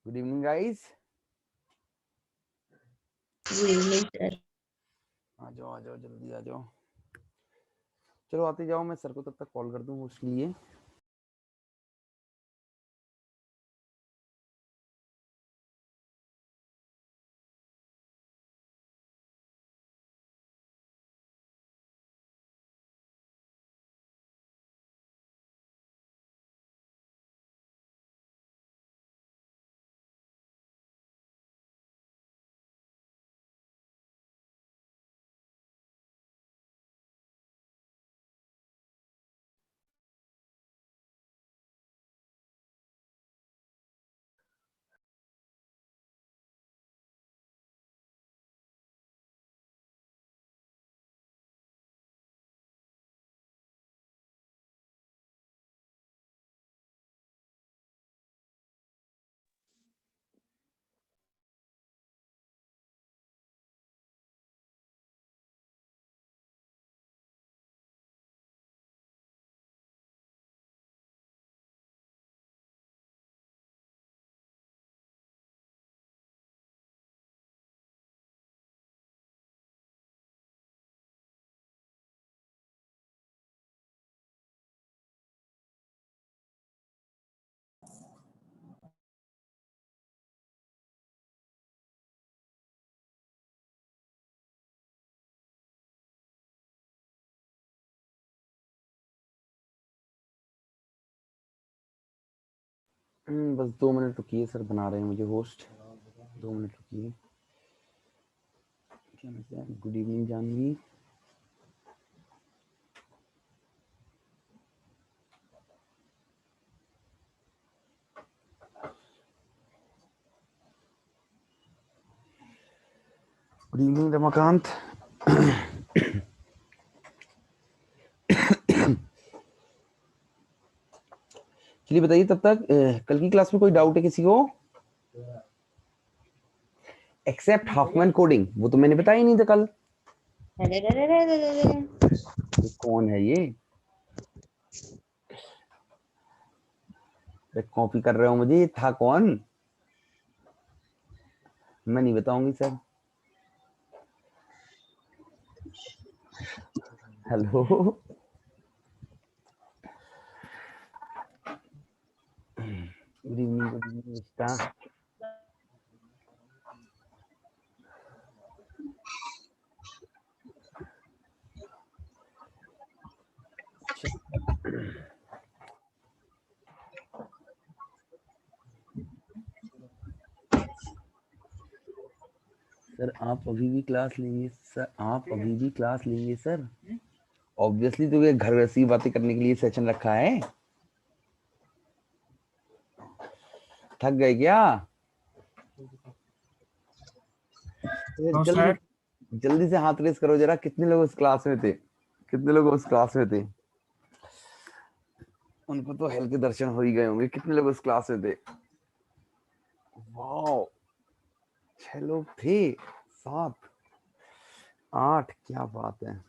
Good evening guys. Good evening sir. आ जाओ जल्दी आ जाओ। चलो आते जाओ, मैं सर को तब तक कॉल कर दूं उसके लिए। बस 2 मिनट रुकिए सर, बना रहे हैं मुझे होस्ट। 2 मिनट रुकिए। क्या मैसेज है? Good evening Janvi. Good evening Ramakant. चलिए बताइए तब तक कल की क्लास में कोई डाउट है किसी को? एक्सेप्ट हाफमैन कोडिंग, वो तो मैंने बताया ही नहीं था कल। ये कौन है ये? कॉपी कर रहे हो मुझे, ये था कौन? मैं नहीं बताऊंगी सर। हेलो गुड इवनिंग रिश्ता। सर आप अभी भी क्लास लेंगे? सर आप अभी भी क्लास लेंगे सर? ऑब्वियसली, तो ये घर वैसी बातें करने के लिए सेशन रखा है। थक गए क्या? जल्दी जल्दी से हाथ रेस करो जरा, कितने लोग उस क्लास में थे? कितने लोग उस क्लास में थे? उनको तो हेल के दर्शन हो ही गए होंगे। कितने लोग उस क्लास में थे? वाओ, 6 लोग थे, 7, 8, क्या बात है।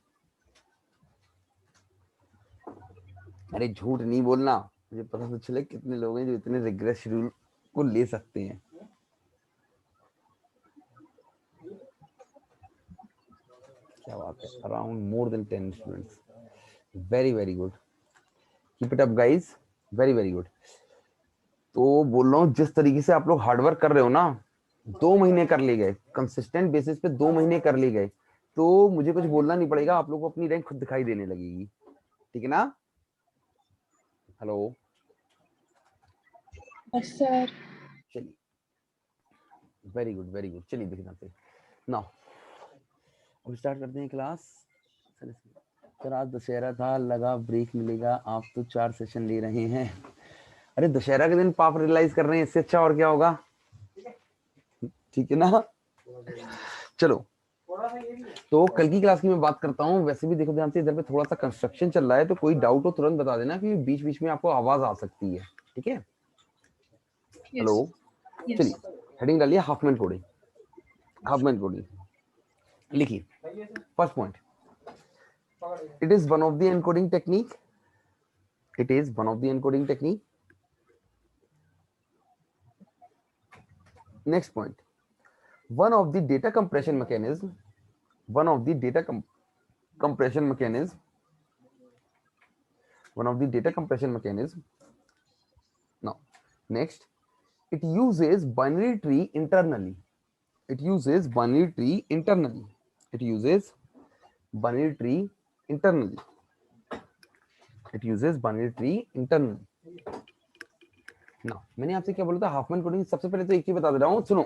अरे झूठ नहीं बोलना, मुझे पता तो चले कितने लोग हैं जो इतने रिग्रेस शेड्यूल को ले सकते हैं। क्या बात है, around more than 10 students. Very very good, keep it up guys, very very good. तो बोल रहा हूँ, जिस तरीके से आप लोग हार्डवर्क कर रहे हो ना, 2 महीने कर लिए गए, कंसिस्टेंट बेसिस पे 2 महीने कर लिए गए, तो मुझे कुछ बोलना नहीं पड़ेगा, आप लोग को अपनी रैंक खुद दिखाई देने लगेगी। ठीक है ना? हेलो सर चलिए, वेरी गुड वेरी गुड। चलिए देखना पे नाउ, अब स्टार्ट करते हैं क्लास। सर आज दशहरा था, लगा ब्रेक मिलेगा, आप तो 4 सेशन ले रहे हैं। अरे दशहरा के दिन पाप रियलाइज कर रहे हैं, इससे अच्छा और क्या होगा? ठीक है ना? चलो, तो कल की क्लास की मैं बात करता हूँ। वैसे भी देखो ध्यान से, इधर पे थोड़ा सा कंस्ट्रक्शन चल रहा है, तो कोई डाउट हो तुरंत बता देना, क्योंकि बीच बीच में आपको आवाज आ सकती है। ठीक है? हेलो चलिए, हेडिंग डालिए हाफमैन कोडिंग। हाफमैन कोडिंग लिखिए। First point, it is one of the encoding technique. It is one of the encoding technique next point, one of the data compression mechanism one of the data compression mechanism now next, it uses binary tree internally. It uses binary tree internally. It uses binary tree internally. It uses binary tree internally. ना मैंने आपसे क्या बोला था, Hopman coding. सबसे पहले तो एक चीज बता दे रहा हूँ, सुनो।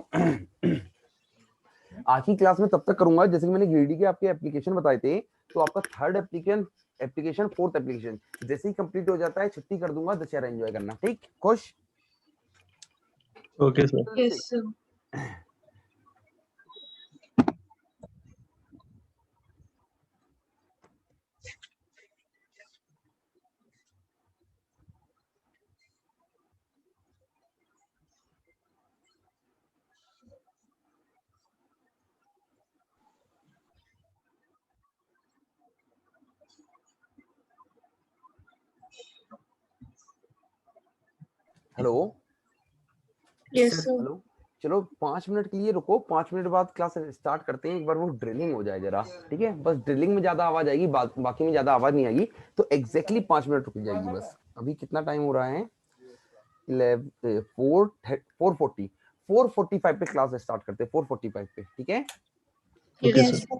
आज की क्लास में तब तक करूंगा जैसे कि मैंने ग्रीडी के आपके एप्लीकेशन बताए थे, तो आपका थर्ड एप्लीकेशन फोर्थ एप्लीकेशन जैसे ही कंप्लीट हो जाता है छुट्टी कर दूंगा, दशहरा एंजॉय करना, ठीक? खुश? Okay sir. Yes, sir. Hello Yes, sir. Hello, चलो 5 मिनट के लिए रुको, 5 मिनट बाद क्लास स्टार्ट करते हैं। एक बार वो ड्रिलिंग हो जाए जरा, ठीक है? बस ड्रिलिंग में ज्यादा आवाज आएगी, बाकी में ज्यादा आवाज नहीं आएगी, तो एग्जैक्टली 5 मिनट रुक जाएगी बस। अभी कितना टाइम हो रहा है? 4:45 पे क्लास स्टार्ट करते हैं, 4:45 पे, ठीक है? Okay Yes, sir. sir.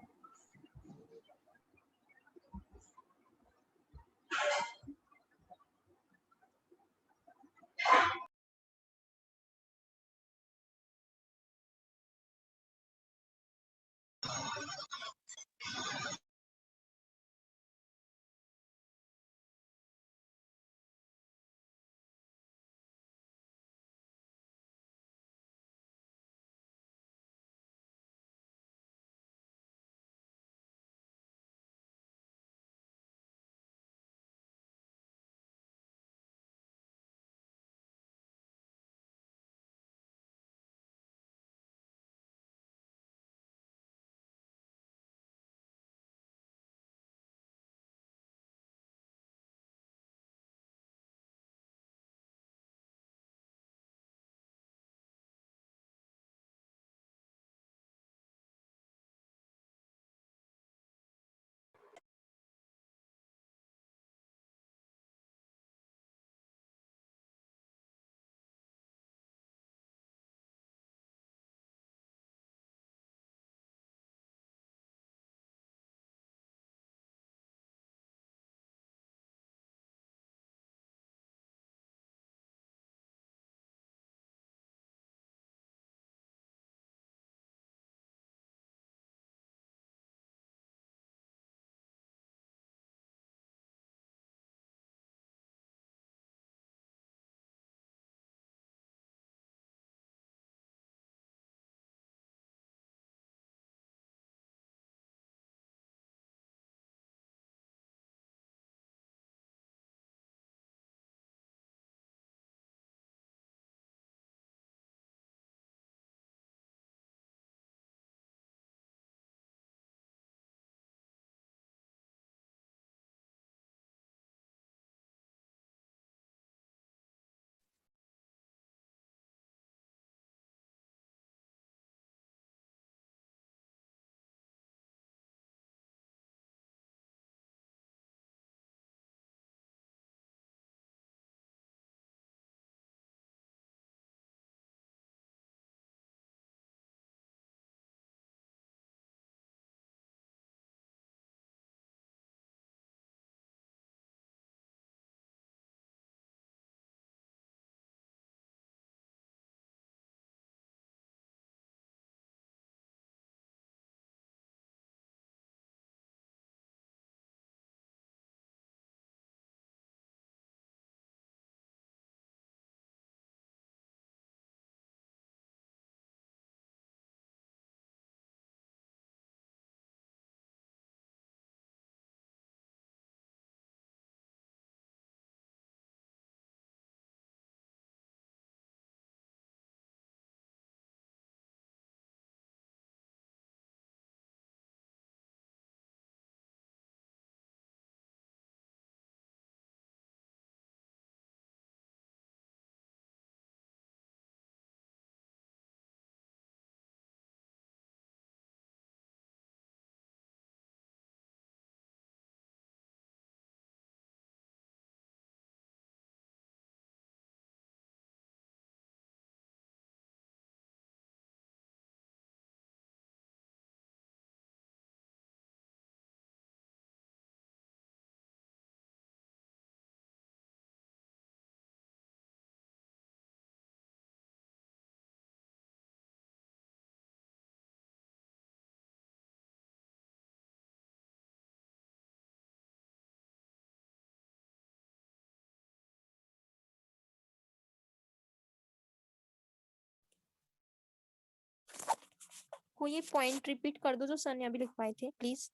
कोई ये पॉइंट रिपीट कर दो जो सर ने अभी लिखवाए थे प्लीज।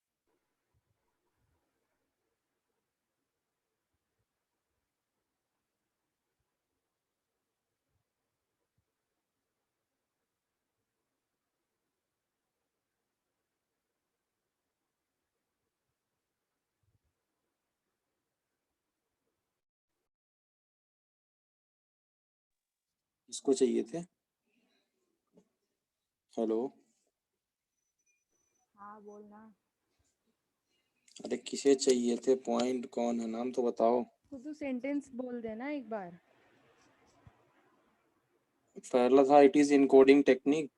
किसको चाहिए थे? हेलो, हाँ बोलना। अरे किसे चाहिए थे? पॉइंट कौन है? नाम तो बताओ। खुद सेंटेंस बोल देना एक बार। पहला था इट इज इनकोडिंग टेक्निक,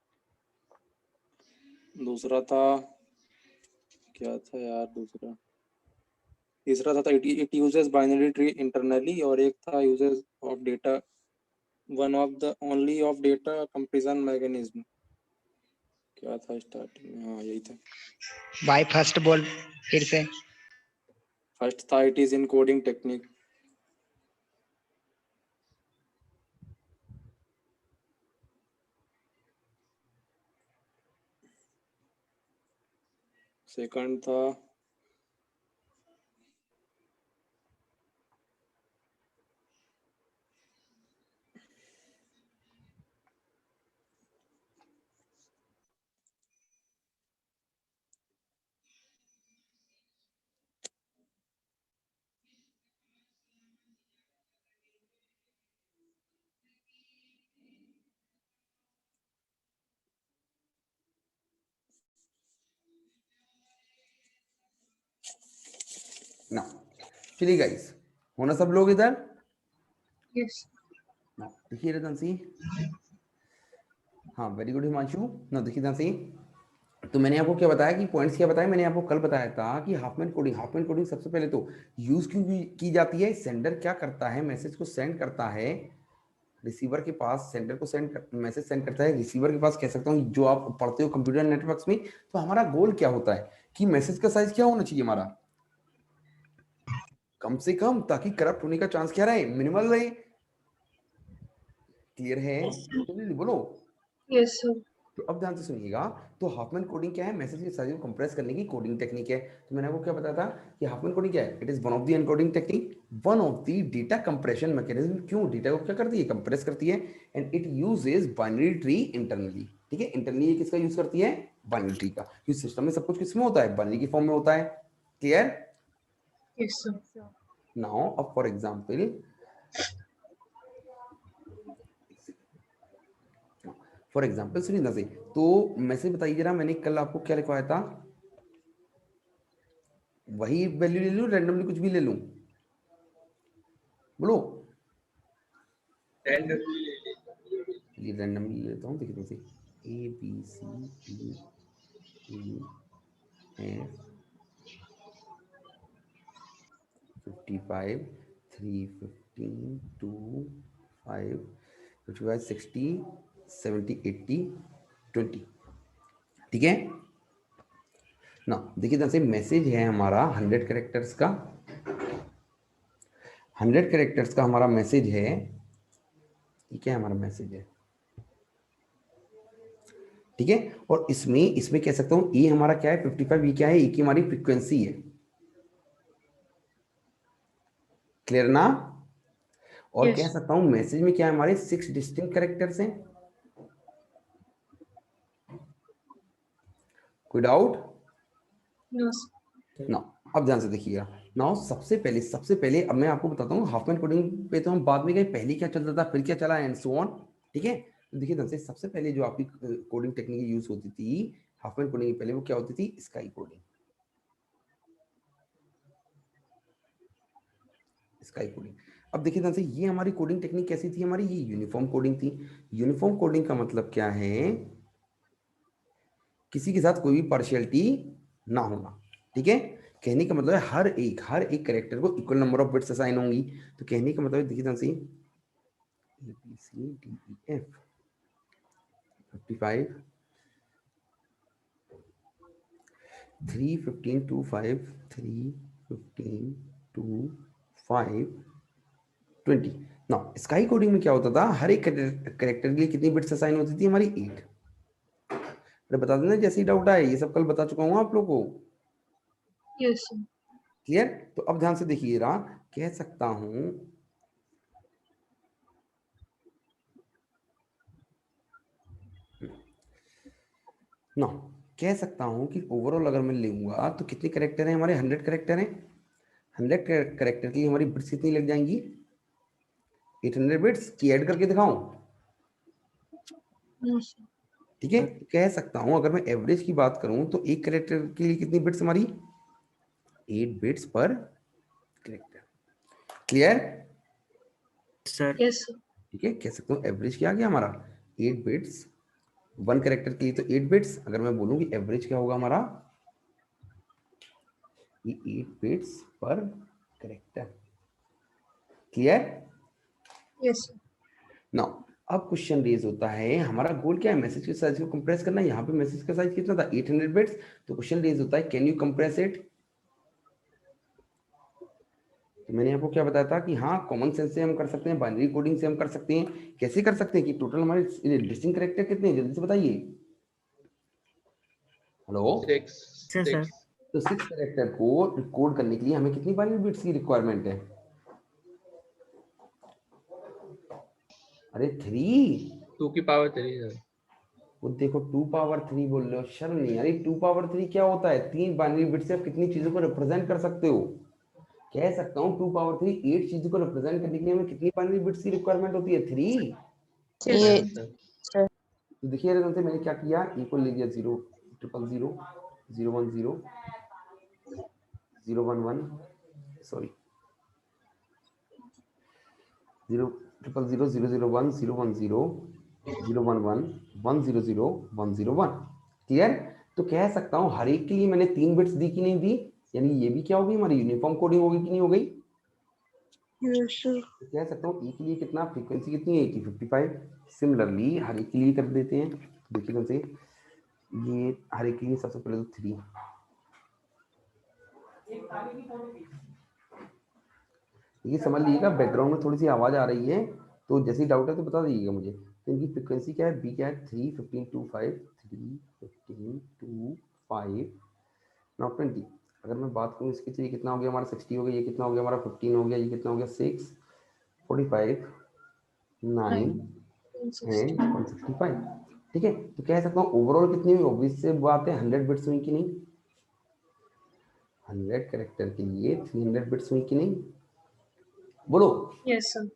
दूसरा था क्या था यार दूसरा, तीसरा था it uses binary tree internally, और एक था uses of data, one of the only of data comparison mechanism. क्या था स्टार्टिंग में? हाँ यही था। भाई फर्स्ट बोल फिर से। फर्स्ट था it is encoding technique, second था ना। चलिए गाइस, होना सब लोग इधर? यस। ना देखिए रतन सिंह, हाँ वेरी गुड हिमांशु। ना देखिए रतन सिंह, तो मैंने आपको क्या बताया कि पॉइंट्स क्या बताया, मैंने आपको कल बताया था कि हाफमैन कोडिंग सबसे पहले तो यूज क्यों की जाती है। सेंडर क्या करता है, मैसेज को सेंड करता है रिसीवर के पास, सेंडर को मैसेज सेंड करता है रिसीवर के पास, कह सकता हूँ जो आप पढ़ते हो कंप्यूटर नेटवर्क्स में। तो हमारा गोल क्या होता है कि मैसेज का साइज क्या होना चाहिए हमारा, कम से कम, ताकि करप्ट होने का चांस क्या रहे, मिनिमल रहे। क्लियर है? जल्दी बोलो। Yes sir. तो अब ध्यान से सुनिएगा, तो हाफमैन कोडिंग क्या है, मैसेज के साइज को कंप्रेस करने की कोडिंग टेक्निक है। तो मैंने आपको क्या बताया था कि हाफमैन कोडिंग क्या है, it is one of the encoding technique, one of the data compression mechanism. क्यों? डेटा को क्या करती है, कंप्रेस करती है। And it uses binary tree internally. ठीक है, इंटरनली किसका यूज करती है, बाइनरी ट्री का, क्योंकि सिस्टम में सब कुछ किसमें होता है, बाइनरी की फॉर्म में होता है। क्लियर? Yes sir. नाउ अब फॉर एग्जांपल, सुनिए ना से, तो मैसेज बताइए जरा, मैंने कल आपको क्या लिखवाया था, वही वैल्यू ले लूं, रैंडमली कुछ भी ले लूं, बोलो। ये रैंडमली ले लेता हूँ, देखिए तुमसे, A B C D E F 55 3 15 2 5 55 60 70 80 20। ठीक है ना? देखिए ध्यान से, मैसेज है हमारा 100 कैरेक्टर्स का, 100 कैरेक्टर्स का हमारा मैसेज है। ये क्या हमारा मैसेज है, ठीक है। और इसमें इसमें कह सकता हूं ए हमारा क्या है, 55, ये क्या है, ए की हमारी फ्रीक्वेंसी है। क्लियर ना? और Yes. कह सकता हूं मैसेज में क्या है, हमारे 6 डिस्टिंक्ट कैरेक्टर्स हैं। कोई डाउट? No sir. ना। अब ध्यान से देखिएगा, नाउ सबसे पहले अब मैं आपको बताता हूँ, हाफमैन कोडिंग पे तो हम बाद में गए, पहले क्या चलता था, फिर क्या चला, एंड सो ऑन। ठीक है, तो देखिए ध्यान से, सबसे पहले जो आपकी कोडिंग टेक्निक यूज होती थी हाफमैन कोडिंग के पहले, वो क्या होती थी, स्काई कोडिंग। Sky coding. अब देखिए ध्यान से, ये हमारी कोडिंग टेक्निक कैसी थी हमारी, ये यूनिफॉर्म कोडिंग थी। यूनिफॉर्म कोडिंग का मतलब क्या है, किसी के साथ कोई भी पार्शियलिटी ना होना। ठीक है, कहने का मतलब है हर एक कैरेक्टर को equal number of bits assign होंगी। तो कहने का मतलब देखिए ध्यान से, A B C D E F 55 3 15 2 5 3 15 2 5 20। ना स्काई कोडिंग में क्या होता था, हर एक कैरेक्टर के लिए कितनी बिट्स असाइन होती थी हमारी, 8। अरे बता देना जैसे ही डाउट आए, ये सब कल बता चुका हूँ आप लोग को। Yes, sir. क्लियर? तो अब ध्यान से देखिए, रहा कह सकता हूं ना, कह सकता हूं कि ओवरऑल अगर मैं लूंगा तो कितने करेक्टर हैं हमारे? 100 करेक्टर हैं। 100 करेक्टर की हमारी बिट्स कितनी लग जाएंगी? 800 बिट्स की ऐड करके दिखाऊं? No, sir. ठीक है, कह सकता हूं अगर मैं एवरेज की बात करूं तो एक करेक्टर के लिए कितनी बिट्स हमारी? 8 बिट्स पर character. Clear? Sir Yes, sir. ठीक है, कह सकता हूं एवरेज क्या आ गया हमारा? 8 बिट्स। 1 करेक्टर के लिए तो 8 बिट्स, अगर मैं बोलूं कि एवरेज क्या होगा हमारा, ये 8 बिट्स पर character. Clear? Yes, sir. Now अब क्वेश्चन रेज होता है, हमारा गोल क्या है? मैसेज के साइज को कंप्रेस करना। यहाँ पे मैसेज का साइज कितना था? 800 बिट्स। तो क्वेश्चन रेज होता है, कैन यू कंप्रेस इट? तो मैंने आपको क्या बताया था कि हाँ, कॉमन सेंस से हम कर सकते हैं, बाइनरी कोडिंग से हम कर सकते हैं। कैसे कर सकते हैं कि टोटल हमारे डिस्टिंक्ट कैरेक्टर कितने हैं, जल्दी से बताइए। हेलो? सर तो 6 कैरेक्टर को कोड करने के लिए हमें कितनी बाइनरी बिट्स की रिक्वायरमेंट है? अरे 3। 2 की पावर 3 है। वो देखो 2 पावर 3 बोल रहे हो, शर्म नहीं आ रही? 2 पावर 3 क्या होता है? 3 बाइनरी बिट से आप कितनी चीजों को रिप्रेजेंट कर सकते हो? कह सकता हूँ 2 पावर 3 8 चीजों को रिप्रेजेंट करने के लिए हमें कितनी बाइनरी बिट्स की रिक्वायरमेंट होती है? 3। Yes, sir. तो देखिए रिजल्ट से मैंने क्या किया, ए को ले लिया 0 0 0 0 1 0 0 1 1, सॉरी 0 0 0 0 0 1 0 1 0 0 1 1 1 0 0 1 0 1। क्लियर? तो कह सकता हूँ हर एक के लिए मैंने 3 बिट्स दी कि नहीं दी? यानी ये भी क्या होगी हमारी यूनिफॉर्म कोडिंग होगी कि नहीं हो गई? Yes, sir. तो कह सकता हूँ ए के लिए कितना, फ्रीक्वेंसी कितनी है कि 55। सिमिलरली हर एक के लिए कर देते हैं। देखिए कौन से, ये हर एक के लिए सबसे पहले तो 3। ये समझ लीजिएगा, बैकग्राउंड में थोड़ी सी आवाज आ रही है, तो जैसे ही डाउट है तो बता दीजिएगा मुझे। तो इनकी फ्रीक्वेंसी क्या है? बी क्या है? 3 15 2 5 3 15 2 5 नाउ 20। अगर मैं बात करूँ इसकी तो ये कितना हो गया हमारा? 60 हो गया। ये कितना हो गया हमारा? 15 हो गया। ये कितना हो गया? 6 45 9 एंड 165। ठीक है, तो कह सकता हूँ ओवरऑल कितनी हुई? ऑब्वियस से बात है 100 बिट्स हुई कि नहीं? 100 कैरेक्टर के लिए 300 बिट्स हुई कि नहीं? बोलो। Yes, sir.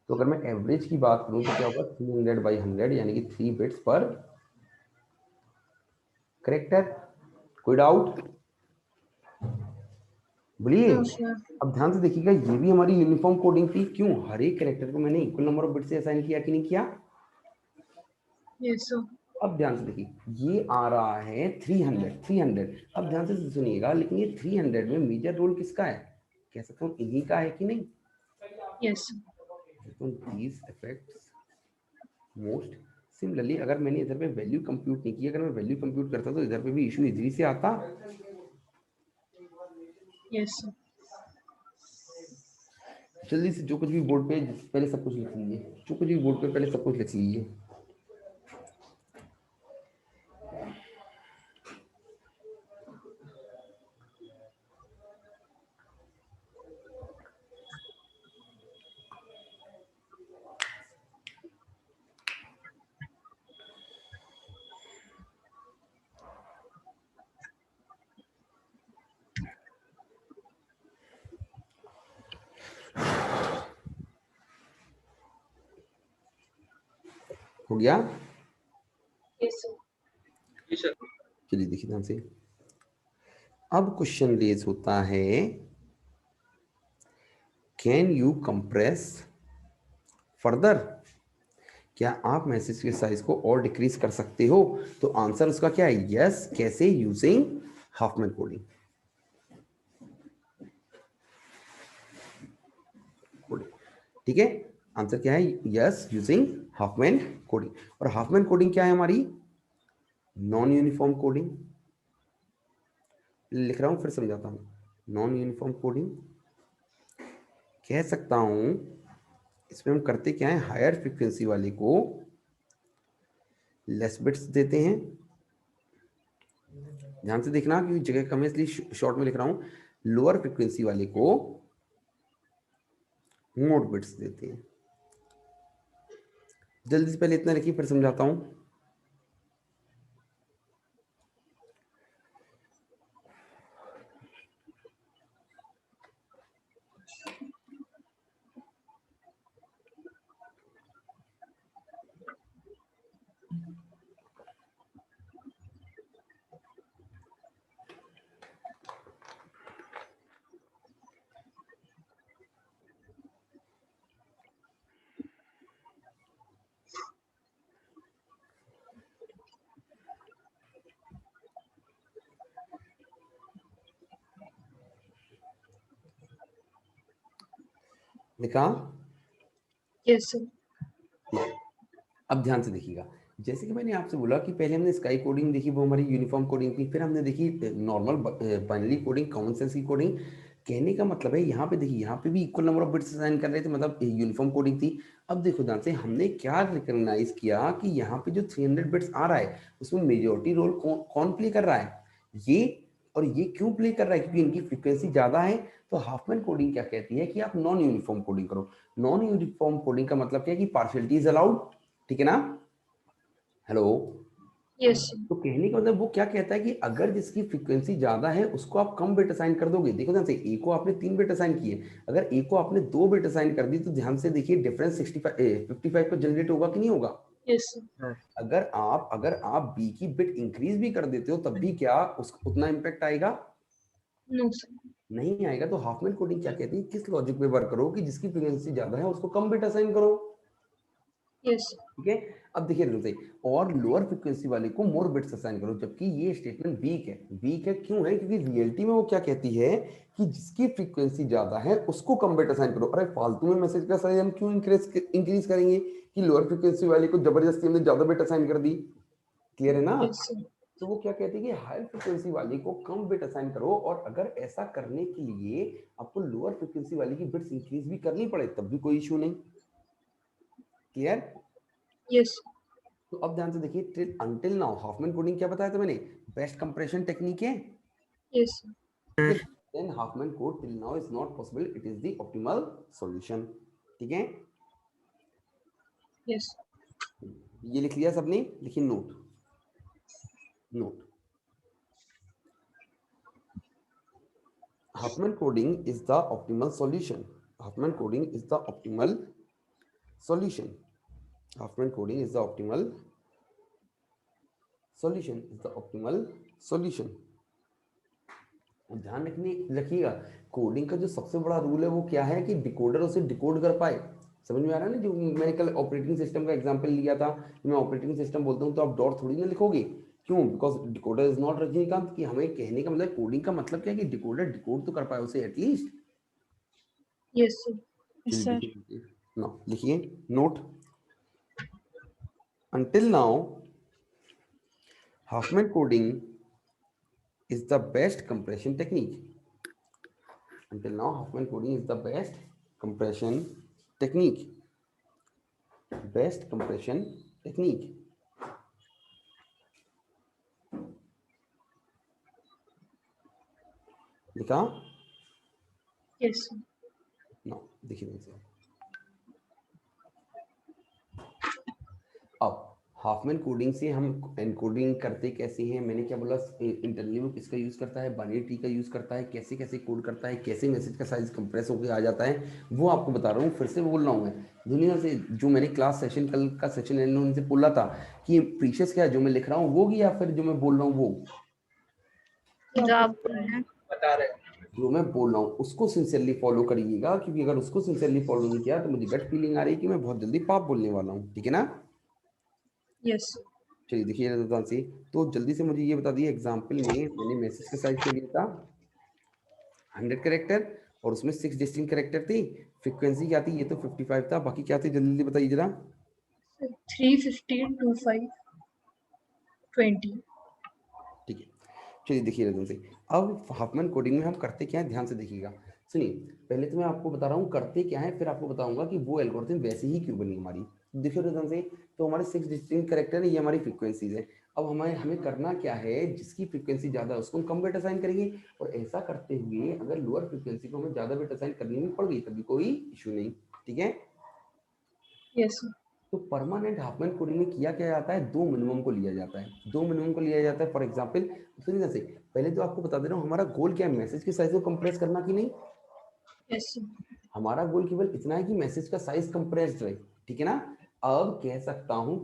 तो अगर मैं एवरेज की बात करूं तो क्या होगा? 300 बाई 100 यानी कि 3 बिट्स पर करेक्टर। कोई डाउट? बोलिए। No, sir. अब ध्यान से देखिएगा, ये भी हमारी यूनिफॉर्म कोडिंग थी। क्यों? हर एक करेक्टर को मैंने इक्वल नंबर ऑफ बिट्स से असाइन किया कि नहीं किया? Yes, sir. अब ध्यान से देखिए, ये आ रहा है 300। अब ध्यान से सुनिएगा, लेकिन ये 300 में मेजर रोल किसका है? कह सकता हूँ इन्हीं का है कि नहीं? Yes, sir. these affects most। Similarly अगर मैंने इधर पे वैल्यू कंप्यूट नहीं की, अगर मैं वैल्यू कंप्यूट करता तो इधर पे भी इशू इधर से आता। Yes, sir. जल्दी से जो कुछ भी बोर्ड पे पहले सब कुछ लिख लीजिए, जो कुछ भी बोर्ड पे पहले सब कुछ लिख लीजिए। हो गया? Yes, sir. जी सर। चलिए देखिए ध्यान से, अब क्वेश्चन रेज होता है, कैन यू कंप्रेस फर्दर? क्या आप मैसेज के साइज को और डिक्रीज कर सकते हो? तो आंसर उसका क्या है? यस। कैसे? Using Hopman coding. ठीक है, आंसर क्या है? Yes, using Hopman coding. और हाफमैन कोडिंग क्या है हमारी? Non uniform coding. लिख रहा हूं, फिर समझाता हूं। नॉन यूनिफॉर्म कोडिंग कह सकता हूं, इसमें हम करते क्या है? हायर फ्रीक्वेंसी वाले को लेस बिट्स देते हैं, ध्यान से देखना क्योंकि जगह कम है इसलिए शॉर्ट में लिख रहा हूं। लोअर फ्रीक्वेंसी वाले को मोड बिट्स देते हैं। जल्दी से पहले इतना लिखिए फिर समझाता हूं। लिखा? Yes, sir. अब ध्यान से देखिएगा, जैसे कि मैंने आपसे बोला कि पहले हमने स्काई कोडिंग देखी, वो हमारी यूनिफॉर्म कोडिंग थी, फिर हमने देखी normal binary coding, common sense की कोडिंग। कहने का मतलब है यहाँ पे देखिए, यहाँ पे भी equal number of bits assign कर रहे थे, मतलब यूनिफॉर्म कोडिंग थी। अब देखो ध्यान से, हमने क्या रिकॉग्नाइज किया कि यहाँ पे जो 300 बिट्स आ रहा है उसमें मेजोरिटी रोल कौन प्ले कर रहा है, ये। और ये क्यों प्ले कर रहा है? क्योंकि इनकी फ्रीक्वेंसी ज्यादा है। तो हाफमैन कोडिंग क्या कहती है कि आप नॉन यूनिफॉर्म कोडिंग करो। नॉन यूनिफॉर्म कोडिंग का मतलब क्या है कि पार्शियलिटी इज अलाउड, ठीक है ना? हेलो? Yes, sir. तो कहने का मतलब वो क्या कहता है कि अगर जिसकी फ्रीक्वेंसी ज्यादा है उसको आप कम बिट असाइन कर दोगे। देखो ध्यान से, ए को आपने 3 बिट असाइन किए, अगर ए को आपने 2 बिट असाइन कर दी तो ध्यान से देखिए डिफरेंस 55 पर जनरेट होगा कि नहीं होगा? Yes, sir. अगर आप बी की बिट इंक्रीज भी कर देते हो तब भी क्या उतना इम्पैक्ट आएगा? No, sir. नहीं आएगा। तो हाफमैन कोडिंग क्या कहती है, किस लॉजिक पे वर्क करो कि जिसकी फ्रीक्वेंसी ज्यादा है उसको कम बिट असाइन करो, Yes, sir. ठीक है? अब देखिए ध्यान से, और लोअर फ्रीक्वेंसी वाले को मोर बिट्स असाइन करो, जबकि ये स्टेटमेंट वीक है। वीक है क्यों है? क्योंकि रियलिटी में वो क्या कहती है कि जिसकी फ्रीक्वेंसी ज्यादा है उसको कम बिट असाइन करो। अरे फालतू में मैसेज का साइज हम क्यों इंक्रीज करेंगे कि लोअर फ्रीक्वेंसी वाले को जबरदस्ती हमने ज्यादा बिट असाइन कर दी। क्लियर है ना? Yes, sir. तो वो क्या कहती है कि हाई फ्रीक्वेंसी वाली को कम बिट असाइन करो, और अगर ऐसा करने के लिए आपको लोअर फ्रीक्वेंसी वाली की बिट्स इंक्रीज भी करनी पड़े तब भी कोई इशू नहीं। क्लियर? Yes, sir. तो अब ध्यान से देखिए, अनटिल नाउ हाफमैन कोडिंग क्या बताया था मैंने? बेस्ट कंप्रेशन टेक्निक है। Yes, sir. Then Huffman code till now is not possible, it is the optimal solution, ठीक है? Yes, sir. ये लिख लिया सबने? लिखिए note. Huffman coding is the optimal solution. Huffman coding is the optimal solution. Huffman coding is the optimal solution. Is the optimal solution. ध्यान रखिएगा, coding का जो सबसे बड़ा रूल है वो क्या है कि डिकोडर उसे डिकोड कर पाए। समझ में आ रहा है ना? जो मैंने कल ऑपरेटिंग सिस्टम का एग्जांपल लिया था, मैं ऑपरेटिंग सिस्टम बोलता हूँ तो आप डॉट थोड़ी ना लिखोगे। क्यों? Because decoder is not Rajinikanth. कि हमें कहने का मतलब कोडिंग का मतलब क्या है कि डिकोडर डिकोड तो कर पाए उसे at least. Yes, sir. Yes, sir. ना लिखिए note. Until now, Huffman coding is the best compression technique. Until now, Huffman coding is the best compression technique. Best compression technique. लिखा? Yes, sir. No, देखिए नीचे। अब हाफमैन कोडिंग से हम encoding करते कैसे हैं? मैंने क्या बोला? इंटरनली वो किसका यूज करता है? बाइनरी ट्री का यूज करता है। कैसे कैसे कोड करता है, कैसे मैसेज का साइज कंप्रेस होकर आ जाता है, वो आपको बता रहा हूँ। फिर से बोल रहा हूँ, मैं दुनिया से जो मैंने क्लास सेशन कल का सेशन उनसे बोला था कि प्रीशियस क्या है, जो मैं लिख रहा हूँ वो, या फिर जो मैं बोल रहा हूँ वो? जो आप बोल रहे हैं. बता रहे हैं। जो मैं बोल रहा हूँ उसको सिंसियरली फॉलो करिएगा, क्योंकि अगर उसको सिंसियरली फॉलो नहीं किया तो मुझे गट फीलिंग आ रही है कि मैं बहुत जल्दी पाप बोलने वाला हूँ, ठीक है ना? Yes, sir. चलिए देखिए ध्यान से, तो जल्दी से मुझे ये बता दिए, एग्जाम्पल में मैंने मैसेज का साइज क्या दिया था? 100 कैरेक्टर, और उसमें 6 डिस्टिंक्ट कैरेक्टर थी। फ्रीक्वेंसी क्या थी? ये तो 55 था, बाकी क्या थी जल्दी बताइए जरा। 315, 25, 20. ठीक है, चलिए देखिए ध्यान से। अब हाफमैन कोडिंग में हम करते क्या है, ध्यान से देखिएगा। सुनिए, पहले तो मैं आपको बता रहा हूँ करते क्या है, फिर आपको बताऊंगा कि वो एल्गोरिथम वैसे ही क्यों बनी हमारी। देखो ध्यान से, तो हमारे 6 डिस्टिंक्ट कैरेक्टर है, ये हमारी फ्रीक्वेंसीज है। अब हमें करना क्या है, जिसकी फ्रीक्वेंसी ज्यादा है उसको हम कम बिट असाइन करेंगे, और ऐसा करते हुए अगर लोअर फ्रीक्वेंसी को हमें ज्यादा बिट असाइन करनी भी पड़ गई तभी कोई इशू नहीं, ठीक है। Yes, sir. तो परमानेंट हाफमैन कोडिंग में किया क्या जाता है, 2 मिनिमम को लिया जाता है, 2 मिनिमम को लिया जाता है। फॉर एग्जांपल सुनिए जैसे, पहले तो आपको बता दे रहा हूँ हमारा गोल क्या है, मैसेज के साइज को कंप्रेस करना कि नहीं। Yes, sir. हमारा गोल केवल इतना है कि मैसेज का साइज कंप्रेस्ड रहे, ठीक है ना। अब कह सकता हूं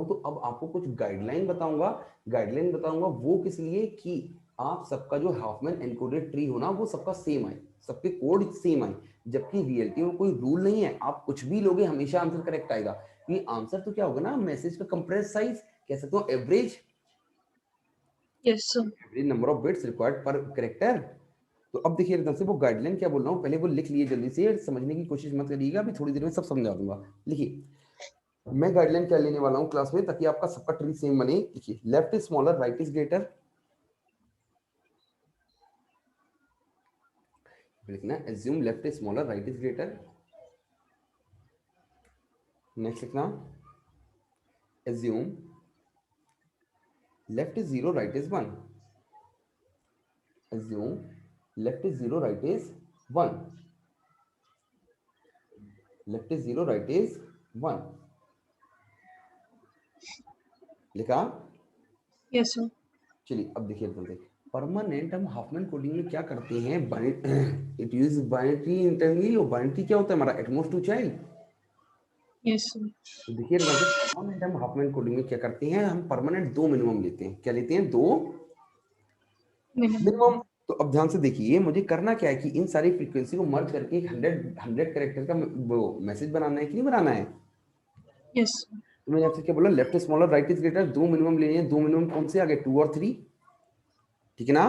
तो अब आपको कुछ गाइडलाइन बताऊंगा वो किस लिए, कि आप सबका जो हाफमैन एनकोडेड ट्री होना वो सबका सेम आए, सबके कोड सेम आए। जबकि रियलिटी में कोई रूल नहीं है, आप कुछ भी लोगे हमेशा आंसर करेक्ट आएगा। ये आंसर तो क्या होगा ना, मैसेज का कंप्रेस साइज, कह सकते हो average Yes, sir. Number of bits required पर कैरेक्टर। तो अब देखिए एकदम से वो गाइडलाइन क्या बोल रहा हूँ, पहले वो लिख लिए जल्दी से, समझने की कोशिश मत करिएगा, अभी थोड़ी देर में सब समझा दूंगा। लिखिए मैं गाइडलाइन क्या लेने वाला हूँ क्लास में, ताकि आपका सबका ट्री सेम बने। लिखिए left is smaller, right is greater. लिखना assume left is smaller, right is greater. Next लिखना assume left is 0, right is 1। assume left is 0, right is 1. left is 0, right is 1 लिखा। Yes, sir. चलिए अब देखिए जल्दी, परमानेंट हम Hopman coding में क्या करते हैं, इट यूज बाइनरी इंटरनली। और बाइनरी क्या होता है हमारा, at most two child. Yes, sir. तो देखिए परमानेंट हम हाफमैन कोडिंग में क्या करते हैं, हम परमानेंट 2 मिनिमम लेते हैं। क्या लेते हैं, 2 Minimum. मिनिमम। तो अब ध्यान से देखिए, मुझे करना क्या है कि इन सारी फ्रीक्वेंसी को मर्ज करके एक 100 कैरेक्टर का वो मैसेज बनाना है कि नहीं बनाना है। Yes, sir. तो मैंने आपसे क्या बोला, left is smaller, right is greater, 2 minimum लेने हैं। 2 मिनिमम कौन से आ गए, 2 और 3, ठीक है ना।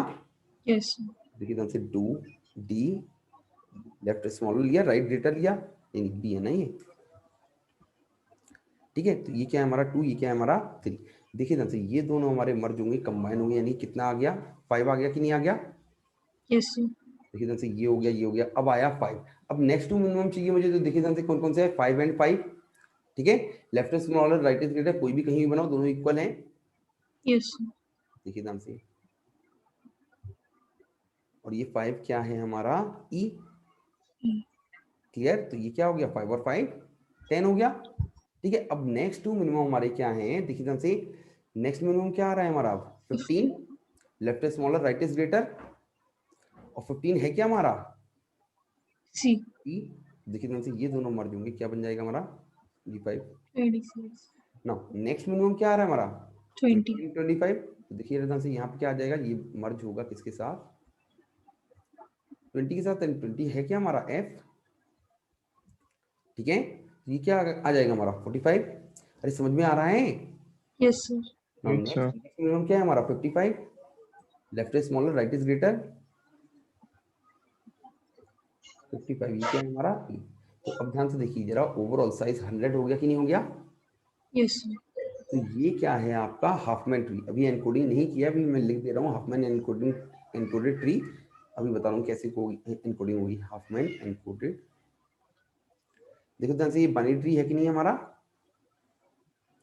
Yes, sir. देखिए ध्यान से, 2 डी, लेफ्ट स्मॉलर लिया, राइट ग्रेटर लिया, यानी बी है ना ये, ठीक है। तो ये क्या है हमारा 2, ये क्या है हमारा 3। देखिए ध्यान से, ये दोनों हमारे मर्ज होंगे, कंबाइन होंगे, यानी कितना आ गया, 5 आ गया कि नहीं आ गया। Yes, sir. देखिए ध्यान से, ये हो गया, ये हो गया, अब आया 5। अब नेक्स्ट 2 मिनिमम चाहिए मुझे, तो देखिए ध्यान से कौन कौन से है, 5 एंड 5, ठीक है। Left is smaller, right is greater, कोई भी कहीं भी बनाओ, दोनों इक्वल हैं। Yes, sir. देखिए ध्यान से, और ये 5 क्या है हमारा, ई, क्लियर। तो ये क्या हो गया, 5 और 5 10 हो गया, ठीक है। अब नेक्स्ट 2 मिनिमम हमारे क्या हैं, देखिए ध्यान से, नेक्स्ट मिनिमम क्या आ रहा है हमारा, 15, left is smaller, right is greater, और 15 है क्या हमारा, C. ई। देखिए ध्यान से, ये दोनों मर्ज होंगे, क्या बन जाएगा हमारा, D5। 26. नाउ नेक्स्ट मिनिमम क्या आ रहा है हमारा, 20. 25। तो देखिए ध्यान से, यहाँ पे क्या आ जाएगा, ये मर्ज होगा किसके साथ, 20 के साथ। 20 है क्या हमारा F, ठीक है। ये क्या आ जाएगा हमारा 45। अरे समझ में आ रहा है। Yes, sir. Now next minimum क्या है हमारा, 55, left is smaller, right is greater, 55, ये क्या है हमारा E। तो अब ध्यान से देखिए जरा, ओवरऑल साइज 100 हो गया कि नहीं हो गया। Yes, sir. तो ये क्या है आपका हाफमैन ट्री। अभी एनकोडिंग नहीं किया, अभी मैं लिख दे रहा हूँ हाफमैन एनकोडेड ट्री। अभी बता रहा हूँ कैसे एनकोडिंग होगी, हाफमैन एनकोडेड। देखो ध्यान से, ये बाइनरी ट्री है कि नहीं हमारा।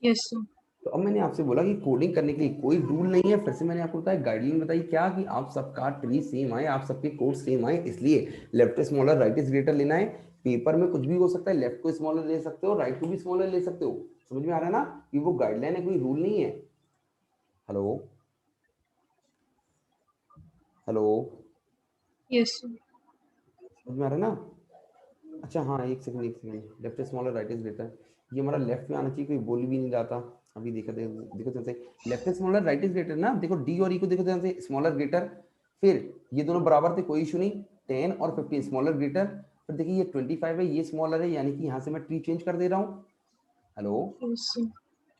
Yes, sir. तो अब मैंने आपसे बोला कि कोडिंग करने के लिए कोई रूल नहीं है। फिर से मैंने आपको बताया, गाइडलाइन बताई क्या, कि आप सबका ट्री सेम आए, आप सबके कोड सेम आए, इसलिए left smaller, right is greater लेना है। पेपर में कुछ भी हो सकता है, लेफ्ट को स्मॉलर ले सकते हो, राइट को भी स्मॉलर ले सकते हो। समझ में आ रहा है ना, कि वो गाइडलाइन है, कोई रूल नहीं है। Hello hello, Yes, sir. समझ में आ रहा है ना। अच्छा हाँ, एक second, left smaller, right is greater, ये हमारा लेफ्ट में आना चाहिए, कोई बोल भी नहीं जाता। अभी देखो ध्यान से, left smaller, right is greater ना। देखो डी और ई को देखो ध्यान से, स्मॉलर ग्रेटर, फिर ये दोनों बराबर थे, कोई इशू नहीं। 10 और 15 स्मॉलर ग्रेटर, फिर देखिए ये 25 है, ये स्मॉलर है, यानी कि यहाँ से मैं ट्री चेंज कर दे रहा हूँ। Hello, Yes, sir.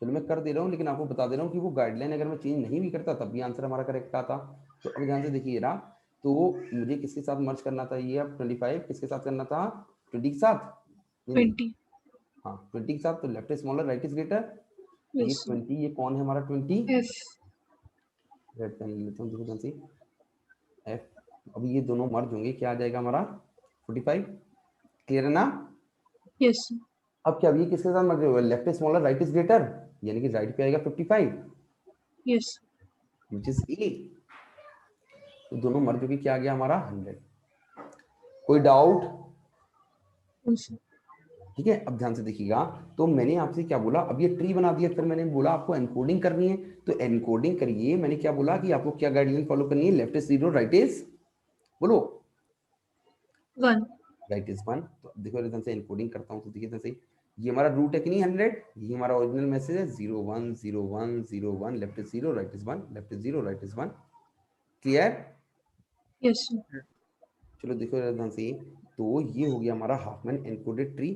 चलो मैं कर दे रहा हूँ, लेकिन आपको बता दे रहा हूँ कि वो गाइडलाइन अगर मैं चेंज नहीं भी करता तब भी आंसर हमारा करेक्ट आता। तो अब ध्यान से देखिए रहा, तो मुझे किसके साथ मर्ज करना था, ये अब 25 किसके साथ करना था, 20 के साथ, 20. हाँ 20 के साथ। तो left is smaller, right is greater, ये Yes, sir. 20, ये कौन है हमारा 20, F. रेड पेन लेता हूँ, देखो ध्यान से, एफ। अब ये दोनों मर्ज होंगे, क्या आ जाएगा हमारा 45, क्लियर है ना। Yes, sir. अब क्या, अब ये किसके साथ मर्ज होगा, left is smaller right is greater, यानी कि राइट पे आएगा 55 Yes. which is A। तो दोनों मर्ज होके क्या आ गया हमारा 100। कोई डाउट? No, sir. ठीक है, अब ध्यान से देखिएगा। तो मैंने आपसे क्या बोला, अब ये ट्री बना दिया, फिर मैंने बोला आपको एनकोडिंग करनी है, तो एनकोडिंग करिए। मैंने क्या बोला कि आपको क्या गाइडलाइन फॉलो करनी है, लेफ्ट इज 0 राइट इज, बोलो 1. Right is 1। तो अब देखो ध्यान से एनकोडिंग करता हूँ, तो देखिए ध्यान से, ये हमारा रूट है कि नहीं 100, ये हमारा ओरिजिनल मैसेज है 0 1 0 1 0 1, left is 0 right is 1, left is 0 right is 1। Clear? Yes, sir. चलो देखो ध्यान से, तो ये हो गया हमारा हाफमैन एनकोडेड ट्री।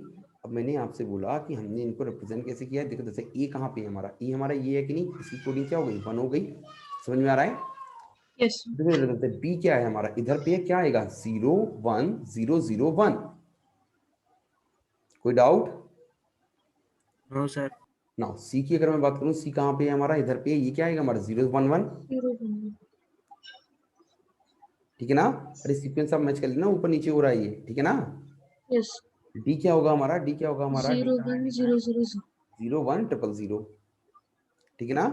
अब मैंने आपसे बोला कि हमने इनको रिप्रेजेंट कैसे किया है, देखो जैसे ए कहाँ पे है हमारा, ए हमारा ये है कि नहीं, इसकी कोडिंग क्या हो गई 1 हो गई, समझ में आ रहा है? Yes, sir. देखो बी क्या है हमारा, इधर पे क्या आएगा 0 1 0 0 1। कोई डाउट? No sir. ना सी की अगर मैं बात करूं, सी कहाँ पे है हमारा, इधर पे, ये क्या आएगा हमारा 0 1 1, 0 1. ठीक है ना? अरे सीक्वेंस आप मैच कर लेना, ऊपर नीचे हो रहा है ये, ठीक है ना? Yes. डी क्या होगा हमारा, डी क्या होगा हमारा, 0 1 0 0 0. 0 1 0 0, ठीक है ना?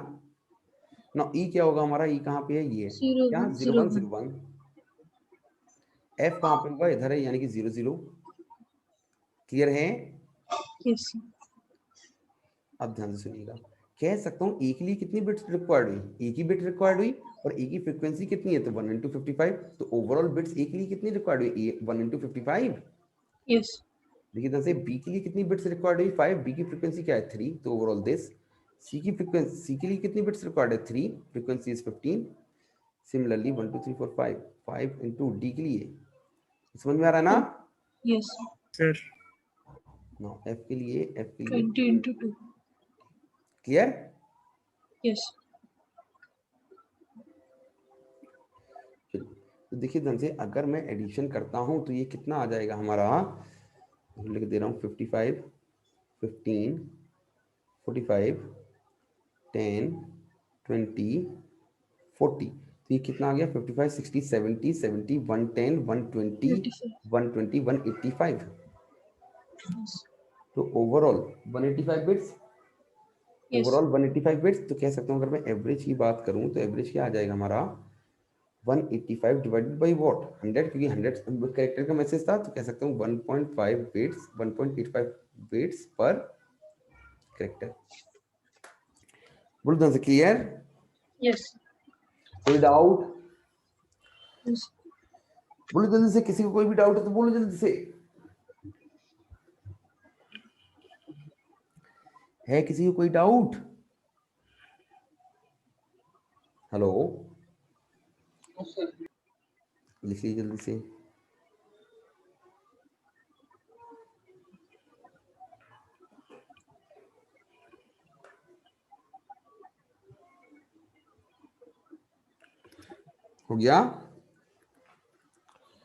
ना ई क्या होगा हमारा, ई कहाँ पे है, ये 0 क्या 1 0 0 1 0 1. 1। एफ कहाँ पे होगा, इधर है, यानी कि 0 0। क्लियर है? Yes, sir. अब ध्यान से सुनिएगा, कह सकता हूँ ए के लिए कितनी बिट्स रिक्वायर्ड हुई, एक ही बिट रिक्वायर्ड हुई, और ए की फ्रीक्वेंसी कितनी है, तो 1 into 55, तो ओवरऑल बिट्स ए के लिए कितनी रिक्वायर्ड हुई, 1 into 55। Yes. देखिए ध्यान से, बी के लिए कितनी बिट्स रिक्वायर्ड हुई 5, बी की फ्रीक्वेंसी क्या है 3, तो ओवरऑल दिस। सी की फ्रीक्वेंसी, सी के लिए कितनी बिट्स रिक्वायर्ड है 3, frequency is 15। Similarly 1 2 3 4 5, 5 into D के लिए, समझ में आ रहा है ना? Yes, sir. Sir no F के लिए, एफ के लिए 20 into 2. क्लियर? Yes. चलिए, तो देखिए ध्यान से, अगर मैं एडिशन करता हूं तो ये कितना आ जाएगा हमारा, लिख दे रहा हूँ 55 15 45 10 20 40, तो ये कितना आ गया 55 60 70 70 110 120 85. 120 185। Yes. तो overall 185 bits, Yes. Overall 185 bits. तो कह सकता हूँ अगर मैं एवरेज की बात करूँ, तो एवरेज क्या आ जाएगा हमारा 185 डिवाइडेड बाई व्हाट 100, क्योंकि 100 कैरेक्टर का मैसेज था, तो कह सकता हूँ 1.5 बिट्स 1.85 बिट्स पर कैरेक्टर। बोलो ध्यान से, क्लियर? Yes. कोई डाउट? Yes. बोलो जल्दी से, किसी को कोई भी डाउट है तो बोलो जल्दी से। है किसी को कोई डाउट? हेलो, लिखिए जल्दी से। हो गया?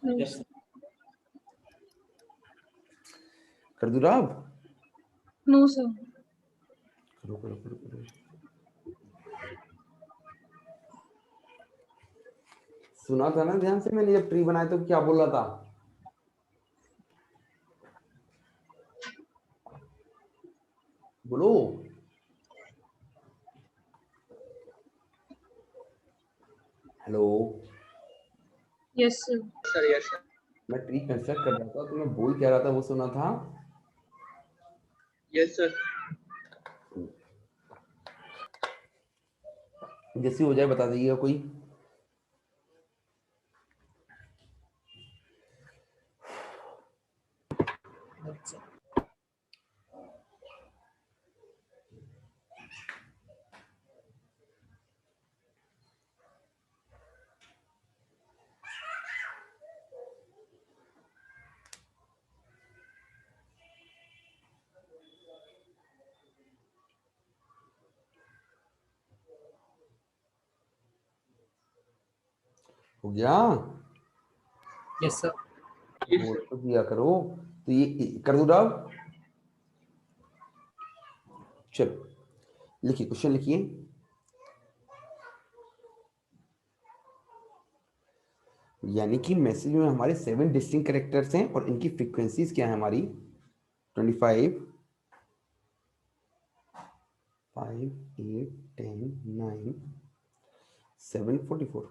No, sir. कर दूँ अब? No, sir. करो करो करो करो। सुना था ना ध्यान से, मैंने जब ट्री बनाया तो क्या बोल रहा था? बोलो। Hello, Yes, sir. Sir yes sir मैं ट्री कंस्ट्रक्ट कर रहा था, तो मैं बोल क्या रहा था वो सुना था? यस सर जैसे हो जाए बता दीजिएगा कोई। हो गया? Yes sir. बोल तो दिया करो। तो ये कर दूँ अब? चलो लिखिए, क्वेश्चन लिखिए। यानी कि मैसेज में हमारे 7 डिस्टिंक्ट कैरेक्टर्स हैं और इनकी फ्रीक्वेंसीज क्या है हमारी 25 5, 8, 10, 9, 7, 44.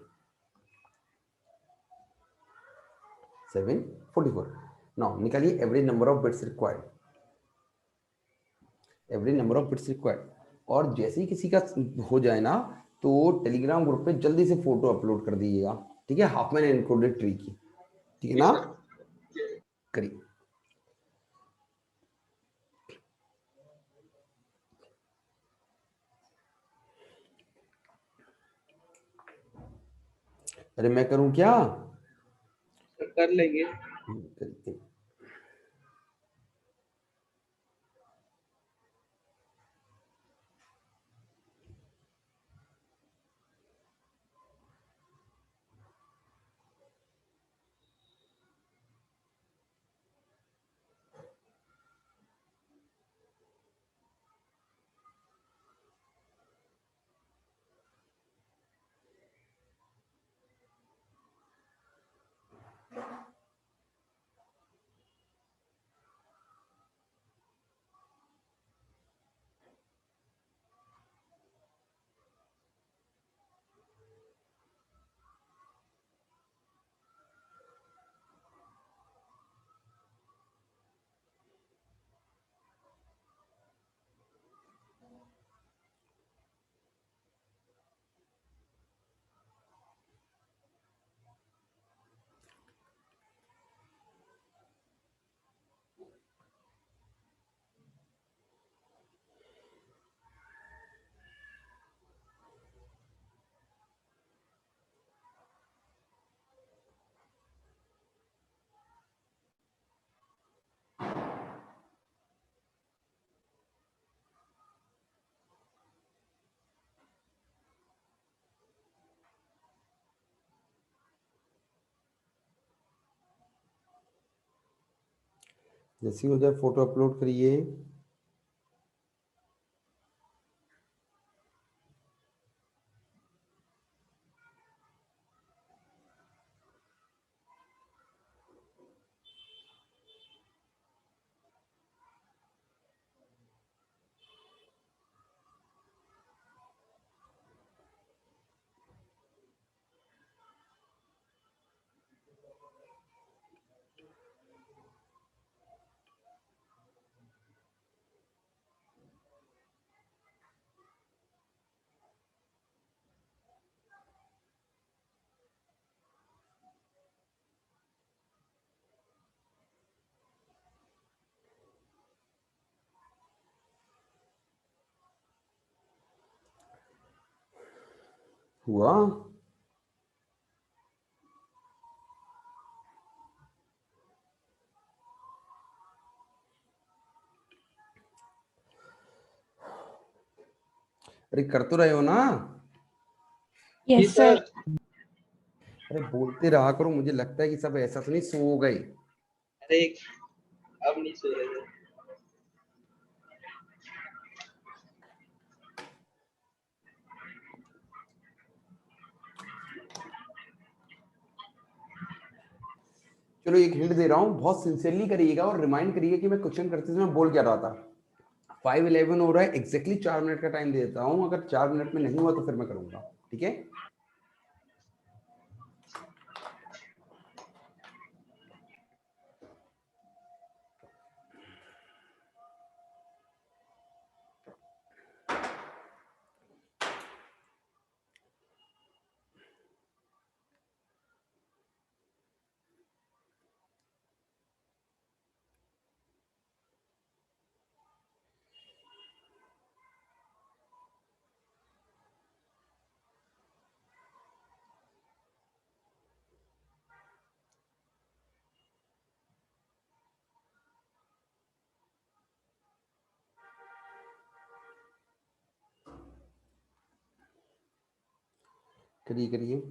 7, 44. Now निकालिए every number of bits required, every number of bits required. और जैसे ही किसी का हो जाए ना, तो टेलीग्राम ग्रुप पे जल्दी से फोटो अपलोड कर दीजिएगा, ठीक है, हाफ मैन एनकोडेड ट्री की, ठीक है जी ना? सर। करिए। अरे मैं करूं क्या? सर कर लेंगे। करिए। जैसे ही हो जाए फोटो अपलोड करिए। हुआ? अरे कर तो रहे हो ना? जी यस सर। सर। अरे बोलते रहा करो, मुझे लगता है कि सब ऐसा तो नहीं सो गए। अरे अब नहीं सो रहे थे। चलो एक हिंट दे रहा हूँ, बहुत सिंसियरली करिएगा और रिमाइंड करिएगा कि मैं क्वेश्चन करते समय बोल क्या रहा था। 5:11 हो रहा है, एग्जैक्टली 4 मिनट का टाइम दे देता हूँ, अगर 4 मिनट में नहीं हुआ तो फिर मैं करूंगा, ठीक है? करिए करिए।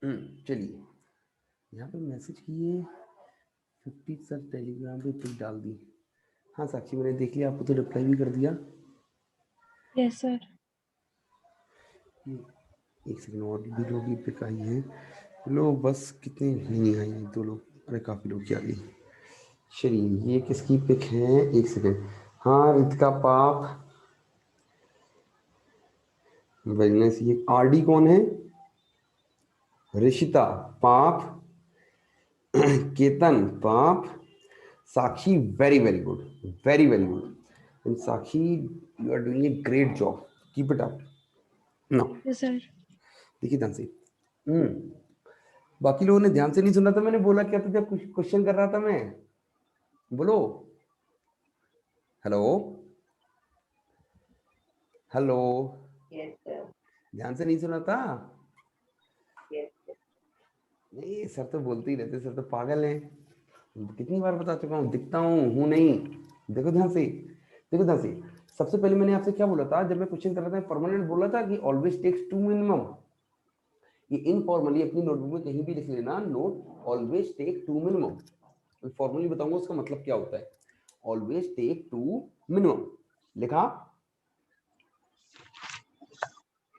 चलिए यहाँ पे मैसेज किए 50 सर टेलीग्राम पे पिक डाल दी। हाँ साक्षी मैंने देख लिया, आपको तो रिप्लाई भी कर दिया। Yes sir. एक सेकंड और भी लोग की पिक आई है। लोग बस कितने नहीं आई हैं, 2 लोग, अरे काफ़ी लोग की आ गई। चलिए ये किसकी पिक है, एक सेकंड। हाँ रितिका पाप, वेरी नाइस। ये आरडी कौन है, ऋषिता पाप, केतन पाप, Sakshi very very good, very very good. And Sakshi you are doing a great job, keep it up. No yes sir. देखिए ध्यान से, बाकी लोगों ने ध्यान से नहीं सुना था, मैंने बोला क्या था जब कुछ क्वेश्चन कर रहा था मैं, बोलो हेलो हेलो, Yes, sir. ध्यान से नहीं सुना था। Yes, sir. नहीं सर तो बोलते ही रहते, सर तो पागल हैं, कितनी बार बता चुका हूँ, दिखता हूँ नहीं। देखो ध्यान से, देखो ध्यान से। सबसे पहले मैंने आपसे क्या बोला था जब मैं क्वेश्चन कर रहा था, परमानेंट बोला था कि ऑलवेज टेक्स 2 मिनिमम। ये इनफॉर्मली अपनी नोटबुक में कहीं भी लिख लेना, note always take 2 minimum. Formally बताऊंगा उसका मतलब क्या होता है। ऑलवेज टेक 2 मिनिमम लिखा,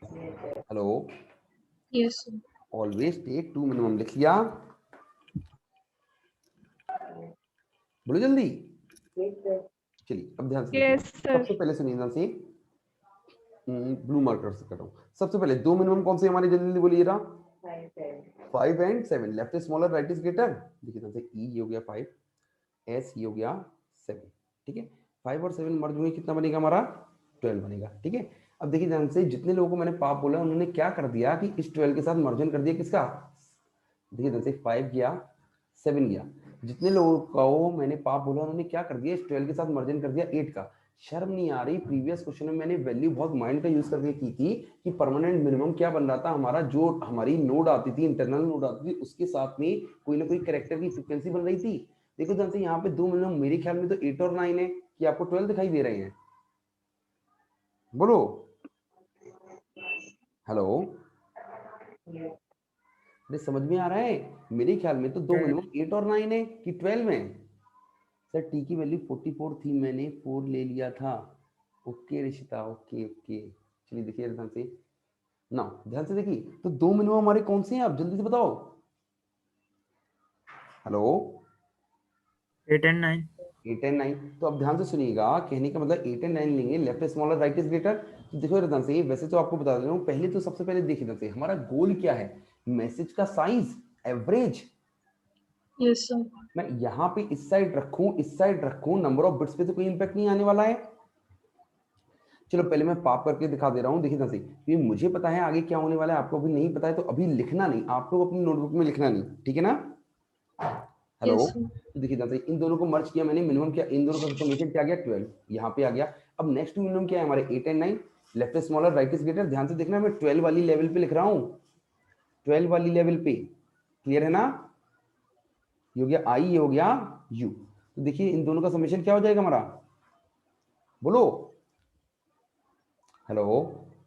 hello, Yes, sir. Always take 2 minimum लिख लिया, बोलो जल्दी। Yes, sir. चलिए अब ध्यान से यस देखिए। सर। सबसे पहले सुनिए ध्यान से, ब्लू मार्कर से कर रहा हूँ। सबसे पहले 2 मिनिमम कौन से हमारे, जल्दी जल्दी बोलिए ना। 5, 7. 5 and 7, left is smaller right is greater. देखिए ध्यान से, ई ये हो गया 5, एस ये हो गया 7, ठीक है। 5 और 7 मर्ज हुए, कितना बनेगा हमारा, 12 बनेगा, ठीक है। अब देखिए ध्यान से, जितने लोगों को मैंने पाप बोला उन्होंने क्या कर दिया कि इस 12 के साथ मर्जन कर दिया, किसका, देखिए ध्यान से, 5 गया 7 गया। जितने लोगों को मैंने पाप बोला उन्होंने क्या कर दिया, इस 12 के साथ मर्जन कर दिया 8 का। शर्म नहीं आ रही, प्रीवियस क्वेश्चन में मैंने वैल्यू बहुत माइंड का यूज करके की थी कि परमानेंट मिनिमम क्या बन रहा था हमारा, जो हमारी नोड आती थी, इंटरनल नोड आती थी, उसके साथ में कोई ना कोई कैरेक्टर की फ्रीक्वेंसी बन रही थी। देखो ध्यान से, यहाँ पे 2 मिनिमम मेरे ख्याल में तो 8 और 9 है, कि आपको 12 दिखाई दे रहे हैं, बोलो हेलो। Yes. अरे समझ में आ रहा है, मेरे ख्याल में तो 2 मिनिमम 8 और 9 है कि 12 है। सर टी की वैल्यू 44 थी, मैंने 4 ले लिया था। Okay Rishita, okay okay. चलिए देखिए ध्यान से ना, ध्यान से देखिए, तो 2 मिनिमम हमारे कौन से हैं, आप जल्दी से बताओ, हेलो। 8 and 9. 8 एंड 9, तो अब ध्यान से सुनिएगा, कहने का मतलब 8 एंड 9 लेंगे, left smaller right is greater. तो देखो ध्यान से, वैसे तो आपको बता दे रहा हूँ, पहले तो सबसे पहले देखिए ध्यान से, हमारा गोल क्या है, मैसेज का साइज, एवरेज। Yes, sir. मैं यहाँ पे इस साइड रखूं, इस साइड रखूं, नंबर ऑफ बिट्स पे तो कोई इंपैक्ट नहीं आने वाला है। चलो पहले मैं पाप करके दिखा दे रहा हूँ, देखिए ध्यान से, क्योंकि मुझे पता है आगे क्या होने वाला है, आपको अभी नहीं पता है, तो अभी लिखना नहीं, आप लोग अपनी नोटबुक में लिखना नहीं, ठीक है ना। Hello, Yes, sir. तो देखिए ध्यान से, इन दोनों को मर्ज किया मैंने, मिनिमम किया, इन दोनों का समेशन क्या गया, 12, यहाँ पे आ गया। अब नेक्स्ट मिनिमम क्या है हमारे, 8 and 9, left smaller right is greater. ध्यान से देखना, मैं 12 वाली लेवल पे लिख रहा हूँ, 12 वाली लेवल पे, क्लियर है ना। ये हो गया आई, ये हो गया यू। तो देखिए इन दोनों का समेशन क्या हो जाएगा हमारा, बोलो हेलो,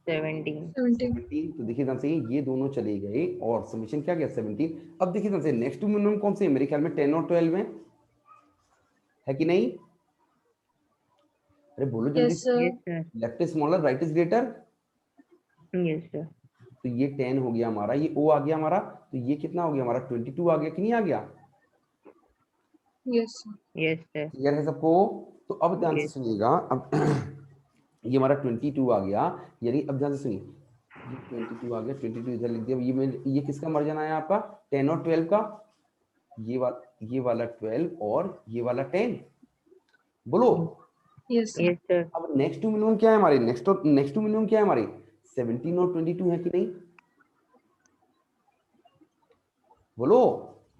17. 17. 17। तो देखिए ध्यान से, ये दोनों चले गए और समेशन क्या गया, 17। अब देखिए ध्यान से, नेक्स्ट टू मिनिमम कौन से हैं, मेरे ख्याल में 10 और 12 में है कि नहीं, अरे बोलो जल्दी। Yes, sir. Yes, sir. Left is smaller right is greater, Yes, sir. तो ये 10 हो गया हमारा, ये ओ आ गया हमारा, तो ये कितना हो गया हमारा, 22 आ गया कि नहीं आ गया, Yes, sir. Yes, sir. Clear है सबको। तो अब ध्यान से Yes. सुनिएगा, अब ये हमारा 22 आ गया, यानी अब ध्यान से सुनिए, ये 22 आ गया, 22 इधर लिख दिया, ये किसका मर्जन आया आपका, 10 और 12 का, ये वाला 12 और ये वाला 10, बोलो। Yes, sir. Yes, sir. अब नेक्स्ट टू मिनिमम क्या है हमारे, नेक्स्ट टू मिनिमम क्या है हमारे, 17 और 22 है कि नहीं, बोलो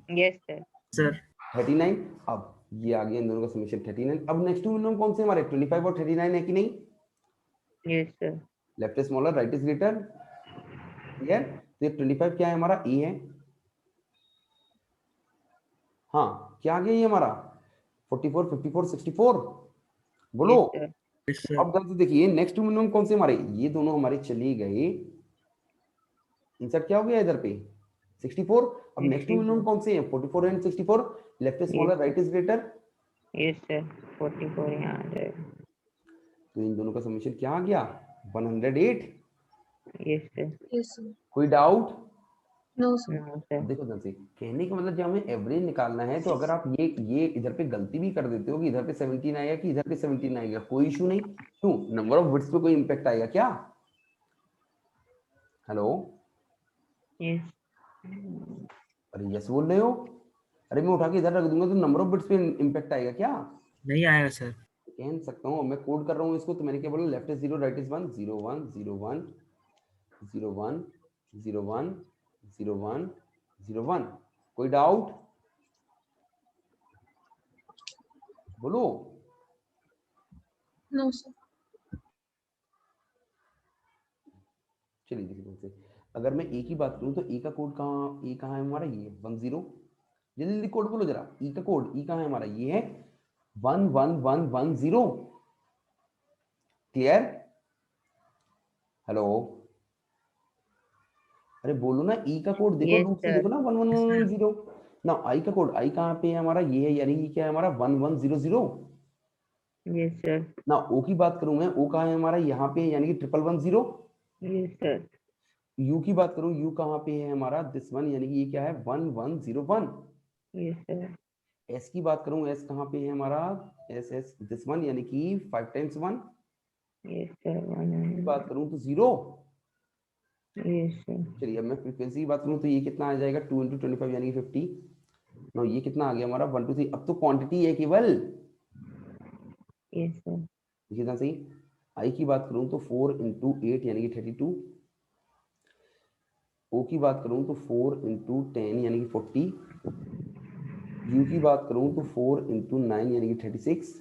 Yes, sir. Sir. 39। अब ये आ गया इन दोनों का समेशन 39। अब नेक्स्ट टू मिनिमम कौन से हमारे, 25 और 39 है कि नहीं, Yes, sir. Left is smaller right is greater, clear. तो ये 25 क्या है हमारा, ई है, हाँ क्या आ गया ये हमारा, 44 54 64, बोलो। Yes, sir. Yes, sir. अब ध्यान से देखिए, नेक्स्ट टू मिनिमम कौन से हमारे, ये दोनों हमारे चले गए, इंसर्ट क्या हो गया इधर पे, 64। अब नेक्स्ट टू मिनिमम कौन से हैं? 44 and 64। Left is smaller, right is greater. Yes sir 44 यहाँ आ जाएगा। तो इन दोनों का समेशन क्या आ गया? 108। Yes sir. Yes, sir. कोई doubt? No, sir. No sir. देखो जल्दी, कहने का मतलब जब हमें एवरेज निकालना है तो अगर आप ये इधर पे गलती भी कर देते हो कि इधर पे 17 आएगा कि इधर पे 17 आएगा, कोई इशू नहीं। क्यों? नंबर ऑफ बिट्स पे कोई इंपैक्ट आएगा क्या? हेलो, यस अरे यस बोल रहे हो? अरे मैं उठा के इधर रख दूंगा तो नंबर ऑफ बिट्स पे इंपैक्ट आएगा क्या? नहीं आएगा सर। कह सकता हूँ, मैं कोड कर रहा हूँ इसको, तो मैंने क्या बोला? Left is 0, right is 1, 0 1 0 1 0 1 0 1 0 1 0 1। कोई डाउट? बोलो। No, sir. चलिए देखिए से, अगर मैं ए की बात करूं तो ए का कोड कहाँ, ए कहाँ है हमारा? ये 10। जल्दी जल्दी कोड बोलो जरा। ई का कोड, ई कहाँ है हमारा? ये है 11110। क्लियर? हेलो, अरे बोलो ना, ई का कोड देखो, Yes, रूट से sir. देखो ना 1110 ना। आई का कोड, आई कहाँ पे है हमारा? ये है, यानी कि क्या है हमारा? 1100। Yes sir. ना ओ की बात करूं मैं, ओ कहाँ है हमारा? यहाँ पे है, यानी कि 1110। Yes sir. यू की बात करूं, यू कहाँ पे है हमारा? दिस वन, यानी कि ये क्या है? 1101। Yes sir. एस की बात करूं, एस कहाँ पे है हमारा? एस एस दिस वन, यानी कि 5 टाइम्स 1। यस सर की 100। बात करूं तो 0। Yes sir. चलिए अब मैं फ्रीक्वेंसी की बात करूं तो ये कितना आ जाएगा? 2 × 25 यानी कि 50। नो, ये कितना आ गया हमारा? 1 2 3। अब तो क्वांटिटी है केवल। Yes sir. देखिए ना सही, आई की बात करूं तो 4 × 8 यानी कि 32। ओ की बात करूं तो 4 × 10 यानी कि 40। यू की बात करूं तो 4 × 9 यानी कि 36।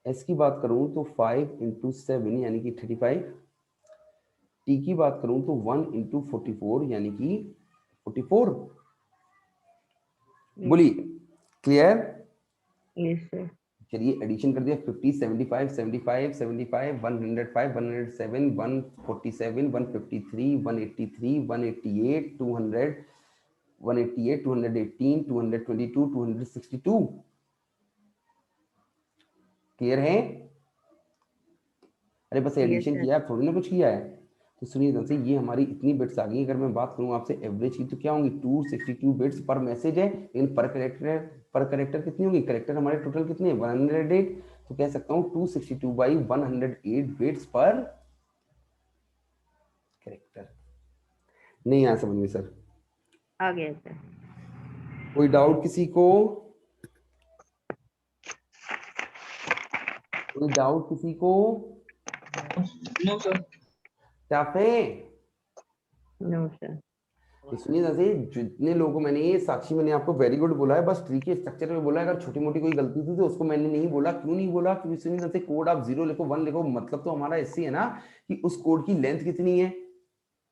एस की बात करूं तो 5 × 7 यानी कि 35। टी की बात करूं तो 1 × 44 यानी कि 44। बोलिए, क्लियर? Yes sir. चलिए एडिशन कर दिया। 50 75 75 75 105 107 147 153 183 188 200 188 218 222 262। क्लियर है? अरे बस यस एडिशन सर। किया है, थोड़ी ना कुछ किया है। तो सुनिए ध्यान से, ये हमारी इतनी बिट्स आ गई। अगर मैं बात करूं आपसे एवरेज की तो क्या होंगी? 262 बिट्स पर मैसेज है, लेकिन पर करेक्टर कितनी होगी? करेक्टर हमारे टोटल कितने हैं? 108। तो कह सकता हूँ 262 बाई 108 बिट्स पर करेक्टर। नहीं आया समझ में सर? आ गया सर। कोई डाउट किसी को? कोई डाउट किसी को? No, sir. टाफे? No sir. तो सुनिए जैसे, जितने लोगों को मैंने, साक्षी मैंने आपको वेरी गुड बोला है, बस ट्री के स्ट्रक्चर में बोला है। अगर छोटी मोटी कोई गलती थी तो उसको मैंने नहीं बोला। क्यों नहीं बोला? क्योंकि सुनिए जैसे, कोड आप 0 लिखो 1 लिखो, मतलब तो हमारा ऐसे है ना कि उस कोड की लेंथ कितनी है।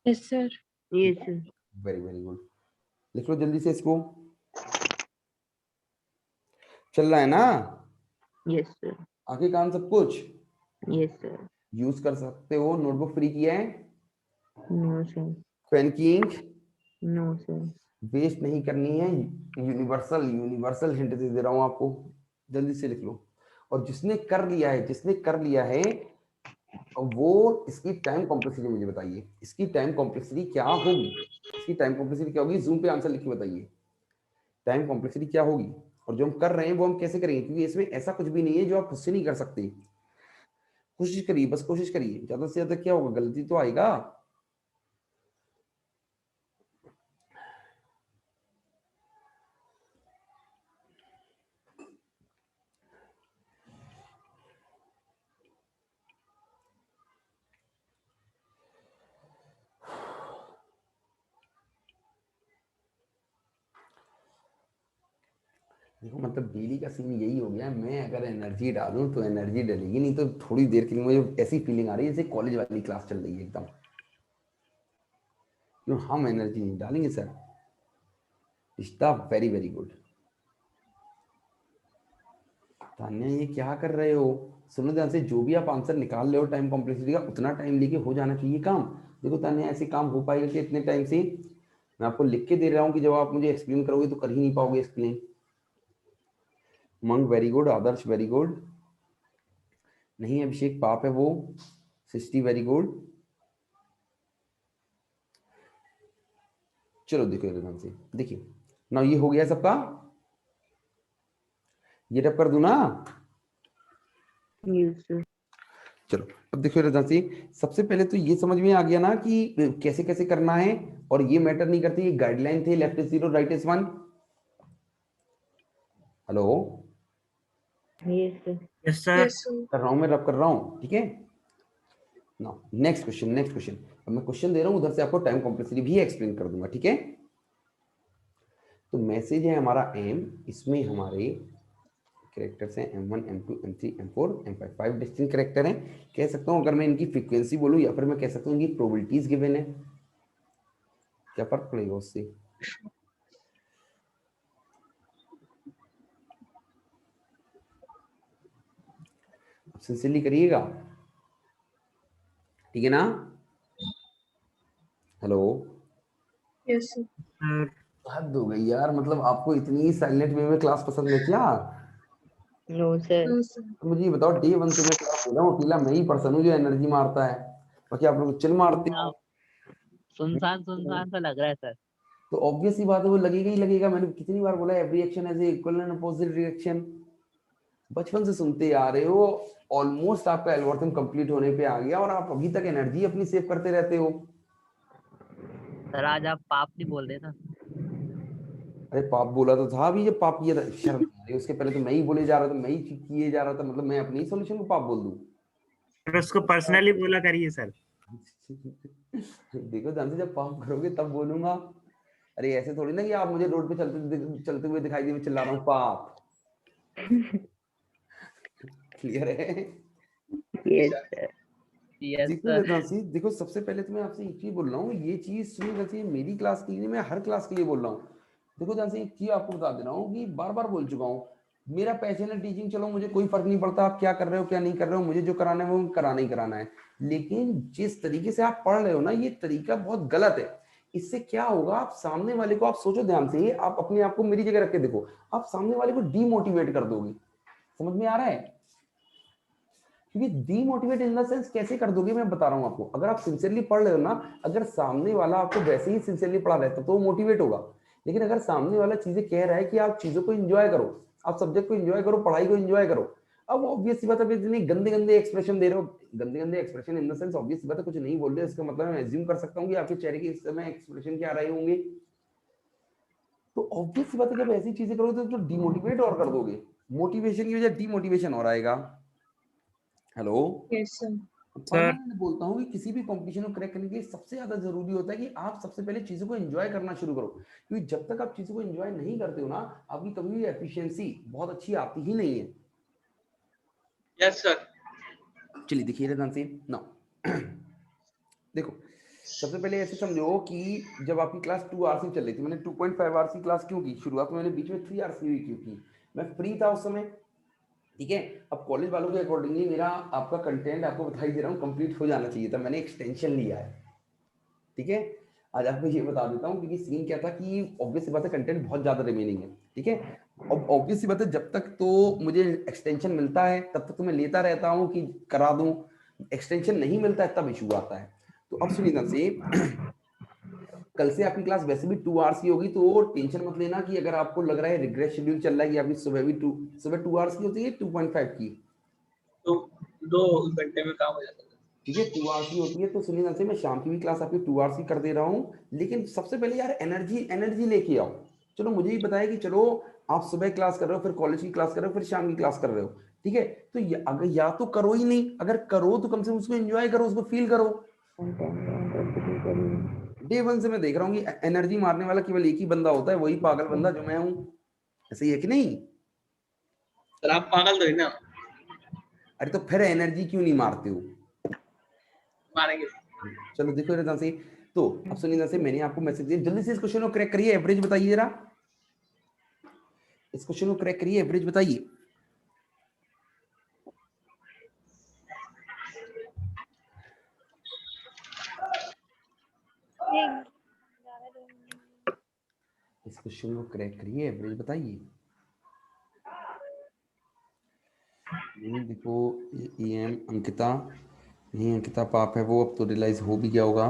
Yes, sir. Yes sir. Very very good. लिख लो जल्दी से इसको। चल रहा है ना यस सर। आगे काम सब कुछ? Yes sir. यूज कर सकते हो। नोटबुक फ्री किया है, नो सर। पेन की इंक नो सर। वेस्ट नहीं करनी है। यूनिवर्सल यूनिवर्सल हिंट दे रहा हूं आपको, जल्दी से लिख लो। और जिसने कर लिया है, जिसने कर लिया है, वो इसकी टाइम कॉम्प्लेक्सिटी मुझे बताइए। इसकी टाइम कॉम्प्लेक्सिटी क्या होगी? इसकी टाइम कॉम्प्लेक्सिटी क्या होगी? जूम पे आंसर लिख के बताइए, टाइम कॉम्प्लेक्सिटी क्या होगी। और जो हम कर रहे हैं वो हम कैसे करेंगे? क्योंकि इसमें ऐसा कुछ भी नहीं है जो आप खुद से नहीं कर सकते। कोशिश करिए, बस कोशिश करिए। ज्यादा से ज्यादा क्या होगा? गलती तो आएगा। देखो मतलब डेली का सीन यही हो गया। मैं अगर एनर्जी डालूं तो एनर्जी डलेगी, नहीं तो थोड़ी देर के लिए मुझे ऐसी फीलिंग आ रही है जैसे कॉलेज वाली क्लास चल रही है एकदम। क्यों हम एनर्जी नहीं डालेंगे सर? रिश्ता वेरी वेरी गुड। तान्या ये क्या कर रहे हो? सुनो ध्यान से, जो भी आप आंसर निकाल रहे हो टाइम कॉम्प्लेक्सिटी का, उतना टाइम लेके हो जाना चाहिए काम। देखो तान्या, ऐसे काम हो पाएगा कि इतने टाइम से? मैं आपको लिख के दे रहा हूँ कि जब आप मुझे एक्सप्लेन करोगे तो कर ही नहीं पाओगे एक्सप्लेन। मंग वेरी गुड, आदर्श वेरी गुड, नहीं अभिषेक पाप है वो, सृष्टि वेरी गुड। चलो देखो ध्यान से, देखिए ना ये हो गया सबका, ये टप कर दूं ना। Yes, sir. चलो अब देखो ध्यान से, सबसे पहले तो ये समझ में आ गया ना कि कैसे कैसे करना है, और ये मैटर नहीं करती, ये गाइडलाइन थे, left is 0 right is 1। Hello, Yes, sir. Yes, sir. Yes, sir. कर रहा हूं मैं, रब कर रहा हूं, ठीक है ना। Next question, next question. अब मैं क्वेश्चन दे रहा हूं, उधर से आपको टाइम कॉम्प्लेक्सिटी भी एक्सप्लेन कर दूंगा, ठीक है। तो मैसेज है हमारा m, इसमें हमारे कैरेक्टर्स हैं m1 m2 m3 m4 m5, 5 distinct character हैं। कह सकता हूं अगर मैं इनकी फ्रीक्वेंसी बोलूं, या फिर मैं कह सकता हूं इनकी प्रोबेबिलिटीज गिवन है, क्या फर्क पड़ेगा उससे। सिंसियरली करिएगा, ठीक है ना। Hello, Yes, sir. Sir. हद हो गई यार, मतलब आपको इतनी साइलेंट वे में क्लास पसंद है क्या। No, sir. No, sir. तो मुझे ये बताओ, डे 1 से मैं क्लास बोल रहा हूँ, अकेला मैं ही पर्सन हूँ जो एनर्जी मारता है, बाकी आप लोग चिल मारते हो। सुनसान सुनसान सा लग रहा है सर। तो ऑब्वियस सी बात है, वो लगेगा ही लगेगा। मैंने कितनी बार बोला, every action has a equal and opposite reaction. बचपन से सुनते आ रहे हो, ऑलमोस्ट आपका एल्गोरिथम कंप्लीट होने पे आ गया, और आप अभी तक एनर्जी अपनी सेव करते रहते हो। सर आज आप पाप नहीं बोल रहे ना। अरे पाप बोला तो था अभी, जब पाप किया था, शर्म नहीं आ रही। उसके पहले तो मैं ही बोले जा रहा था, मैं ही किए जा रहा था, मतलब मैं अपनी सोल्यूशन को पाप बोल दूं। सर उसको पर्सनली बोला करिए सर। देखो ध्यान से, जब पाप करोगे तब बोलूंगा। अरे ऐसे थोड़ी ना कि आप मुझे रोड पे चलते हुए दिखाई दिए, मैं चिल्ला रहा हूँ पाप। क्लियर है। Yes, sir. यस देखो सर। वेदांशी, देखो सबसे पहले तो मैं आपसे एक चीज बोल रहा हूँ, ये चीज सुनिए वैसे, मेरी क्लास के लिए नहीं, मैं हर क्लास के लिए बोल रहा हूँ। देखो वेदांशी, एक चीज आपको बता दे रहा हूँ कि बार बार बोल चुका हूँ, मेरा पैशन है टीचिंग। चलो मुझे कोई फर्क नहीं पड़ता आप क्या कर रहे हो क्या नहीं कर रहे हो, मुझे जो कराना है वो कराना ही कराना है। लेकिन जिस तरीके से आप पढ़ रहे हो ना, ये तरीका बहुत गलत है। इससे क्या होगा, आप सामने वाले को, आप सोचो ध्यान से, आप अपने आप को मेरी जगह रख के देखो, आप सामने वाले को डीमोटिवेट कर दोगे। समझ में आ रहा है। क्योंकि डीमोटिवेट इन द सेंस कैसे कर दोगे, मैं बता रहा हूं आपको। अगर आप सिंसियरली पढ़ रहे हो ना, अगर सामने वाला आपको वैसे ही सिंसियरली पढ़ा रहता तो वो मोटिवेट होगा। लेकिन अगर सामने वाला चीजें कह रहा है कि आप चीजों को एंजॉय करो, आप सब्जेक्ट को एंजॉय करो, पढ़ाई को एंजॉय करो, अब ऑब्वियस सी बात है, इतने गंदे गंदे एक्सप्रेशन दे रहे हो, गंदे गंदे expression in the sense, obvious सी बात है कुछ नहीं बोल रहे, इसका मतलब मैं एज्यूम कर सकता हूँ कि आपके चेहरे के इस समय एक्सप्रेशन क्या रहे होंगे। तो ऑब्वियस सी बात है, जब ऐसी चीजें करोगे तो डिमोटिवेट और कर दोगे, मोटिवेशन की वजह डिमोटिवेशन और आएगा। Hello, Yes, sir. Sir permanent बोलता हूँ कि किसी भी कंपटीशन को क्रैक करने के लिए सबसे ज्यादा जरूरी होता है कि आप सबसे पहले चीजों को एंजॉय करना शुरू करो। क्योंकि जब तक आप चीजों को एंजॉय नहीं करते हो ना, आपकी कभी भी एफिशिएंसी बहुत अच्छी आती ही नहीं है। Yes sir. चलिए देखिए ध्यान से ना। देखो सबसे पहले ऐसे समझो कि जब आपकी क्लास 2 आवर्स की चल रही थी, मैंने 2.5 आवर्स की क्लास क्यों की, शुरुआत में मैंने बीच में 3 आवर्स की क्यों की, मैं फ्री था उस समय, ठीक है। अब कॉलेज वालों के अकॉर्डिंगली मेरा आपका कंटेंट आपको बताई दे रहा हूँ कंप्लीट हो जाना चाहिए था, मैंने एक्सटेंशन लिया है, ठीक है। आज आपको ये बता देता हूँ, क्योंकि सीन क्या था कि ऑब्वियस सी बात है कंटेंट बहुत ज्यादा रिमेनिंग है, ठीक है। अब ऑब्वियस सी बात है, जब तक तो मुझे एक्सटेंशन मिलता है तब तक तो मैं लेता रहता हूँ कि करा दूं, एक्सटेंशन नहीं मिलता है तब इशू आता है। तो अब सुनिए ध्यान से, कल से आपकी क्लास वैसे भी 2 आवर्स की होगी, तो टेंशन मत लेना कि अगर आपको लग रहा है रिग्रेस शेड्यूल चल रहा है कि आपकी सुबह 2 आवर्स की होती है 2.5 की, तो 2 घंटे में काम हो जाता है। ठीक है 2 आवर्स की होती है। तो सुनिए से, मैं शाम की भी क्लास आपकी 2 आवर्स की कर दे रहा हूँ, लेकिन सबसे पहले यार एनर्जी एनर्जी लेके आओ। चलो मुझे ही बताया कि चलो आप सुबह क्लास कर रहे हो, फिर कॉलेज की क्लास कर रहे हो, फिर शाम की क्लास कर रहे हो, ठीक है। तो अगर या तो करो ही नहीं, अगर करो तो कम से कम उसको एंजॉय करो, उसको फील करो। डे 1 से मैं देख रहा हूँ कि एनर्जी मारने वाला केवल एक ही बंदा होता है, वही पागल बंदा जो मैं हूँ। ऐसे ही है कि नहीं। सर आप पागल तो ही ना। अरे तो फिर एनर्जी क्यों नहीं मारते हो। मारेंगे। चलो देखो इधर से, तो अब सुनिए इधर से, मैंने आपको मैसेज दिया, जल्दी से इस क्वेश्चन को क्रैक करिए, एवरेज बताइए जरा, इस क्वेश्चन को क्रैक करिए, एवरेज बताइए। इस क्वेश्चन को क्रैक करिए, एवरेज बताइए। नहीं देखो, EM अंकिता, नहीं अंकिता पाप है वो, अब तो रियलाइज हो भी गया होगा।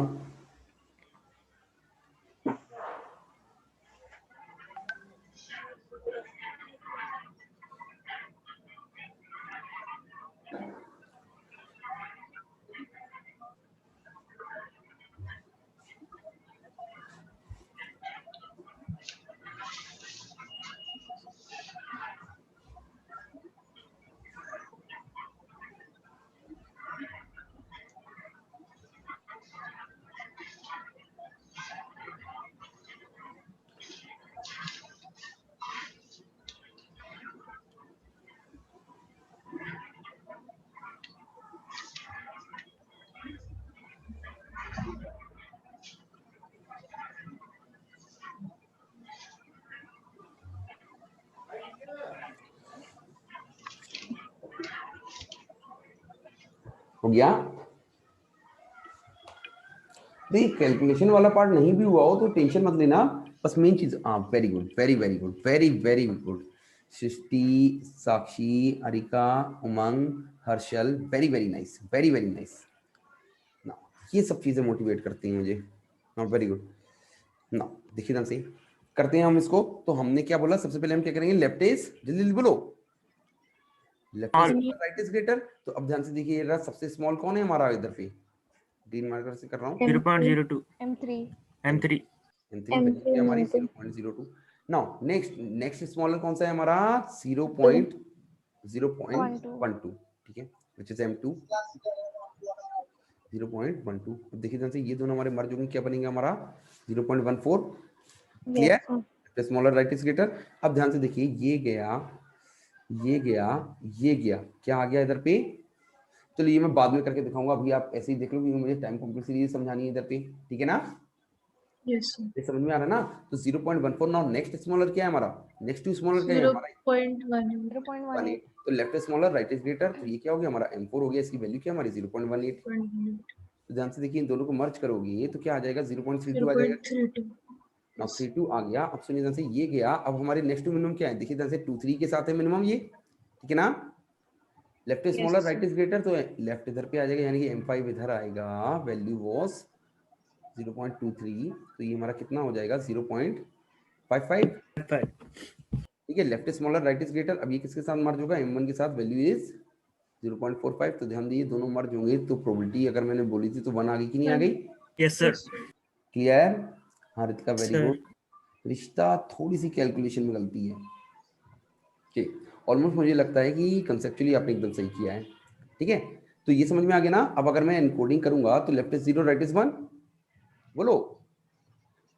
हो गया? देखिए कैलकुलेशन वाला पार्ट नहीं भी हुआ हो तो टेंशन मत लेना, बस मेन चीज, हाँ very good, very very good, very very good. Srishti, Sakshi, Arika, Umang, Harshal, very very nice, very very nice. ना ये सब चीजें मोटिवेट करती हैं मुझे। हाँ वेरी गुड। ना देखिए ध्यान से करते हैं हम इसको। तो हमने क्या बोला, सबसे पहले हम क्या करेंगे, लेफ्ट इज, जल्दी जल्दी बोलो, left is right is greater. तो अब ध्यान से देखिए, ये सबसे स्मॉल कौन है हमारा इधर पे, ग्रीन मार्कर से कर रहा हूँ, 0.02 M3 M3 M3 वैल्यू क्या हमारी 0.02। नाउ नेक्स्ट स्मॉलर कौन सा है हमारा, 0.0.12, ठीक है, व्हिच इज M2 0.12। अब देखिए ध्यान से ये दोनों हमारे मर्ज होंगे, क्या बनेंगे हमारा 0.14। Clear, smaller right is greater. अब ध्यान से देखिए, ये गया, ये गया, ये गया, क्या आ गया इधर पे। चलिए ये मैं बाद में करके दिखाऊंगा, अभी आप ऐसे ही देख लो, क्योंकि मुझे टाइम कॉम्प्लेक्सिटी समझानी है इधर पे, ठीक है ना। Yes, sir. ये समझ में आ रहा है ना। तो 0.14। नाउ नेक्स्ट स्मॉलर क्या है हमारा, नेक्स्ट टू स्मॉलर क्या है हमारा 0.1. 1। तो left smaller right is greater, तो ये क्या हो गया हमारा M4 हो गया, इसकी वैल्यू क्या हमारी 0.18। तो ध्यान से देखिए, इन दोनों को मर्ज करोगे तो क्या आ जाएगा, 0.32 आ जाएगा। 0.32. नाउ 32 आ गया। अब सुनिए ध्यान से, ये गया। अब हमारे नेक्स्ट टू मिनिमम क्या है, देखिए ध्यान से 2 3 के साथ है मिनिमम ये, ठीक है ना। Left smaller right is greater, तो लेफ्ट इधर पे आ जाएगा, यानी कि M5 इधर आएगा, वैल्यू वाज 0.23। तो ये हमारा कितना हो जाएगा, 0.55, ठीक है। Left smaller right is greater, अब ये किसके साथ मर्ज होगा, M1 के साथ, वैल्यू इज 0.45। तो ध्यान दीजिए, दोनों मर्ज होंगे तो प्रोबेबिलिटी अगर मैंने बोली थी तो 1 आ गई कि नहीं आ गई। Yes sir. क्लियर, हाँ रितिका वेरी Sir. गुड। रिश्ता थोड़ी सी कैलकुलेशन में गलती है, ठीक, ऑलमोस्ट मुझे लगता है कि कंसेप्चुअली आपने एकदम सही किया है, ठीक है। तो ये समझ में आ गया ना। अब अगर मैं एनकोडिंग करूंगा तो लेफ्ट इज 0 राइट इज 1, बोलो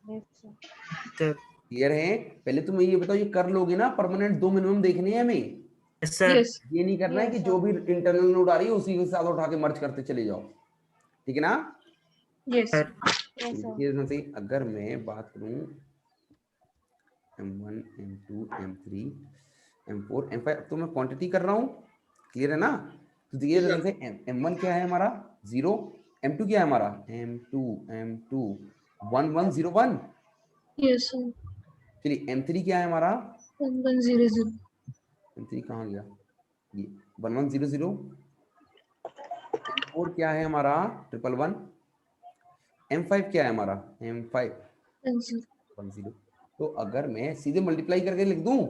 सर। क्लियर है। पहले तुम ये बताओ, ये कर लोगे ना, परमानेंट 2 मिनिमम देखने हैं हमें, यस सर। Yes. ये नहीं करना है कि जो भी इंटरनल नोड आ रही है उसी के साथ उठा के मर्ज करते चले जाओ, ठीक है ना। Yes. सर। देखिए इसमें से अगर मैं बात करूं M1 M2 M3 M4 M5, अब तो मैं क्वांटिटी कर रहा हूं, क्लियर है ना। तो देखिए जैसे M1 क्या है हमारा 0, M2 क्या है हमारा M2 1101। Yes, sir. चलिए M3 क्या है हमारा, 1100. M3 कहाँ गया, ये 1100। M4 क्या है हमारा 111। M5 क्या है हमारा M5 10. 10। तो अगर मैं सीधे मल्टीप्लाई करके लिख दूं,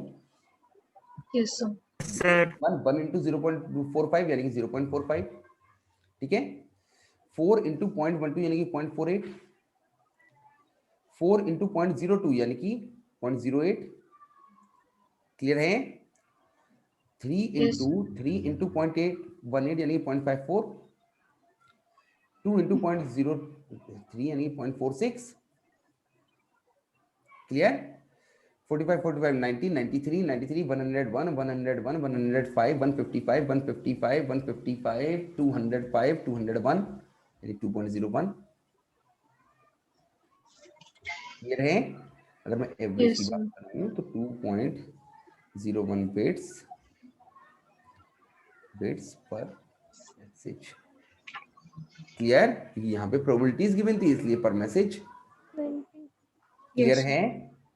Yes, sir. सर। 1 into 0.45 यानी कि 0.45, ठीक है। 4 into 0.12 यानी कि 0.48, 4 into 0.02 यानी कि 0.08, क्लियर है। 3 Yes. into 0.818 यानी कि 0.54, 2 into 0.03 यानी कि 0.46, क्लियर। 45 45 90 93 93 101 101 105 155 155 155 205 201 यानी 2.01, क्लियर है। अगर मैं एवरेज Yes, की sir. बात करूं तो 2.01 बिट्स पर मैसेज, क्लियर। यहाँ पे प्रोबेबिलिटीज गिवन थी इसलिए पर मैसेज, क्लियर Yes. है।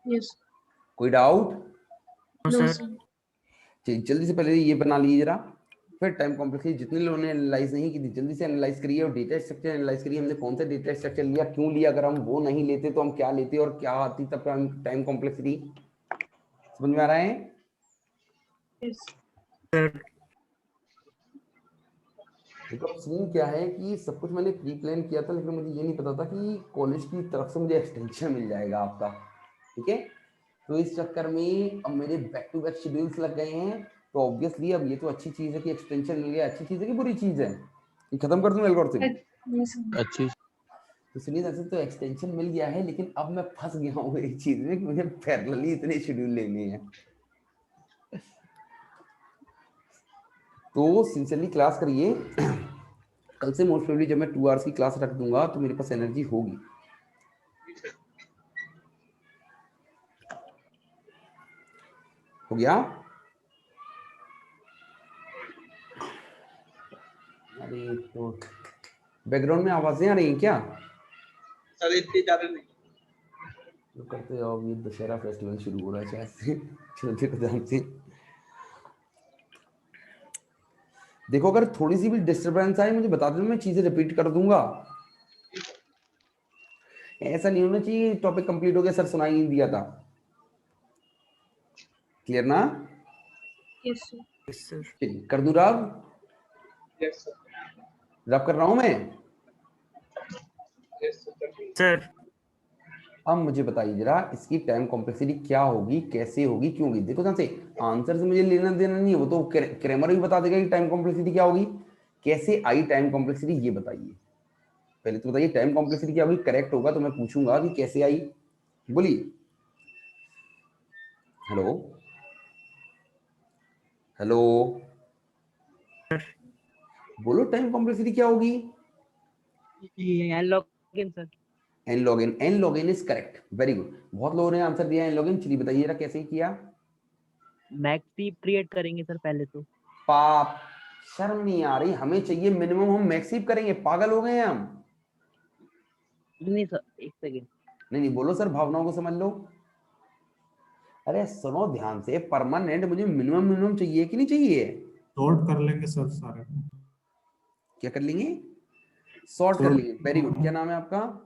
Yes. कोई doubt? No, No, sir. sir. जल्दी से पहले ये बना लीजिए जरा, फिर टाइम कॉम्प्लेक्सिटी जितने लोगों ने एनालाइज नहीं की थी जल्दी से एनालाइज करिए, और डेटा स्ट्रक्चर एनालाइज करिए, हमने कौन सा डेटा स्ट्रक्चर लिया, क्यों लिया, अगर हम वो नहीं लेते तो हम क्या लेते और क्या आती तब टाइम कॉम्प्लेक्सिटी। समझ में आ रहा है? Yes. Sir. देखो अब सीन क्या है कि सब कुछ मैंने प्री प्लान किया था, लेकिन मुझे ये नहीं पता था कि कॉलेज की तरफ से मुझे एक्सटेंशन मिल जाएगा आपका, ठीक है। तो इस चक्कर में अब मेरे बैक टू बैक शेड्यूल्स लग गए हैं, तो ऑब्वियसली अब ये तो अच्छी चीज है कि एक्सटेंशन मिल गया, अच्छी चीज है कि बुरी चीज है? ये खत्म कर दूं एल्गोरिथम? Yes, sir. अच्छी तो सुनिए ऐसे तो एक्सटेंशन मिल गया है, लेकिन अब मैं फंस गया हूँ एक चीज में कि मुझे पैरेलली इतने शेड्यूल लेने हैं। तो सिंसियरली क्लास करिए, कल से मोस्ट प्रोबेबली जब मैं 2 आवर्स की क्लास रख दूंगा तो मेरे पास एनर्जी होगी। हो गया? अरे तो बैकग्राउंड में आवाजें आ रही हैं क्या? सर इतनी ज्यादा नहीं। तो करते हो, अब ये दशहरा फेस्टिवल शुरू हो रहा है शायद से, चलते को जानते। देखो अगर थोड़ी सी भी डिस्टरबेंस आए मुझे बता देना, मैं चीजें रिपीट कर दूंगा। ऐसा नहीं होना चाहिए टॉपिक कंप्लीट हो गया सर सुनाई नहीं दिया था। क्लियर ना? Yes, sir. Yes, sir. चलिए कर दूं रब? यस सर, रब कर रहा हूं मैं। Yes sir. Sir. अब मुझे बताइए जरा इसकी टाइम कॉम्प्लेक्सिटी क्या होगी, कैसे होगी, क्यों होगी? देखो ध्यान से, आंसर से मुझे लेना देना नहीं है, वो तो क्रैमर भी बता देगा कि टाइम कॉम्प्लेक्सिटी क्या होगी। कैसे आई टाइम कॉम्प्लेक्सिटी ये बताइए, पहले तो बताइए टाइम कॉम्प्लेक्सिटी क्या होगी। करेक्ट होगा तो मैं पूछूंगा कि कैसे आई, बोलिए। हेलो हेलो, बोलो टाइम कॉम्प्लेक्सिटी क्या होगी? Log n sir. N log n is correct, very good. बहुत लोगों ने आंसर दिया एन लॉग इन। चलिए बताइए जरा कैसे किया। मैक्सी क्रिएट करेंगे सर पहले तो। पाप, शर्म नहीं आ रही? हमें चाहिए मिनिमम, हम मैक्सिव करेंगे? पागल हो गए हैं हम? नहीं सर, एक सेकेंड। नहीं बोलो सर, भावनाओं को समझ लो। अरे सुनो ध्यान से, परमानेंट मुझे मिनिमम चाहिए कि नहीं चाहिए? सॉर्ट कर लेंगे सर सारे। क्या कर लेंगे? सॉर्ट कर लेंगे, वेरी गुड। क्या नाम है आपका?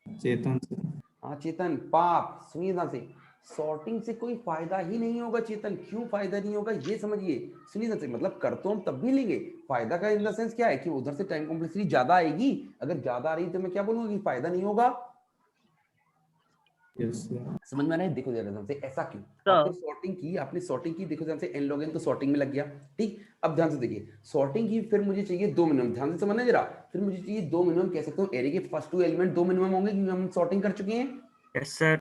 चेतन सर। हाँ चेतन। पाप सुनिए ध्यान से, सॉर्टिंग से कोई फायदा ही नहीं होगा चेतन। क्यों फायदा नहीं होगा ये समझिए। सुनिए ध्यान से, मतलब कर तो हम तब भी लेंगे। फायदा का इन द सेंस क्या है कि उधर से टाइम कॉम्प्लेक्सिटी ज्यादा आएगी। अगर ज्यादा आ रही तो मैं क्या बोलूंगा कि फायदा नहीं होगा। Yes sir. समझ में आ रहा है? देखो ध्यान से, ऐसा क्यों? आपने सॉर्टिंग की, देखो ध्यान से, एन लॉग एन तो सॉर्टिंग में लग गया, ठीक। अब ध्यान से देखिए, सॉर्टिंग की, फिर मुझे चाहिए 2 मिनिमम। ध्यान से समझना जरा, फिर मुझे चाहिए 2 मिनिमम। कह सकते हो एरे के फर्स्ट 2 एलिमेंट 2 मिनिमम होंगे क्योंकि हम सॉर्टिंग कर चुके हैं। Yes, sir.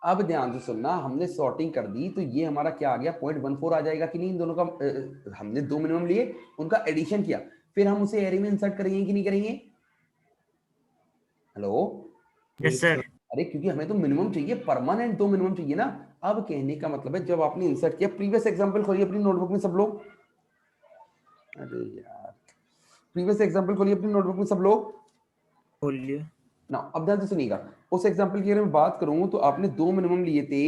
अब ध्यान से सुनना, हमने सॉर्टिंग कर दी तो ये हमारा क्या आ गया, 0.14 आ जाएगा कि नहीं? इन दोनों का हमने 2 मिनिमम लिए, उनका एडिशन किया, फिर हम उसे एरे में इंसर्ट करेंगे कि नहीं करेंगे? हेलो? Yes, sir. अरे क्योंकि हमें तो मिनिमम चाहिए, परमानेंट 2 मिनिमम चाहिए ना। अब कहने का मतलब है जब आपने इंसर्ट किया, प्रीवियस एग्जांपल खोलिए अपनी नोटबुक में सब लोग। अरे यार, प्रीवियस एग्जांपल खोलिए अपनी नोटबुक में सब लोग। बोलिए। ना अब ध्यान से सुनिएगा, उस एग्जांपल की अगर मैं बात करूं तो आपने 2 मिनिमम लिए थे।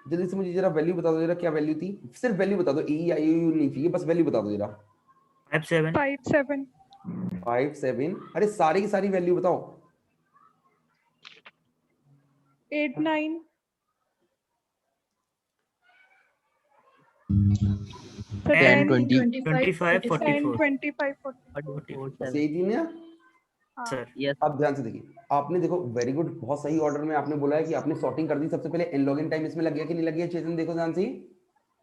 जल्दी से मुझे जरा वैल्यू बता दो, जरा क्या वैल्यू थी? सिर्फ वैल्यू बता दो, ई आई यू नहीं चाहिए, बस वैल्यू बता दो जरा। 5 7 5 7। अरे सारी की सारी वैल्यू बताओ। 8 9 10 20 25 10 44 25 40 सही थी ना? sir. यस अब ध्यान से देखिए, आपने देखो वेरी गुड, बहुत सही ऑर्डर में आपने बोला है कि आपने सॉर्टिंग कर दी। सबसे पहले एन लॉग इन टाइम इसमें लग गया कि नहीं लग गया चेतन? देखो ध्यान से।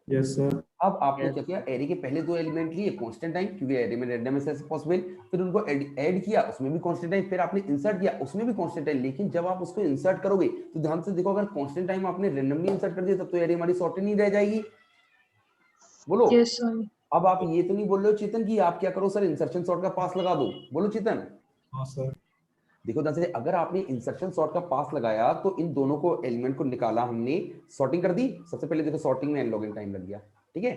Yes sir. अब आपने Yes. क्या किया, एरे के पहले 2 एलिमेंट लिए कांस्टेंट टाइम, क्योंकि एरे में रैंडमनेस इज पॉसिबल। फिर उनको ऐड किया, उसमें भी कांस्टेंट टाइम। फिर आपने इंसर्ट किया, उसमें भी कांस्टेंट टाइम। लेकिन जब आप उसको इंसर्ट करोगे तो ध्यान से देखो, अगर कांस्टेंट टाइम आपने रैंडमली इंसर्ट कर दिया तब तो एरे हमारी सॉर्टेड नहीं रह जाएगी। बोलो। Yes, sir. अब आप ये तो नहीं बोल रहे हो चेतन कि आप क्या करो सर, इंसर्शन सॉर्ट का पास लगा दो? बोलो चेतन। हाँ सर। देखो जैसे अगर आपने इंसर्शन सॉर्ट का पास लगाया तो इन दोनों को एलिमेंट को निकाला, हमने सॉर्टिंग कर दी। सबसे पहले देखो सॉर्टिंग में एन लॉग इन टाइम लग गया, ठीक है।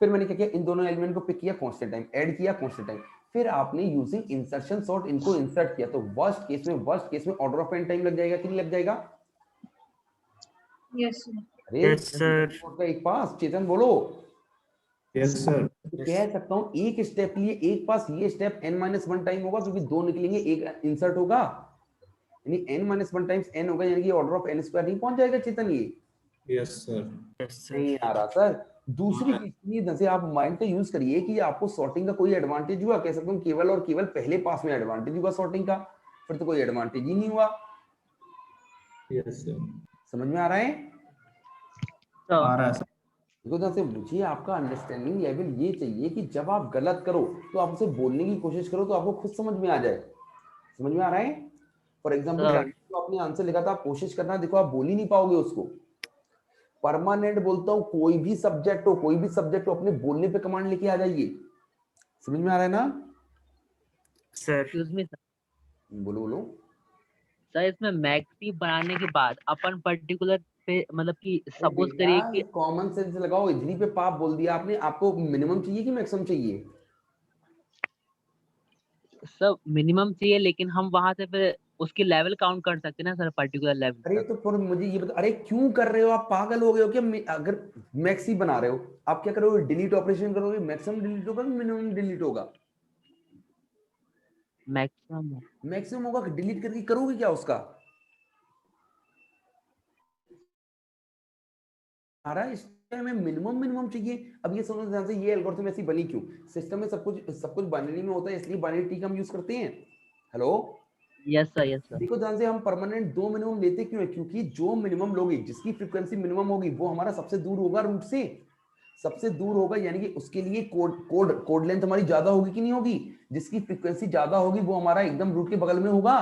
फिर मैंने क्या किया, इन दोनों एलिमेंट को पिक किया, कांस्टेंट टाइम ऐड किया, कांस्टेंट टाइम। फिर आपने यूजिंग इंसर्शन सॉर्ट इनको इंसर्ट किया, तो वर्स्ट केस में ऑर्डर ऑफ एन टाइम लग जाएगा कि नहीं लग जाएगा? Yes, sir. अरे Yes, sir. कोड का एक पास, चेतन बोलो। Yes sir. तो कह सकता हूँ एक स्टेप लिए एक पास, ये स्टेप n-1 टाइम होगा क्योंकि 2 निकलेंगे, एक इंसर्ट होगा, यानी n-1 टाइम्स n होगा, यानी कि ऑर्डर ऑफ n स्क्वायर नहीं पहुंच जाएगा चेतन ये? Yes sir. Yes, sir. नहीं आ रहा सर। दूसरी चीज इतनी से आप माइंड का यूज करिए कि आपको सॉर्टिंग का कोई एडवांटेज हुआ, कह सकता हूँ केवल और केवल पहले पास में एडवांटेज हुआ सॉर्टिंग का, फिर तो कोई एडवांटेज ही नहीं हुआ। Yes sir. समझ में आ रहा है? तो आ रहा है सर। देखो जैसे मुझे आपका अंडरस्टैंडिंग लेवल ये चाहिए कि जब आप गलत करो तो आप उसे बोलने की कोशिश करो तो आपको खुद समझ में आ जाए। समझ में आ रहा है? For example sir. तो आपने आंसर लिखा था, आप कोशिश करना, देखो आप बोल ही नहीं पाओगे उसको। परमानेंट बोलता हूँ, कोई भी सब्जेक्ट हो अपने बोलने पे कमांड लेके आ जाइए। समझ में आ रहा है ना? Sir. एक्सक्यूज मी सर, बोलो बोलो। सर इसमें मैक्सी बनाने के बाद अपन पर्टिकुलर पे मतलब कि अरे सपोज बेटा करिए कि कॉमन सेंस लगाओ, इधरी पे पाप बोल दिया आपने, आपको मिनिमम चाहिए कि मैक्सिमम चाहिए? सब मिनिमम चाहिए, लेकिन हम वहां से फिर उसकी लेवल काउंट कर सकते हैं ना सर, पर्टिकुलर लेवल अरे तक। तो पर मुझे ये बता, अरे क्यों कर रहे हो आप? पागल हो गए हो क्या? अगर मैक्सी बना रहे हो आप क्या करोगे? डिलीट ऑपरेशन करोगे, मैक्सिमम डिलीट होगा मिनिमम डिलीट होगा? मैक्सिमम। मैक्सिमम होगा, डिलीट करके करोगे क्या उसका? आ रहा है इस टाइम में मिनिमम मिनिमम चाहिए। अब ये समझ ध्यान से, ये एल्गोरिथम ऐसी बनी क्यों? सिस्टम में सब कुछ बाइनरी में होता है, इसलिए बाइनरी ट्री का हम यूज करते हैं। Hello, yes sir, yes sir. देखो ध्यान से, हम परमानेंट 2 मिनिमम लेते क्यों है? क्योंकि जो मिनिमम लोगे, जिसकी फ्रीक्वेंसी मिनिमम होगी, वो हमारा सबसे दूर होगा रूट से, सबसे दूर होगा, यानी कि उसके लिए कोड लेंथ हमारी ज्यादा होगी कि नहीं होगी? जिसकी फ्रीक्वेंसी ज्यादा होगी वो हमारा एकदम रूट के बगल में होगा।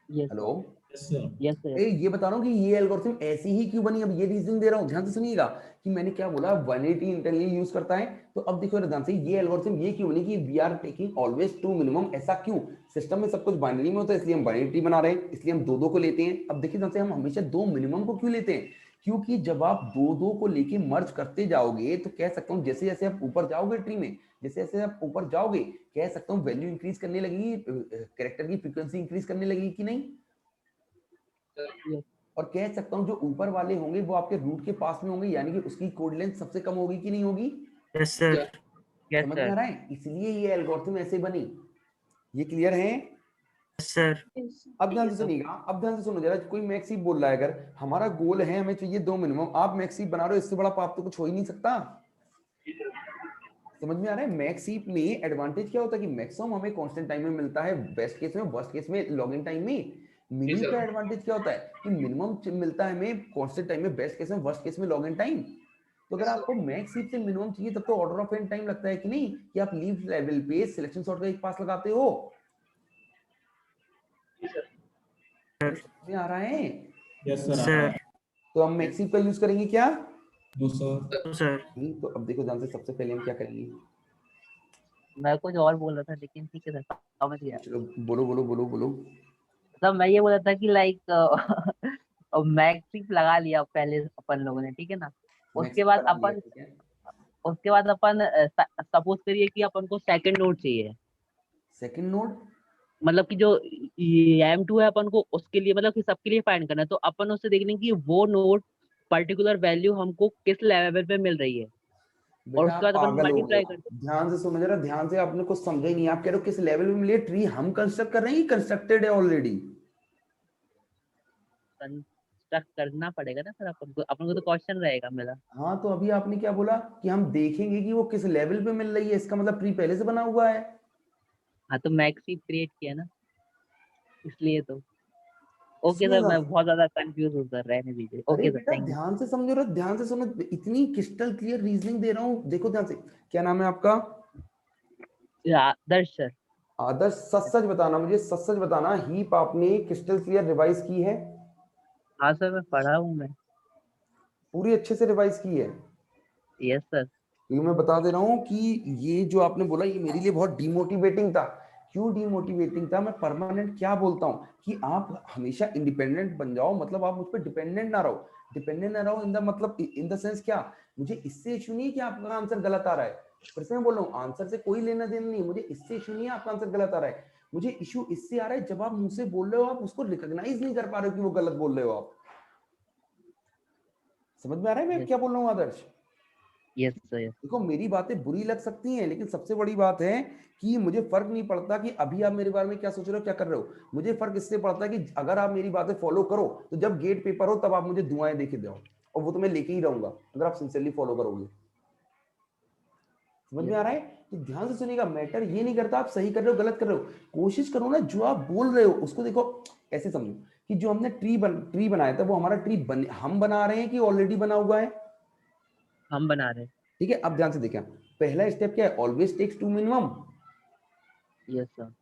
Yes hello, yes sir. Yes sir. ये बता रहा हूँ कि ये एल्गोरिथम ऐसी ही क्यों बनी। अब ये रीजनिंग दे रहा हूँ, ध्यान से सुनिएगा कि मैंने क्या बोला। 180 इंटरनली यूज करता है, तो अब देखो ध्यान से, ये एल्गोरिथम ये क्यों बनी कि we are taking always 2 minimum. ऐसा क्यों? सिस्टम में सब कुछ बाइनरी में होता है, इसलिए हम बाइनरी ट्री बना रहे हैं, इसलिए हम 2-2 को लेते हैं। अब देखिए ध्यान से, हम हमेशा 2 मिनिमम को क्यों लेते हैं? क्योंकि जब आप 2-2 को लेके मर्ज करते जाओगे तो कह सकता हूँ जैसे जैसे आप ऊपर जाओगे ट्री में, जैसे जैसे आप ऊपर जाओगे, कह सकता हूँ वैल्यू इंक्रीज करने लगेगी, कैरेक्टर की फ्रीक्वेंसी इंक्रीज करने लगेगी कि नहीं? और कह सकता हूँ जो ऊपर वाले होंगे वो आपके रूट के पास में होंगे, यानी कि उसकी कोड लेंथ सबसे कम होगी कि नहीं होगी? Yes, sir. यस समझ में आ सर। रहा है? इसलिए ये एल्गोरिथम ऐसे बनी। ये क्लियर है? Yes, sir. अब ध्यान से सुनिएगा, अब ध्यान से सुनो जरा। कोई मैक्सी बोल रहा है, अगर हमारा गोल है हमें चाहिए 2 मिनिमम, आप मैक्सी बना रहे हो, इससे बड़ा पाप तो कुछ हो ही नहीं सकता। समझ में आ रहा है? मैक्सी में एडवांटेज क्या होता है कि मैक्सिमम हमें कांस्टेंट टाइम में मिलता है, बेस्ट केस में, वर्स्ट केस में लॉगिन टाइम में। मिनी का एडवांटेज क्या होता है कि मिनिमम मिलता है हमें कांस्टेंट टाइम में, बेस्ट केस में, वर्स्ट केस में लॉगिन टाइम। तो अगर आपको मैक्स हीप से मिनिमम चाहिए तब तो ऑर्डर ऑफ एन टाइम लगता है कि नहीं, कि आप लीव लेवल पे सिलेक्शन सॉर्ट का एक पास लगाते हो। में आ रहा है? Yes sir. Sir. तो हम मैक्स हीप का यूज करेंगे क्या? No sir. No, sir. तो अब देखो ध्यान से, सबसे पहले हम क्या करेंगे? मैं कुछ और बोल रहा था, लेकिन ठीक है सर, समझ गया। चलो बोलो बोलो बोलो बोलो। सर मैं ये बोल रहा था कि लाइक मैक्सिक लगा लिया पहले अपन लोगों ने, ठीक है ना। मैक्स उसके बाद लगा लिया, अपन ठीक है। उसके बाद अपन सपोज करिए कि अपन को सेकंड नोड चाहिए। सेकंड नोड मतलब कि जो M2 है अपन को उसके लिए, मतलब कि सबके लिए फाइंड करना है, तो अपन उससे देखने की वो नोड पर्टिकुलर वैल्यू हमको किस लेवल पे मिल रही है, और बेटा उसके आप बाद अपन पागल हो गए मल्टीप्लाई हो। करते ध्यान से सुनो जरा, ध्यान से, आपने कुछ समझा ही नहीं। आप कह रहे हो किस लेवल में मिले ट्री, हम कंस्ट्रक्ट कर रहे हैं, कंस्ट्रक्टेड है ऑलरेडी। कंस्ट्रक्ट करना पड़ेगा ना सर, अपन को तो क्वेश्चन रहेगा मेरा। हाँ तो अभी आपने क्या बोला कि हम देखेंगे कि वो किस लेवल पे मिल रही है, इसका मतलब ट्री पहले से बना हुआ है। हाँ तो मैक्सी क्रिएट किया ना, इसलिए तो। ओके सुनो सर, ध्यान मैं से। बहुत ज्यादा कंफ्यूज होकर रहने दीजिए। अरे ओके सर, बेटा थैंक यू। ध्यान से समझो रहा, ध्यान से सुनो, इतनी क्रिस्टल क्लियर रीजनिंग दे रहा हूँ, देखो ध्यान से। क्या नाम है आपका? आदर्श सर। आदर्श। सच सच बताना मुझे, सच सच बताना, हीप आपने क्रिस्टल क्लियर रिवाइज की है? हाँ सर, मैं पढ़ा हूँ मैं। पूरी अच्छे से रिवाइज की है? Yes sir. ये मैं बता दे रहा हूँ कि ये जो आपने बोला ये मेरे लिए बहुत डिमोटिवेटिंग था। क्यों डिमोटिवेटिंग था? मैं परमानेंट क्या बोलता हूँ कि आप हमेशा इंडिपेंडेंट बन जाओ, मतलब आप मुझ पर डिपेंडेंट ना रहो। डिपेंडेंट ना रहो इन द मतलब, इन द सेंस क्या, मुझे इससे इशू नहीं है कि आपका आंसर गलत आ रहा है। फिर से मैं बोल रहा हूँ, आंसर से कोई लेना देना नहीं, मुझे इससे इशू नहीं है आपका आंसर गलत आ रहा है। मुझे इशू इससे आ रहा है जब आप मुझसे बोल रहे हो, आप उसको रिकॉग्नाइज नहीं कर पा रहे हो कि वो गलत बोल रहे हो आप। समझ में आ रहा है मैं Yes. क्या बोल रहा हूँ आदर्श? यस सर यस देखो मेरी बातें बुरी लग सकती हैं, लेकिन सबसे बड़ी बात है कि मुझे फर्क नहीं पड़ता कि अभी आप मेरे बारे में क्या सोच रहे हो, क्या कर रहे हो। मुझे फर्क इससे पड़ता है कि अगर आप मेरी बातें फॉलो करो तो जब गेट पेपर हो तब आप मुझे दुआएं देके दो, और वो तो मैं लेके ही रहूंगा अगर आप सिंसियरली फॉलो करोगे। समझ में आ रहा है? तो ध्यान से सुनिएगा, मैटर ये नहीं करता आप सही कर रहे हो गलत कर रहे हो। कोशिश करो ना जो आप बोल रहे हो उसको देखो, ऐसे समझो कि जो हमने ट्री बनाया था वो हमारा हम बना रहे हैं कि ऑलरेडी बना हुआ है? हम बना रहे हैं। ठीक है, अब ध्यान से देखिए, पहला स्टेप क्या है? Always takes two minimum. Yes sir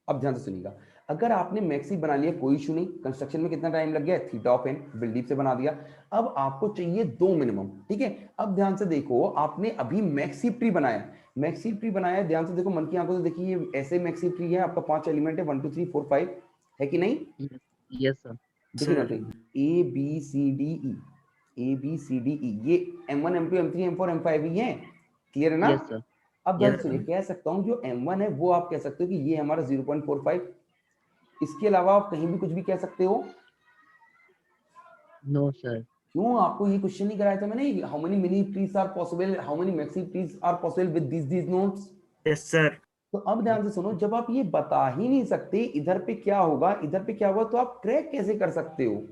अब ध्यान से सुनिएगा, अगर आपने मैक्सी बना लिया कोई इशू नहीं, कंस्ट्रक्शन में कितना टाइम लग गया? थीटा ऑफ एन, बिल्डिप से बना दिया। अब आपको चाहिए 2 मिनिमम, ठीक है। अब ध्यान से देखो, आपने अभी मैक्सी ट्री बनाया, मैक्सी ट्री बनाया, ध्यान से देखो, मन की आंखों से देखिए, ये ऐसे मैक्सी ट्री है, आपका 5 एलिमेंट है, 1 2 3 4 5 है कि नहीं? यस सर देखिए ध्यान से, A B C D E, A B C D E, ये M1 M2 M3 M4 M5 ही है, क्लियर है ना? यस सर अब ध्यान Yes, से कह सकता हूं जो M1 है वो आप कह सकते हो कि ये हमारा 0.45, इसके अलावा आप कहीं भी कुछ भी कह सकते हो। नो सर क्यों आपको ये क्वेश्चन नहीं कराया था मैंने? How many mini trees are possible, how many maxi trees are possible with these nodes? Yes sir तो अब ध्यान से सुनो, जब आप ये बता ही नहीं सकते इधर पे क्या होगा इधर पे क्या होगा, तो आप क्रैक कैसे कर सकते हो?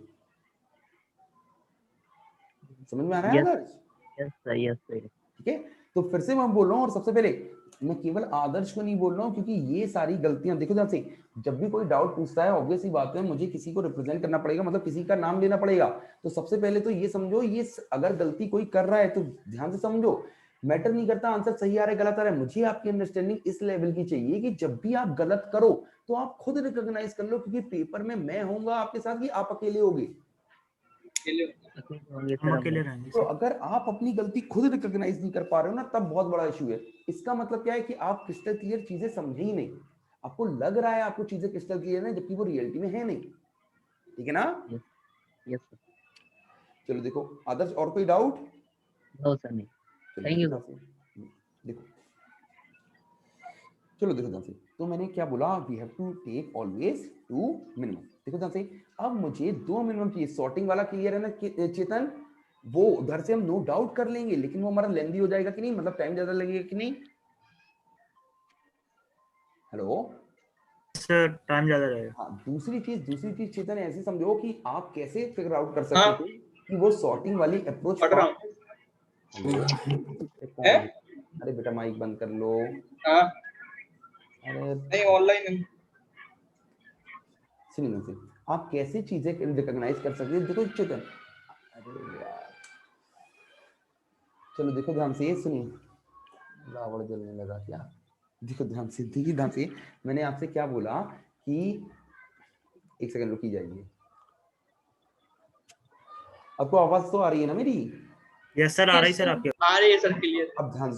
समझ में आ रहा है Yes. आदर्श? यस सर यस सर ठीक है, तो फिर से मैं बोल रहा हूँ, और सबसे पहले मैं केवल आदर्श को नहीं बोल रहा हूँ, क्योंकि ये सारी गलतियां देखो ध्यान से, जब भी कोई डाउट पूछता है ऑब्वियस ही बात है मुझे किसी को रिप्रेजेंट करना पड़ेगा, मतलब किसी का नाम लेना पड़ेगा। तो सबसे पहले तो ये समझो, ये अगर गलती कोई कर रहा है तो ध्यान से समझो, मैटर नहीं करता आंसर सही आ रहा है गलत आ रहा है, मुझे आपकी अंडरस्टैंडिंग इस लेवल की चाहिए कि जब भी आप गलत करो तो आप खुद रिकॉग्नाइज कर लो, क्योंकि पेपर में मैं होऊंगा आपके साथ कि आप अकेले होगे। हम अकेले रहेंगे तो सर। अगर आप अपनी गलती खुद रिकॉग्नाइज नहीं कर पा रहे हो ना, तब बहुत बड़ा इशू है। इसका मतलब क्या है कि आप क्रिस्टल क्लियर चीजें समझे ही नहीं, आपको लग रहा है आपको चीजें क्रिस्टल क्लियर है, जबकि वो रियलिटी में है नहीं। ठीक है ना? यस सर चलो देखो आदर्श, और कोई डाउट? नो सर नहीं चलो Thank you, ध्यान से देखो, चलो देखो ध्यान से, तो मैंने क्या बोला, we have to take always 2 minimum. देखो ध्यान से, अब मुझे 2 मिनिमम चाहिए, सॉर्टिंग वाला क्लियर है ना चेतन? वो उधर से हम नो डाउट कर लेंगे, लेकिन वो हमारा लेंदी हो जाएगा कि नहीं, मतलब टाइम ज्यादा लगेगा कि नहीं? हेलो सर टाइम ज्यादा रहेगा। हाँ, दूसरी चीज चेतन ऐसे समझो कि आप कैसे फिगर आउट कर सकते हाँ। थे कि वो सॉर्टिंग वाली अप्रोच पढ़ रहा हूँ। है? अरे बेटा माइक बंद कर लो। हाँ अरे नहीं ऑनलाइन सुनिए, आप कैसे चीजें रिकॉग्नाइज कर सकते हैं? देखो चेतन, अरे यार चलो देखो ध्यान से, ये सुनिए, लावड़ जलने लगा क्या? देखो ध्यान से, देखिए ध्यान से, मैंने आपसे क्या बोला कि एक सेकंड रुकी जाइए, आपको आवाज तो आ रही है ना मेरी? यस सर आ रही सर आपके। आ रही है सर क्लियर। अब ध्यान से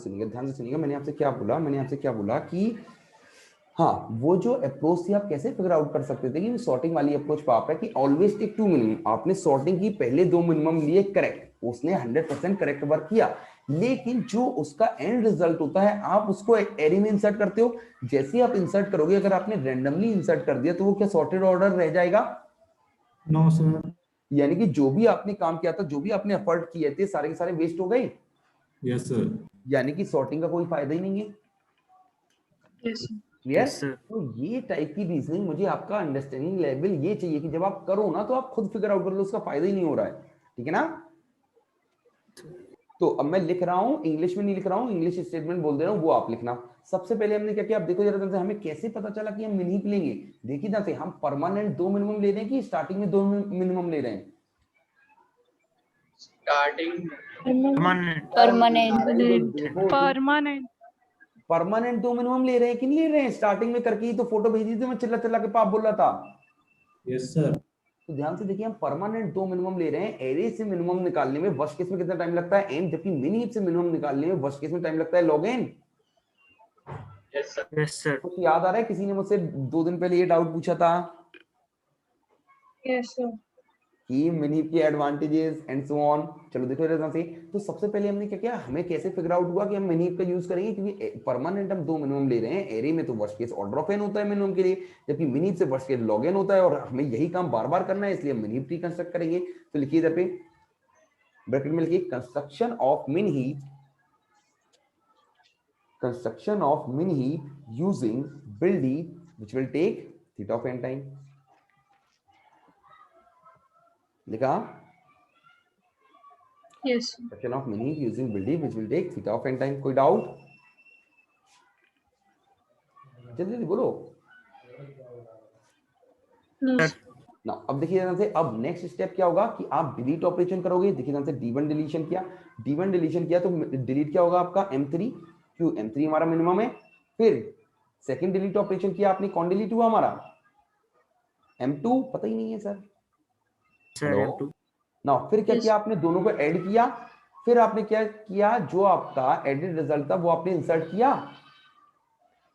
सुनिएगा, मैंने आपसे क्या बोला कि हाँ, वो जो अप्रोच थी आप कैसे फिगर आउट कर सकते थे कि वो सॉर्टिंग वाली अप्रोच पे आप है कि ऑलवेज टेक 2 मिनिमम। आपने सॉर्टिंग की, पहले 2 मिनिमम लिए, करेक्ट, उसने 100% करेक्ट वर्क किया, लेकिन जो उसका एंड रिजल्ट होता है आप उसको एरे में इंसर्ट करते हो। जैसे आप इंसर्ट करोगे, अगर आपने रैंडमली इंसर्ट कर दिया तो वो क्या सॉर्टेड ऑर्डर रह जाएगा? No sir. यानी कि जो भी आपने काम किया था, जो भी आपने एफर्ट किए थे, सारे के सारे वेस्ट हो गए। Yes sir. यानी कि सॉर्टिंग का कोई फायदा ही नहीं है। Yes, sir. Clear? Yes, sir. तो ये टाइप की रीजनिंग, मुझे आपका अंडरस्टैंडिंग लेवल ये चाहिए कि जब आप करो ना तो आप खुद फिगर आउट कर लो, उसका फायदा ही नहीं हो रहा है। ठीक है ना? तो अब मैं लिख रहा हूं, इंग्लिश में नहीं लिख रहा हूं, इंग्लिश स्टेटमेंट बोल दे रहा हूं, वो आप लिखना। सबसे पहले हमने क्या किया, अब देखो जरा से, हमें कैसे पता चला कि हम मिनिमम लेंगे? देखिए जैसे हम परमानेंट 2 मिनिमम ले रहे हैं कि स्टार्टिंग में 2 मिनिमम ले रहे हैं? स्टार्टिंग परमानेंट परमानेंट 2 मिनिमम ले रहे हैं कि नहीं ले रहे हैं? स्टार्टिंग में करके ही तो फोटो भेजी थी, मैं चिल्ला चिल्ला के पाप बोल रहा था। Yes sir. तो ध्यान से देखिए, हम परमानेंट 2 मिनिमम ले रहे हैं। एरे से मिनिमम निकालने में वर्स्ट केस में कितना टाइम लगता है? एन, जबकि मिनी से मिनिमम निकालने में वर्स्ट केस में टाइम लगता है लॉग एन। Yes sir. कुछ याद आ रहा है? किसी ने मुझसे 2 दिन पहले ये डाउट पूछा था Yes, sir. कि मिनी के एडवांटेजेस एंड सो ऑन। चलो देखो जरा से, तो सबसे पहले हमने क्या किया, हमें कैसे फिगर आउट हुआ कि हम मिनी का यूज करेंगे, क्योंकि परमानेंट हम 2 मिनिमम ले रहे हैं। एरे में तो worst case order of n होता है मिनिमम के लिए, जबकि मिनी से वर्स्ट केस लॉग एन होता है, और हमें यही काम बार बार करना है, इसलिए हम मिनी ट्री कंस्ट्रक्ट करेंगे। तो लिखिए इधर पे ब्रैकेट में लिखिए कंस्ट्रक्शन ऑफ मिन heap, construction of min heap using build heap which will take theta of n time. लिखा Yes. construction of min heap using build heap which will take theta of n time. कोई doubt? जल्दी जल्दी बोलो No. Sir. sir. ना। अब देखिए ध्यान से, अब नेक्स्ट स्टेप क्या होगा कि आप डिलीट ऑपरेशन करोगे। देखिए ध्यान से, D1 डिलीशन किया, D1 डिलीशन किया तो डिलीट क्या होगा आपका M3, क्यों M3 हमारा मिनिमम है। फिर सेकंड डिलीट ऑपरेशन किया आपने, कौन डिलीट हुआ हमारा M2, पता ही नहीं है सर। Sir, hello M2. ना, फिर क्या Yes. किया आपने, दोनों को ऐड किया, फिर आपने क्या किया, जो आपका एडिट रिजल्ट था वो आपने इंसर्ट किया।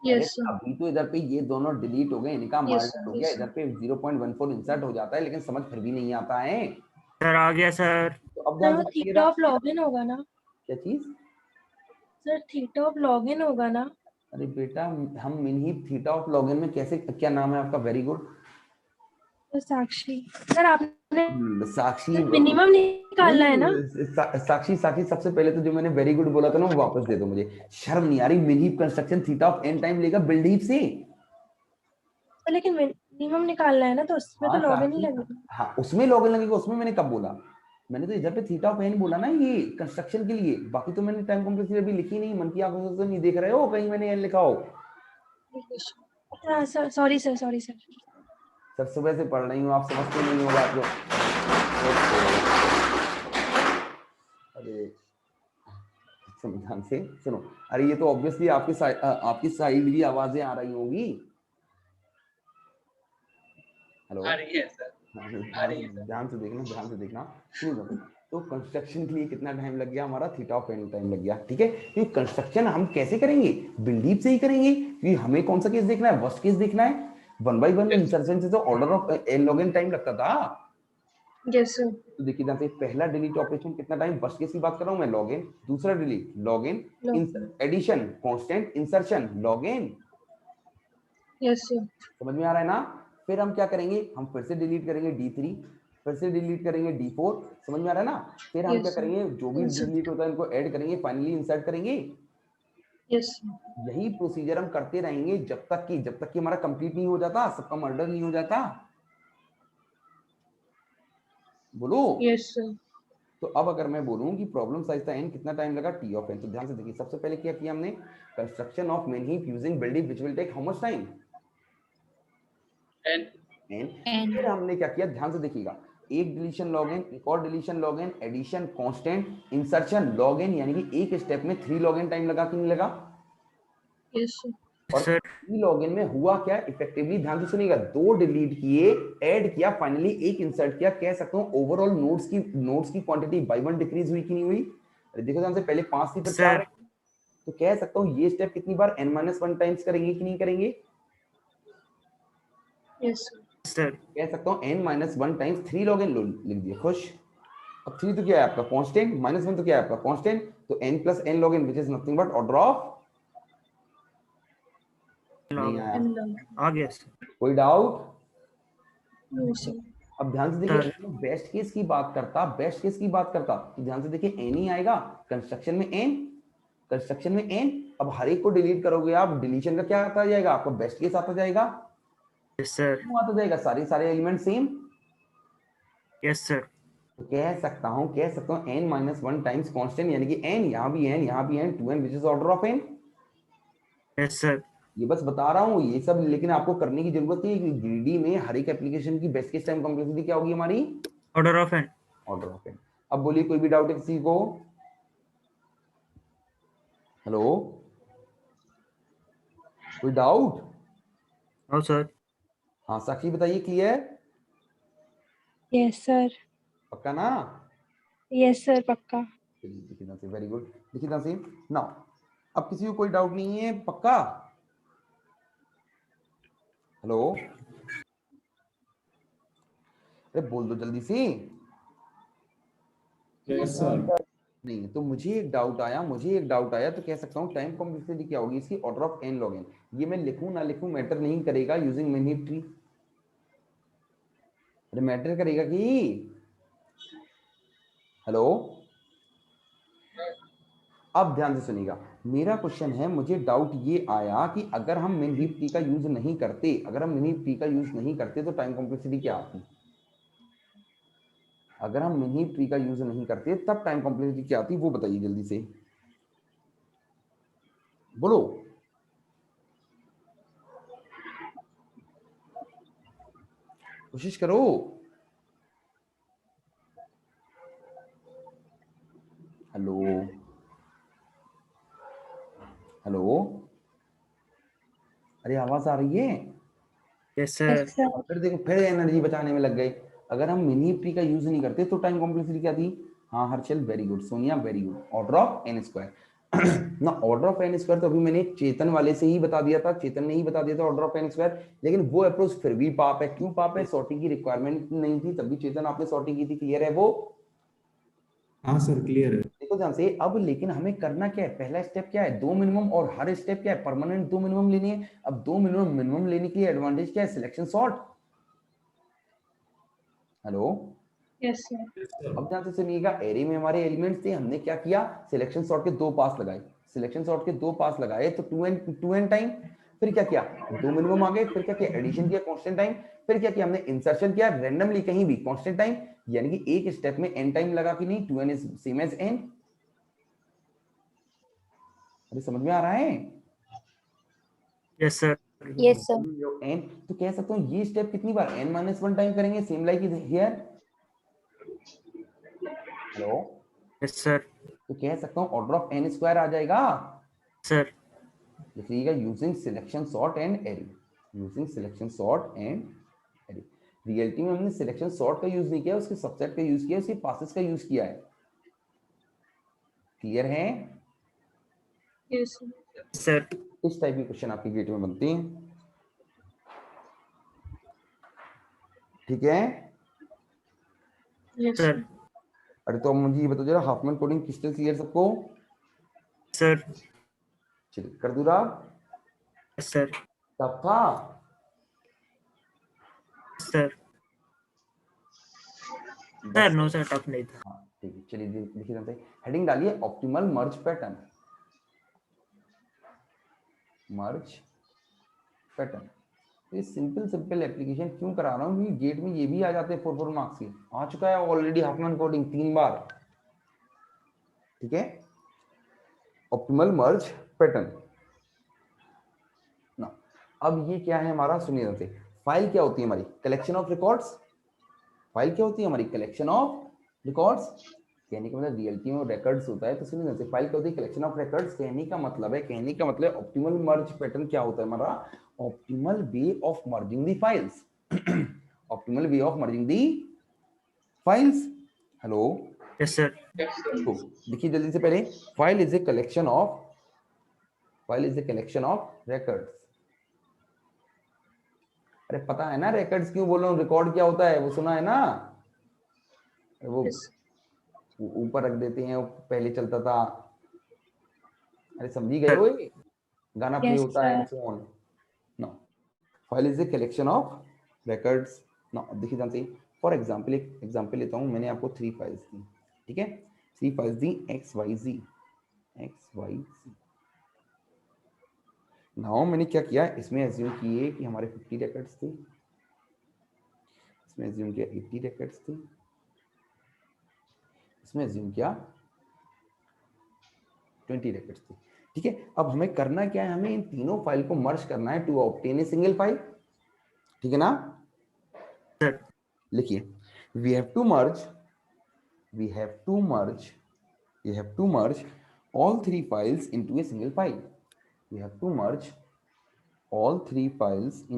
Yes. sir. अभी तो इधर पे ये दोनों डिलीट हो गए, इनका Yes, मर्ज sir. हो Yes, गया, sir. इधर पे 0.14 इंसर्ट हो जाता है, लेकिन समझ फिर भी नहीं आता है। Sir, आ गया सर. तो अब सर ध्यान वो से देखिए थीटा ना, ऑफ लॉगिन होगा ना? क्या चीज? सर थीटा ऑफ लॉगिन होगा ना? अरे बेटा, हम मिन हीप थीटा ऑफ लॉगिन में कैसे, क्या नाम है आपका? वेरी गुड तो साक्षी सर, आपने साक्षी। मिनिमम निकालना है ना? साक्षी सबसे पहले तो जो मैंने वेरी गुड बोला था ना वो वापस दे दो मुझे, शर्म नहीं आ रही। मिन heap construction theta of n time लेगा बिल्ड हीप से। तो लेकिन मिनिमम निकालना है ना, तो उसमें हाँ तो लॉगिन ही साक्षी, लगेगा। हाँ उसमें लॉगिन लगेगा, उसमें मैंने कब बोला? मैंने तो इधर पे थीटा ऑफ n बोला ना, ये कंस्ट्रक्शन के लिए। बाकी तो मैंने टाइम कॉम्प्लेक्सिटी अभी लिखी नहीं, मन की आंखों से तो नहीं देख रहे हो कहीं मैंने n लिखा हो। हाँ sir, sorry sir, sorry sir. Sir सुबह से पढ़ रही हूँ, आप समझते नहीं हो बात को। अरे ध्यान से सुनो। अरे ये तो ऑब्वियसली आपकी साइड भी आवाजें आ रही होंगी। हेलो, आ रही है सर, आ रही है सर। ध्यान से देखना, ध्यान से देखना। सुनो, तो कंस्ट्रक्शन के लिए कितना टाइम लग गया हमारा? थीटा ऑफ n टाइम लग गया, ठीक है। क्योंकि कंस्ट्रक्शन हम कैसे करेंगे? बिल्ड हीप से ही करेंगे, क्योंकि हमें कौन सा केस देखना है? वर्स्ट केस देखना है। 1 by 1 इंसर्शन से तो order of n log n time लगता था। Yes, sir. तो देखिए ध्यान से, पहला डिलीट ऑपरेशन कितना टाइम, वर्स्ट केस की बात कर रहा हूं मैं, log n। दूसरा delete log n, addition constant, insertion log n। Yes, sir. समझ में आ रहा है ना? फिर हम क्या करेंगे, हम फिर से डिलीट करेंगे D3, फिर से डिलीट करेंगे D4। समझ में आ रहा है ना? फिर हम Yes, क्या sir. करेंगे, जो भी Yes, sir. डिलीट होता है उनको ऐड करेंगे, फाइनली इंसर्ट करेंगे। Yes, sir. यही प्रोसीजर हम करते रहेंगे जब तक कि हमारा कंप्लीट नहीं हो जाता, सबका मर्डर नहीं हो जाता। बोलो। Yes, sir. तो अब अगर मैं बोलूं कि प्रॉब्लम साइज था n, कितना टाइम लगा? T of n। तो ध्यान से देखिए, सबसे पहले क्या किया हमने, construction of main heap using build heap which will take how much time? n। फिर हमने क्या किया, ध्यान से देखिएगा, एक डिलीशन log n, एक और deletion log n, addition constant, insertion log n, यानी कि एक स्टेप में 3 log n टाइम लगा कि नहीं लगा? Yes, sir. और Sir. 3 log n में हुआ क्या इफेक्टिवली? ध्यान से सुनिएगा, 2 डिलीट किए, ऐड किया, फाइनली एक इंसर्ट किया। कह सकता हूं ओवरऑल नोड्स की क्वांटिटी बाय 1 डिक्रीज हुई कि नहीं हुई? अरे देखो ध्यान से, पहले 5 थी फिर 4 है, तो कह सकता हूं ये स्टेप कितनी बार n-1 टाइम्स करेंगे कि नहीं करेंगे? Yes, sir. Sir. कह सकता हूं n-1 टाइम्स 3 log n लिख दिया, खुश। अब 3 तो क्या है आपका कांस्टेंट, -1 तो क्या है आपका कांस्टेंट, तो n + n log n which is nothing but order of. नहीं आया, And log. आ गया सर. कोई डाउट? No, sir. अब ध्यान से देखिए, बेस्ट केस की बात करता तो ध्यान से देखिए, n ही आएगा कंस्ट्रक्शन में, n। अब हर एक को डिलीट करोगे आप, डिलीशन का क्या आता जाएगा आपका? बेस्ट केस आता जाएगा। Yes sir. क्यों आता जाएगा? सारे एलिमेंट सेम। Yes sir. तो कह सकता हूं n-1 टाइम्स कांस्टेंट, यानी कि n, यहां भी n, 2n which is order of n। Yes sir. ये बस बता रहा हूँ ये सब, लेकिन आपको करने की जरूरत नहीं है, क्योंकि ग्रीडी में हर एक एप्लीकेशन की बेस्ट केस टाइम कॉम्प्लेक्सिटी क्या होगी हमारी? Order of n. Order of n। अब बोलिए, कोई भी डाउट है किसी को? हेलो, कोई डाउट? No sir. हाँ साक्षी बताइए, क्लियर? यस सर, पक्का ना? यस सर, पक्का। Very good. देखिए नाउ, अब किसी को कोई डाउट नहीं है? पक्का? हेलो, अरे बोल दो जल्दी से। Yes, sir. नहीं तो मुझे एक डाउट आया, तो कह सकता हूँ टाइम कॉम्प्लेक्सिटी क्या होगी इसकी? Order of n log n। ये मैं लिखूं ना लिखूं मैटर नहीं करेगा, यूजिंग मेन हीप ट्री। अरे मैटर करेगा कि? हेलो, अब ध्यान से सुनिएगा, मेरा क्वेश्चन है, मुझे डाउट ये आया कि अगर हम मिन हीप ट्री का यूज नहीं करते, अगर हम मिन हीप ट्री का यूज नहीं करते तो टाइम कॉम्प्लेक्सिटी क्या आती? अगर हम मिन हीप ट्री का यूज नहीं करते तब टाइम कॉम्प्लेक्सिटी क्या आती, वो बताइए जल्दी से, बोलो। कोशिश करो। हेलो हेलो, अरे आवाज आ रही है? Yes sir. फिर देखो, फिर एनर्जी बचाने में लग गए। अगर हम मिनी ट्री का यूज नहीं करते तो टाइम कॉम्प्लेक्सिटी क्या थी? हाँ Harshal very good, Sonia very good, order of N square ना, ऑर्डर ऑफ एन स्क्वायर तो अभी मैंने चेतन वाले से ही बता दिया था, चेतन ने ही बता दिया था ऑर्डर ऑफ एन स्क्वायर, लेकिन वो अप्रोच फिर भी पाप है। क्यों पाप है? सॉर्टिंग की रिक्वायरमेंट नहीं थी, तभी चेतन आपने सॉर्टिंग की थी, क्लियर है वो? हाँ सर क्लियर है। देखो ध्यान से अब, लेकिन हमें करना क्या है? पहला स्टेप क्या है? 2 मिनिमम, और हर स्टेप क्या है? परमानेंट 2 मिनिमम लेनी है। अब 2 मिनिमम लेने के लिए एडवांटेज क्या है? Selection sort. Hello, yes sir. अब ध्यान से सुनिएगा, एरे में हमारे एलिमेंट्स थे, हमने क्या किया? सिलेक्शन सॉर्ट के 2 पास लगाए, सिलेक्शन सॉर्ट के 2 पास लगाए तो 2n टाइम, फिर क्या किया? 2 मिनिमम आ गए, फिर क्या किया? एडिशन किया कांस्टेंट टाइम, फिर क्या किया हमने? इंसर्शन किया रैंडमली कहीं भी कांस्टेंट टाइम, यानी कि एक स्टेप में n टाइम लगा कि नहीं? 2n is same as n। अरे समझ में आ रहा है? Yes sir. Yes sir. n, तो कह सकता हूँ ये स्टेप कितनी बार? n-1 टाइम करेंगे, same like is here. Hello, yes sir. तो कह सकता हूँ ऑर्डर ऑफ n स्क्वायर आ जाएगा सर। लिखिएगा, using selection sort and array, using selection sort and array. Reality में हमने सिलेक्शन सॉर्ट का यूज नहीं किया, उसके सबसेट का यूज किया, उसके पासेस का यूज किया है। क्लियर है? Yes sir. इस टाइप के क्वेश्चन आपके गेट में बनते हैं, ठीक है? Yes sir. अरे तो अब मुझे ये बताओ जरा, हाफमैन कोडिंग क्रिस्टल क्लियर सबको? सर। चलिए कर दूं राव? Yes sir. तब था sir. Sir no sir, tough नहीं था। हाँ ठीक है, चलिए देखिए जानते हैं, हेडिंग डालिए ऑप्टिमल मर्ज पैटर्न, मर्ज पैटर्न। ये सिंपल एप्लीकेशन क्यों करा रहा हूँ? गेट में ये भी आ जाते हैं 4 मार्क्स के, आ चुका है ऑलरेडी हाफमैन कोडिंग 3 बार, ठीक है? ऑप्टिमल मर्ज पैटर्न ना, अब ये क्या है हमारा? सुनिए जानते, फाइल क्या होती है हमारी? Collection of records. फाइल क्या होती है हमारी? Collection of records. कहने का मतलब रियलिटी में रिकॉर्ड्स होता है, तो सुनिए जानते, फाइल क्या होती है? Collection of records. कहने का मतलब है ऑप्टिमल मर्ज पैटर्न क्या होता है हमारा? Optimal way of merging the files optimal way of merging the files. Hello, yes sir. तो देखिए जल्दी से, पहले file is a collection of records. अरे पता है ना रिकॉर्ड्स क्यों बोल रहा हूँ? रिकॉर्ड क्या होता है वो सुना है ना? वो ऊपर रख देते हैं, वो पहले चलता था, अरे समझी गए हो? ये गाना प्ले होता है and so on. No, file is a collection of records. No, देखिए जानते हैं, फॉर एग्जांपल एक एग्जांपल लेता हूँ, मैंने आपको 3 फाइल्स दी, ठीक है? 3 फाइल्स दी XYZ। नाउ मैंने क्या किया, इसमें एज्यूम किए कि हमारे 50 रिकॉर्ड्स थे, इसमें एज्यूम किया 80 रिकॉर्ड्स थे, इसमें एज्यूम किया 20 रिकॉर्ड्स थे, ठीक है? अब हमें करना क्या है? हमें इन तीनों फाइल को मर्ज करना है to obtain a single file, ठीक है ना? लिखिए, we have to merge all 3 files into a single file. We have to merge all 3 files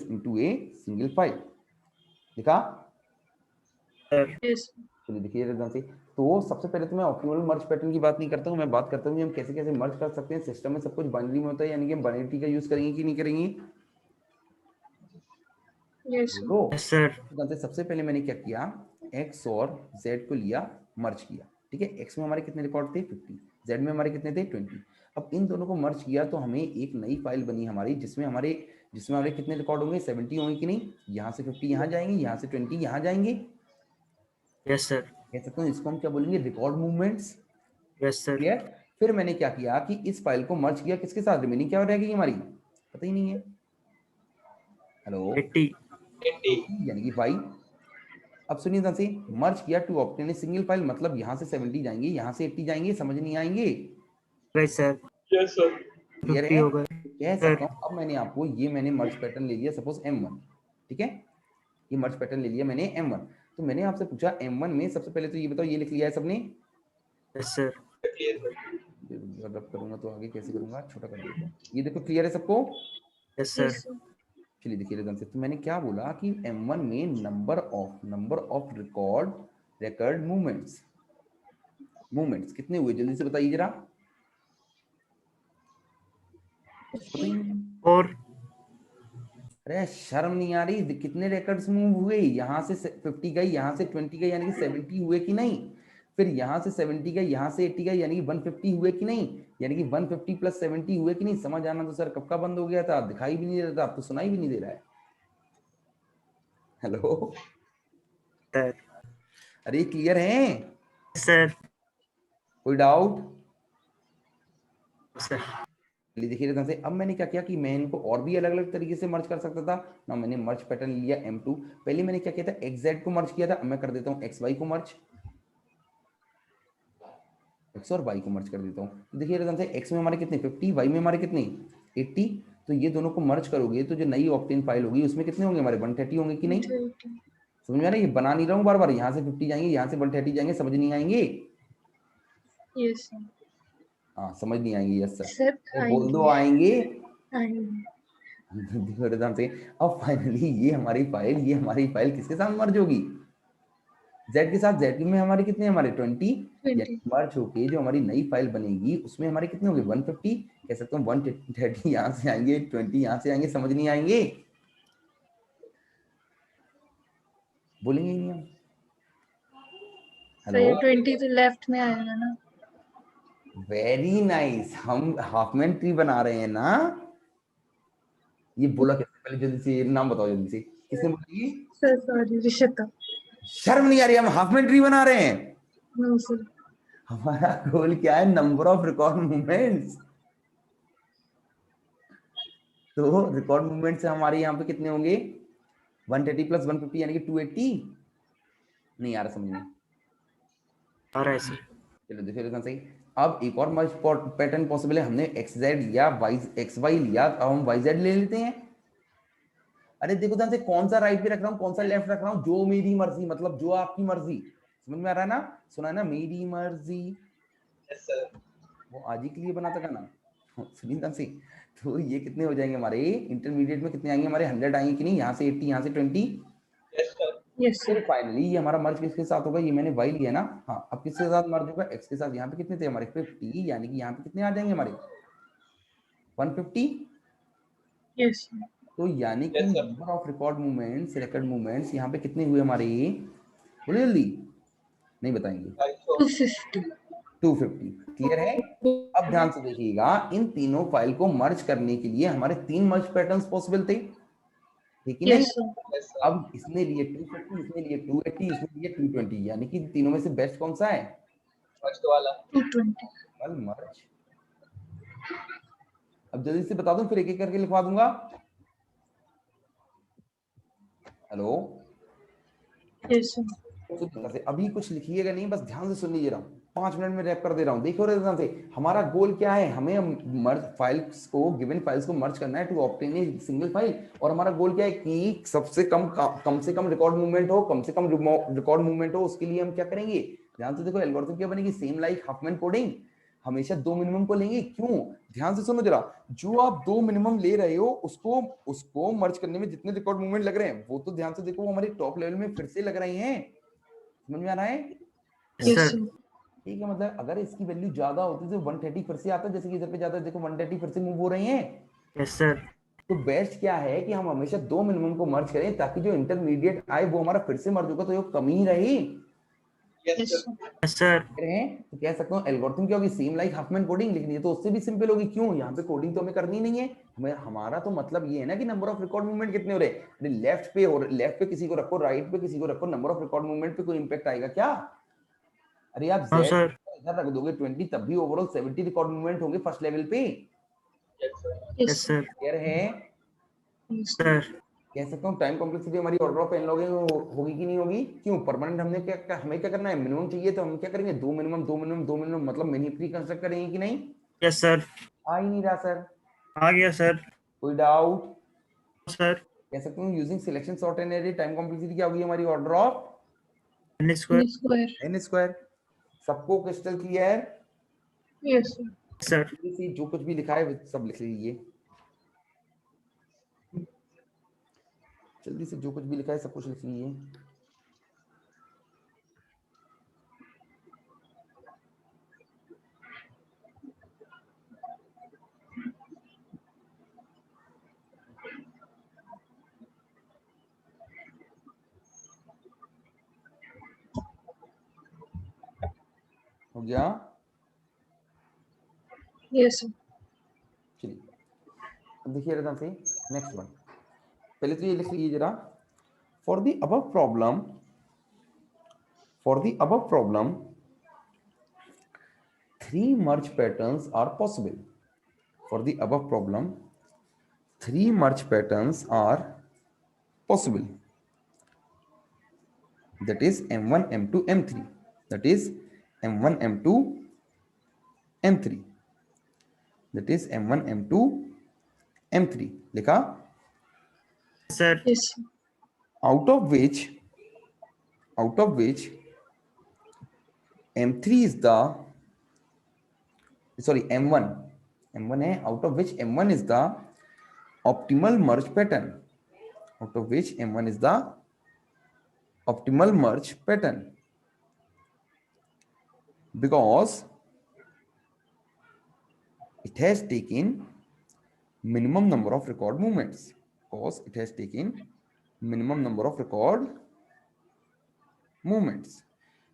into a single file. लिखा? यस चलिए देखिए ध्यान से, तो सबसे पहले तो मैं ऑप्टिमल मर्ज पैटर्न की बात नहीं करता हूँ, मैं बात करता हूँ कि हम कैसे कैसे मर्ज कर सकते हैं। सिस्टम में सब कुछ बाइनरी में होता है, यानी कि हम बाइनरी ट्री का यूज करेंगे कि नहीं करेंगे? Yes sir. सबसे पहले मैंने क्या किया, x और z को लिया, मर्ज किया, ठीक है? x में हमारे कितने रिकॉर्ड थे? 50, z में हमारे कितने थे? 20। अब इन दोनों को मर्ज किया तो हमें एक नई फाइल बनी हमारी, जिसमें हमारे कितने रिकॉर्ड होंगे? 70 होंगे कि नहीं? यहाँ से 50 यहाँ जाएंगे, यहाँ से 20 यहाँ जाएंगे। Yes sir. कह सकते हैं इसको हम क्या बोलेंगे, record movements. Yes sir. Clear. फिर मैंने क्या किया कि इस फाइल को मर्ज किया किसके साथ, रिमेनिंग क्या रह गई हमारी, पता ही नहीं है। हेलो 80। यानी कि 5। अब सुनिए ध्यान से, मर्ज किया to obtain a single file, मतलब यहाँ से 70 जाएंगे, यहाँ से 80 जाएंगे, समझ नहीं आएंगे। Right sir. Yes sir. Clear 50 है। होगा कह सर। सकता हूँ अब मैंने आपको ये मैंने मर्ज पैटर्न ले लिया सपोज M1, ठीक है, ये मर्ज पैटर्न ले लिया मैंने M1। तो मैंने आपसे पूछा M1 में सबसे पहले तो ये बताओ, ये लिख लिया है सबने। Yes sir. रब करूंगा तो आगे कैसे करूंगा, छोटा कर देता हूँ, ये देखो क्लियर है सबको। Yes sir. Yes, sir. चलिए देखिए ध्यान से, तो मैंने क्या बोला कि M1 में नंबर ऑफ रिकॉर्ड मूवमेंट्स कितने हुए, जल्दी से बताइए जरा। और अरे शर्म नहीं आ रही, कितने रिकॉर्ड्स मूव हुए, यहाँ से 50 गई, यहाँ से 20 गई, यानी कि 70 हुए कि नहीं, फिर यहाँ से 70 गई, यहाँ से 80 गई, यानी कि 150 हुए कि नहीं, यानी कि 150 प्लस 70 हुए कि नहीं। समझ आना तो सर कब का बंद हो गया था, दिखाई भी नहीं दे रहा था, अब तो सुनाई भी नहीं दे रहा है। Hello sir. अरे क्लियर है सर। कोई डाउट। सर। देखिए ध्यान से, अब मैंने क्या किया कि मैं इनको और भी अलग अलग तरीके से मर्ज कर सकता था ना। मैंने मर्ज पैटर्न लिया M2, पहले मैंने क्या किया था, XZ को मर्ज किया था, अब मैं कर देता हूँ XY को मर्ज, X और Y को मर्ज कर देता हूँ। तो देखिए ध्यान से, X में हमारे कितने 50, Y में हमारे कितने 80, तो ये दोनों को मर्ज करोगे तो जो नई ऑक्टेन फाइल होगी उसमें कितने होंगे हमारे 130 होंगे कि नहीं। 130. समझ में आ रहा है, ये बना नहीं रहा हूँ बार बार, यहाँ से 50 जाएंगे, यहाँ से 130 जाएंगे, समझ नहीं आएंगे। Yes, sir. हाँ समझ नहीं आएंगे, यस सर। Sir, तो बोल दो आएंगे। आएंगे. से अब फाइनली ये हमारी फाइल किसके साथ मर्ज होगी, Z के साथ। Z में हमारे कितने, हमारे 20, मर्ज होके जो हमारी नई फाइल बनेगी उसमें हमारे कितने होंगे 150, कह सकते हैं 130 यहाँ से आएंगे, 20 यहाँ से आएंगे, समझ नहीं आएंगे, बोलेंगे नहीं हम। So ये 20 तो लेफ्ट में आएगा ना. वेरी नाइस, हम हाफमैन ट्री बना रहे हैं ना। ये बोला कैसे, पहले जल्दी से नाम बताओ, जल्दी से किसने बोला ये। Sir, sorry, Rishita. शर्म नहीं आ रही, हम हाफमैन ट्री बना रहे हैं। No, sir. हमारा गोल क्या है, नंबर ऑफ रिकॉर्ड मूवमेंट्स। तो रिकॉर्ड मूवमेंट से हमारे यहाँ पे कितने होंगे 130 प्लस 150 यानी कि 280। नहीं आ रहा समझ में, आ रहा है सर। चलो देखिए सही। अब एक और मर्ज पैटर्न पॉसिबल है, हमने XZ या XY लिया, अब हम YZ ले लेते हैं। अरे देखो ध्यान से, कौन सा राइट पे रख रहा हूँ, कौन सा लेफ्ट रख रहा हूँ, जो मेरी मर्जी, मतलब जो आपकी मर्जी। समझ में आ रहा है ना, सुना है ना, मेरी मर्जी। Yes sir. वो आज ही के लिए बना था गाना, सुनिए ध्यान से। तो ये कितने हो जाएंगे हमारे इंटरमीडिएट में, कितने आएंगे हमारे 100 आएंगे कि नहीं, यहाँ से 80, यहाँ से 20। Yes sir. Yes, sir. फिर फाइनली ये हमारा मर्ज किसके साथ होगा, ये मैंने Y लिया ना, हाँ अब किसके साथ मर्ज होगा, X के साथ। यहाँ पे कितने थे हमारे 50, यानी कि यहाँ पे कितने आ जाएंगे हमारे 150। Yes, sir. तो यानी कि Yes, sir. Number of record movements यहाँ पे कितने हुए हमारे, बोले जल्दी, नहीं बताएंगे। 250. 250। क्लियर है। अब ध्यान से देखिएगा, इन तीनों फाइल को मर्ज करने के लिए हमारे 3 मर्ज पैटर्न्स पॉसिबल थे, ठीक है नहीं। Yes, sir. Yes sir. अब इसने लिए 250, इसने लिए 280, इसने लिए 220, यानी कि तीनों में से बेस्ट कौन सा है, फर्स्ट वाला। 220. मर्ज। अब जल्दी से बता दूं, फिर एक एक करके लिखवा दूंगा। Hello Yes, sir. अभी कुछ लिखिएगा नहीं, बस ध्यान से सुन लीजिए, 5 मिनट में रैप कर दे रहा हूँ। देखो ध्यान से, हमारा गोल क्या है, हमें मर्ज फाइल्स को, गिवन फाइल्स को मर्ज करना है to obtain a single file. और हमारा गोल क्या है कि सबसे कम से कम रिकॉर्ड मूवमेंट हो, कम से कम रिकॉर्ड मूवमेंट हो। उसके लिए हम क्या करेंगे, ध्यान से देखो, एल्गोरिथम क्या बनेगी, सेम लाइक हाफमैन कोडिंग। हमेशा 2 मिनिमम को लेंगे, क्यों, ध्यान से सुनो जरा। जो आप 2 मिनिमम ले रहे हो, उसको मर्ज करने में जितने रिकॉर्ड मूवमेंट लग रहे हैं, वो तो ध्यान से देखो, वो हमारे टॉप लेवल में फिर से लग रहे हैं। समझ में आ रहा है, Yes, sir. ठीक है। मतलब अगर इसकी वैल्यू ज्यादा होती तो 130 फिर से आता, जैसे कि इधर पे ज्यादा, देखो 130 फिर से मूव हो रहे हैं। Yes sir. तो बेस्ट क्या है कि हम हमेशा 2 मिनिमम को मर्ज करें, ताकि जो इंटरमीडिएट आए वो हमारा फिर से मर्ज होगा, तो ये कमी ही रही। Yes Yes, sir. sir. Yes sir. तो कह सकता हूँ एल्गोरिथम क्या होगी, सेम लाइक हाफमैन कोडिंग। लेकिन ये तो उससे भी सिंपल होगी, क्यों, यहाँ पे कोडिंग तो हमें करनी नहीं है। हमारा तो मतलब ये है ना कि नंबर ऑफ रिकॉर्ड मूवमेंट कितने हो रहे हैं, लेफ्ट पे किसी को रखो, राइट पे किसी को रखो, नंबर ऑफ रिकॉर्ड मूवमेंट पे कोई इंपैक्ट आएगा क्या, अरे आप हाँ Z सर। इधर रख दोगे 20 तब भी ओवरऑल 70 रिकॉर्ड मूवमेंट होंगे फर्स्ट लेवल पे। Yes sir. क्लियर है? सर कह सकता हूँ टाइम कॉम्प्लेक्सिटी हमारी ऑर्डर ऑफ एन लॉग होगी कि नहीं होगी? क्यों? परमानेंट हमने हमें क्या करना है? मिनिमम चाहिए तो हम क्या करेंगे? दो मिनिमम मतलब मिनी प्री कंस्ट्रक्ट करेंगे कि नहीं? Yes sir. आ ही नहीं रहा सर। आ गया सर। कोई डाउट? सर कह सकता हूँ using selection sort and array time complexity क्या होगी हमारी? Order of n square. N square. सबको क्रिस्टल क्लियर? Yes. सर जो कुछ भी लिखा है वो सब लिख लीजिए जल्दी से, जो कुछ भी लिखा है सब कुछ लिख लीजिए। हो गया? Yes. Sir. चलिए अब देखिए रतन से नेक्स्ट वन। पहले तो ये लिख लीजिए जरा, for the above problem 3 merge patterns are possible. For the above problem 3 merge patterns are possible, that is m1 m2 m3, that is m1 m2 m3, that is m1 m2 m3 लिखा। Sir. Yes. Sir. out of which m3 is the sorry m1 है, out of which m1 is the optimal merge pattern, out of which m1 is the optimal merge pattern, because it has taken minimum number of record movements, because it has taken minimum number of record movements,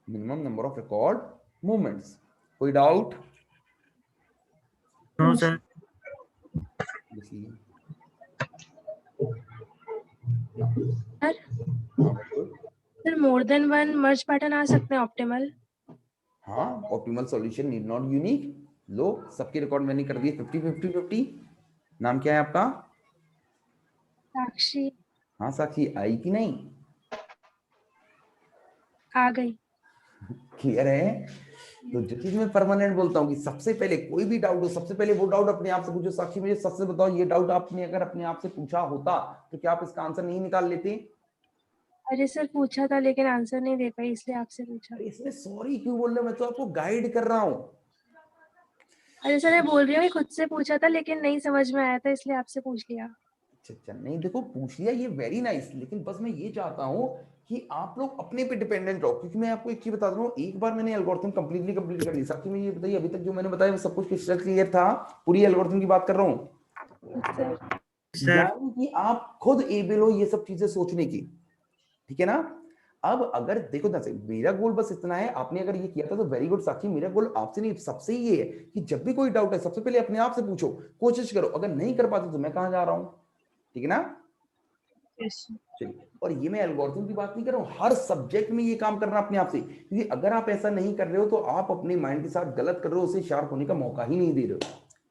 minimum number of record movements। कोई doubt? No sir. देखिए sir हाँ बिल्कुल। Sir more than one merge pattern आ सकते हैं optimal? हाँ, optimal solution need not unique. लो सबके रिकॉर्ड मैंने कर दिए 50-50-50। नाम क्या है आपका? साक्षी। हाँ साक्षी, आई कि नहीं? आ गई। क्लियर है? तो जो चीज मैं परमानेंट बोलता हूँ कि सबसे पहले कोई भी डाउट हो, सबसे पहले वो डाउट अपने आप से पूछो। साक्षी मुझे सबसे बताओ, ये डाउट आपने अगर अपने आप से पूछा होता तो क्या आप इसका आंसर नहीं निकाल लेते? अरे सर पूछा था लेकिन आंसर नहीं दे पाई इसलिए आपसे पूछा। अरे इसमें सॉरी क्यों बोल रहे हो? मैं तो आपको गाइड कर रहा हूँ। अरे सर मैं बोल रही हूँ कि खुद से पूछा था लेकिन नहीं समझ में आया था इसलिए आपसे पूछ लिया। अच्छा नहीं, देखो पूछ लिया ये वेरी नाइस, लेकिन बस मैं ये चाहता हूँ कि आप लोग अपने पे डिपेंडेंट रहो। क्योंकि मैं आपको एक चीज बता रहा हूँ, एक बार मैंने एल्गोरिथम कंप्लीट कर ली। साथ में ये बताइए अभी तक जो मैंने बताया वो सब कुछ क्लियर था? पूरी एल्गोरिथम की बात कर रहा हूँ, सर यानी कि आप खुद एबल हो ये सब चीजें सोचने की। ठीक है ना? अब अगर देखो ना, मेरा गोल बस इतना है, आपने अगर ये किया था तो वेरी गुड साक्षी। मेरा गोल आपसे नहीं, सबसे ये है कि जब भी कोई डाउट है सबसे पहले अपने आप से पूछो, कोशिश करो। अगर नहीं कर पाते तो मैं कहाँ जा रहा हूँ? ठीक है ना? Yes. चलिए, और ये मैं एल्गोरिथम की बात नहीं कर रहा हूँ, हर सब्जेक्ट में ये काम करना अपने आप से। क्योंकि अगर आप ऐसा नहीं कर रहे हो तो आप अपने माइंड के साथ गलत कर रहे हो, उसे शार्प होने का मौका ही नहीं दे रहे हो।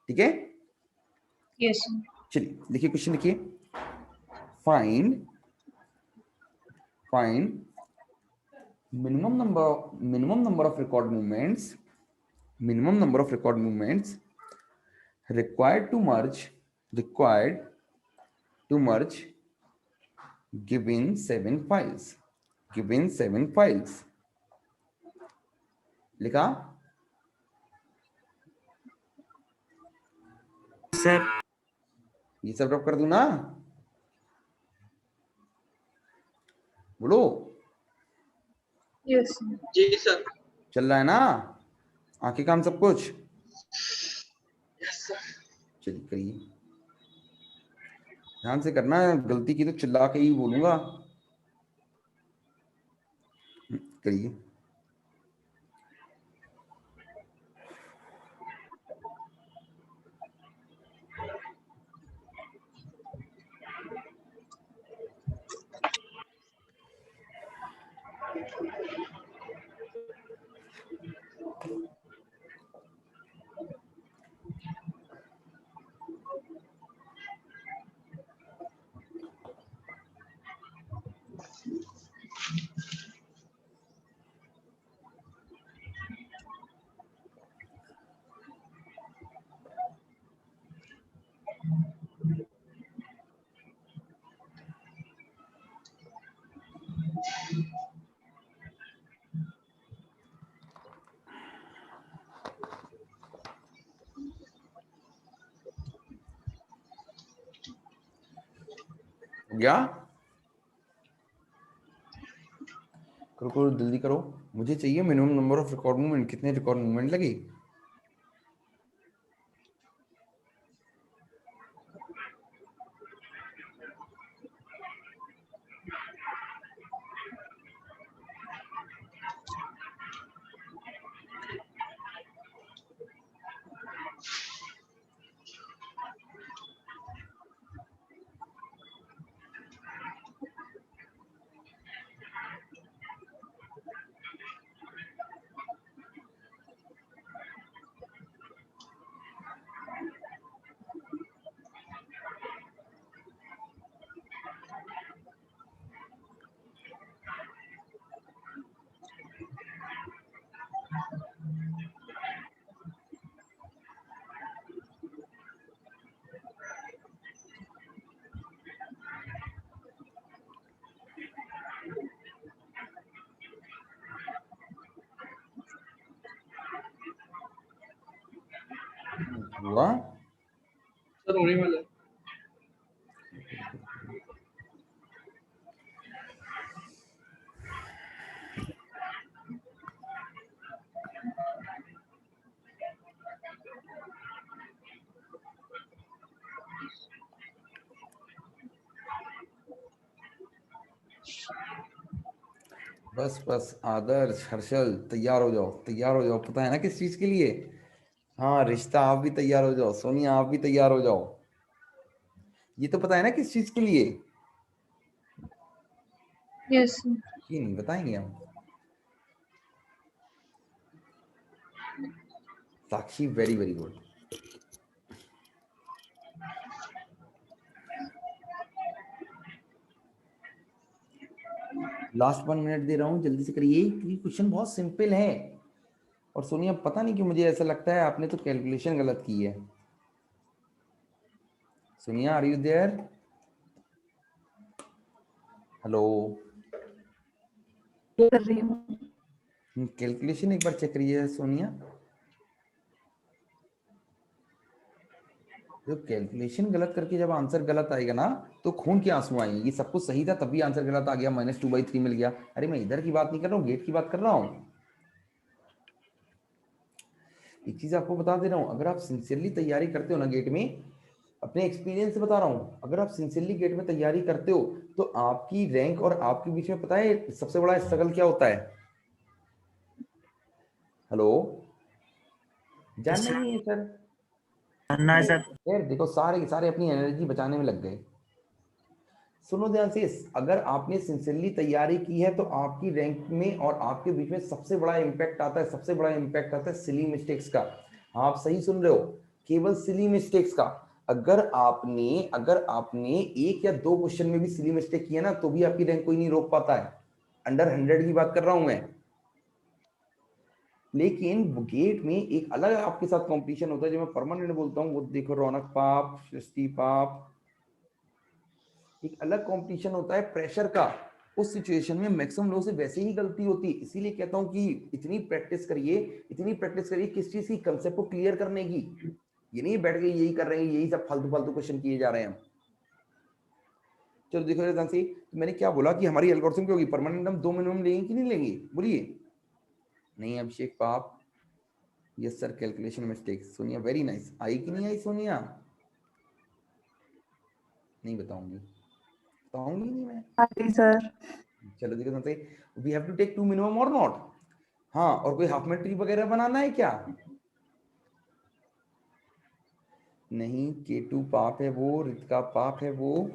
ठीक है? Yes. Sir. चलिए लिखिए, क्वेश्चन लिखिए। Find minimum number of record movements required to merge given 7 files। लिखा? सर। ये सब ड्रॉप कर दूं ना? बोलो। Yes. Sir. जी सर। चल रहा है ना? आंखें काम सब कुछ? Yes sir. चलिए करिए, ध्यान से करना। गलती की तो चिल्ला के ही बोलूंगा। करिए। गया? करो करो जल्दी करो, मुझे चाहिए minimum number of record movement. कितने रिकॉर्ड मूवमेंट लगे? हुआ? सर होने वाला है। बस बस आदर्श, हर्षल तैयार हो जाओ, तैयार हो जाओ। पता है ना किस चीज के लिए? हाँ रिश्ता, आप भी तैयार हो जाओ। सोनिया आप भी तैयार हो जाओ। ये तो पता है ना किस चीज के लिए? Yes, sir. ये नहीं बताएंगे हम। Sakshi very very good. Last 1 minute दे रहा हूँ, जल्दी से करिए क्योंकि क्वेश्चन बहुत सिंपल है। और सोनिया पता नहीं क्यों मुझे ऐसा लगता है आपने तो कैलकुलेशन गलत की है। Sonia are you there? Hello, कर रही हूँ। कैलकुलेशन एक बार चेक करिए सोनिया। जो कैलकुलेशन गलत करके जब आंसर गलत आएगा ना तो खून के आंसू आएंगे। ये सब कुछ सही था तभी आंसर गलत आ गया, -2/3 मिल गया। अरे मैं इधर की बात नहीं कर रहा हूँ, गेट की बात कर रहा हूँ। एक चीज आपको बता दे रहा हूँ, अगर आप सिंसियरली तैयारी करते हो ना गेट में, अपने एक्सपीरियंस से बता रहा हूँ, अगर आप सिंसियरली गेट में तैयारी करते हो तो आपकी रैंक और आपके बीच में पता है सबसे बड़ा स्ट्रगल क्या होता है? हेलो, जानना ही नहीं है सर? करना है सर। यार देखो सारे के सारे अपनी एनर्जी बचाने में लग गए। सुनो ध्यान से, अगर आपने सिंसियरली तैयारी की है तो आपकी रैंक में और आपके बीच में सबसे बड़ा इम्पैक्ट आता है, सबसे बड़ा इम्पैक्ट आता है सिली मिस्टेक्स का। आप सही सुन रहे हो, केवल सिली मिस्टेक्स का। अगर आपने 1 या 2 क्वेश्चन में भी सिली मिस्टेक किया ना तो भी आपकी रैंक कोई नहीं रोक पाता है। अंडर 100 की बात कर रहा हूं मैं। लेकिन गेट में एक अलग आपके साथ कंपटीशन होता है जो मैं परमानेंट बोलता हूँ। वो देखो रौनक पाप, सृष्टि पाप, एक अलग कंपटीशन होता है प्रेशर का। उस सिचुएशन में मैक्सिमम लोगों से वैसे ही गलती होती है। इसीलिए कहता हूं कि इतनी प्रैक्टिस करिए, इतनी प्रैक्टिस करिए किस चीज की, कंसेप्ट को क्लियर करने की। ये नहीं बैठ गए यही कर रहे हैं, यही सब फालतू फालतू क्वेश्चन किए जा रहे हैं हम। चलो देखो ध्यान से, तो मैंने क्या बोला कि हमारी एल्गोरिथम क्या होगी, परमानेंट हम 2 मिनिमम लेंगे कि नहीं लेंगे? बोलिए। नहीं अभिषेक पाप, yes sir calculation mistake. Sonia very nice. आई कि नहीं आई सोनिया? नहीं बताऊंगी, बताऊंगी नहीं मैं। हाँ सर। चलो देखो ध्यान से, we have to take 2 minimum और नॉट। हाँ, और कोई हाफ में ट्री वगैरह बनाना है क्या? नहीं, K2 पाप है वो, रितिका पाप है वो।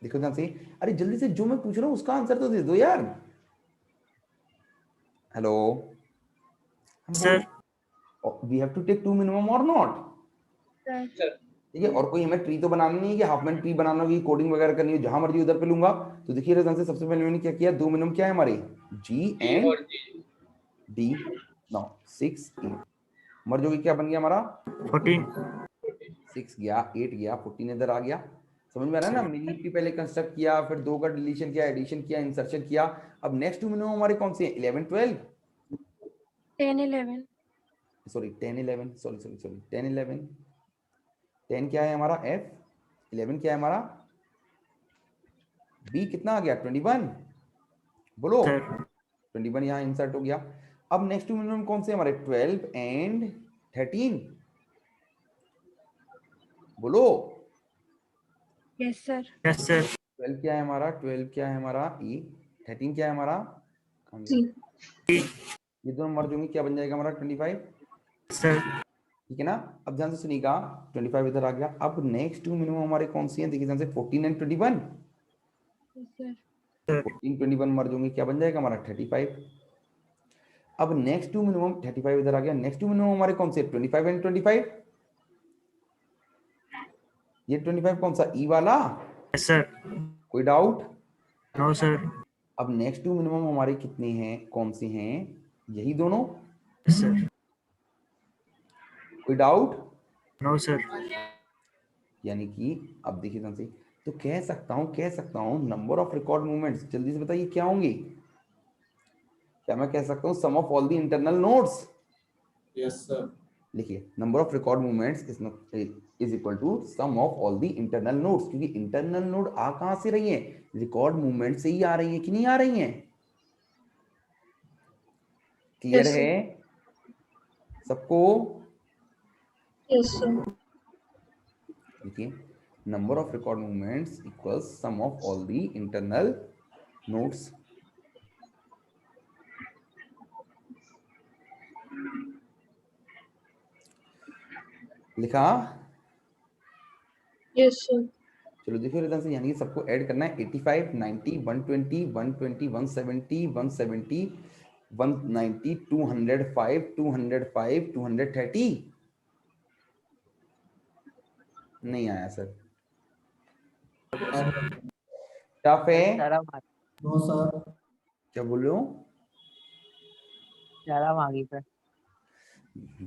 देखो ध्यान से, अरे जल्दी से जो मैं पूछ रहा हूँ उसका आंसर तो दे दो यार। Hello, sir we have to take 2 minimum और नॉट। सर ठीक है, और कोई हमें ट्री तो बनानी नहीं है कि हाफ में ट्री बनाना होगी, कोडिंग वगैरह करनी है, जहां मर्जी उधर पे लूंगा। तो देखिए ध्यान से, सबसे पहले मैंने क्या किया, 2 मिनिमम क्या है हमारे, G एंड और जी D। नौ 6 8 मर्ज होगी, क्या बन गया हमारा 14। 6 गया, 8 गया, 14 इधर आ गया। समझ में आ रहा है ना? मिनी ट्री पहले कंस्ट्रक्ट किया, फिर 2 का डिलीशन किया, एडिशन किया, इंसर्शन किया। अब नेक्स्ट 2 मिनिमम हमारे कौन से हैं? 11 12, 10 11 सॉरी 10 11, सॉरी 10 11। 10 क्या है हमारा F, 11 क्या है हमारा बी कितना आ गया 21, बोलो सर 21 यहाँ इंसर्ट हो गया। अब नेक्स्ट टू मिनिमम कौन से हमारे 12 एंड 13, बोलो यस सर। यस सर 12 क्या है हमारा, 12 क्या है हमारा ई, 13 क्या है हमारा, कहाँ गया? ये दोनों मर्ज होंगे क्या बन जाएगा हमारा 25, सर ठीक है ना। अब ध्यान से सुनिएगा 25 इधर आ गया। अब नेक्स्ट टू मिनिमम हमारे कौन सी हैं, देखिए ध्यान से 14 एंड 21, यस सर 14 21 मर्ज होंगे क्या बन जाएगा हमारा 35। अब नेक्स्ट टू मिनिमम 35 इधर आ गया। नेक्स्ट टू मिनिमम हमारे कौन से 25 एंड 25, ये 25 कौन सा ई वाला, यस सर कोई डाउट। नो सर अब नेक्स्ट टू मिनिमम हमारे कितने हैं, कौन से हैं, यही दोनों, यस सर कोई डाउट। नो सर यानी कि अब देखिए ध्यान से, तो कह सकता हूं नंबर ऑफ रिकॉर्ड मूवमेंट्स, जल्दी से बताइए क्या होंगे। क्या मैं कह सकता हूं sum of all the internal nodes, yes sir. लिखिए number of record movements is equal to sum of all the internal nodes, क्योंकि इंटरनल नोड आ कहां से रही है, रिकॉर्ड मूवमेंट से ही आ रही है कि नहीं आ रही है। Clear Yes, sir. है सबको। Yes, sir. देखिए number of record movements equals sum of all the internal nodes. लिखा, Yes, sir. चलो देखो रिदम से, यानी कि सबको ऐड करना है 85 90 120 120 170 170 190 205 205 230। नहीं आया सर, टफ है। शर्म आ नो सर। क्या बोल रहे हो, शर्म आ गई sir.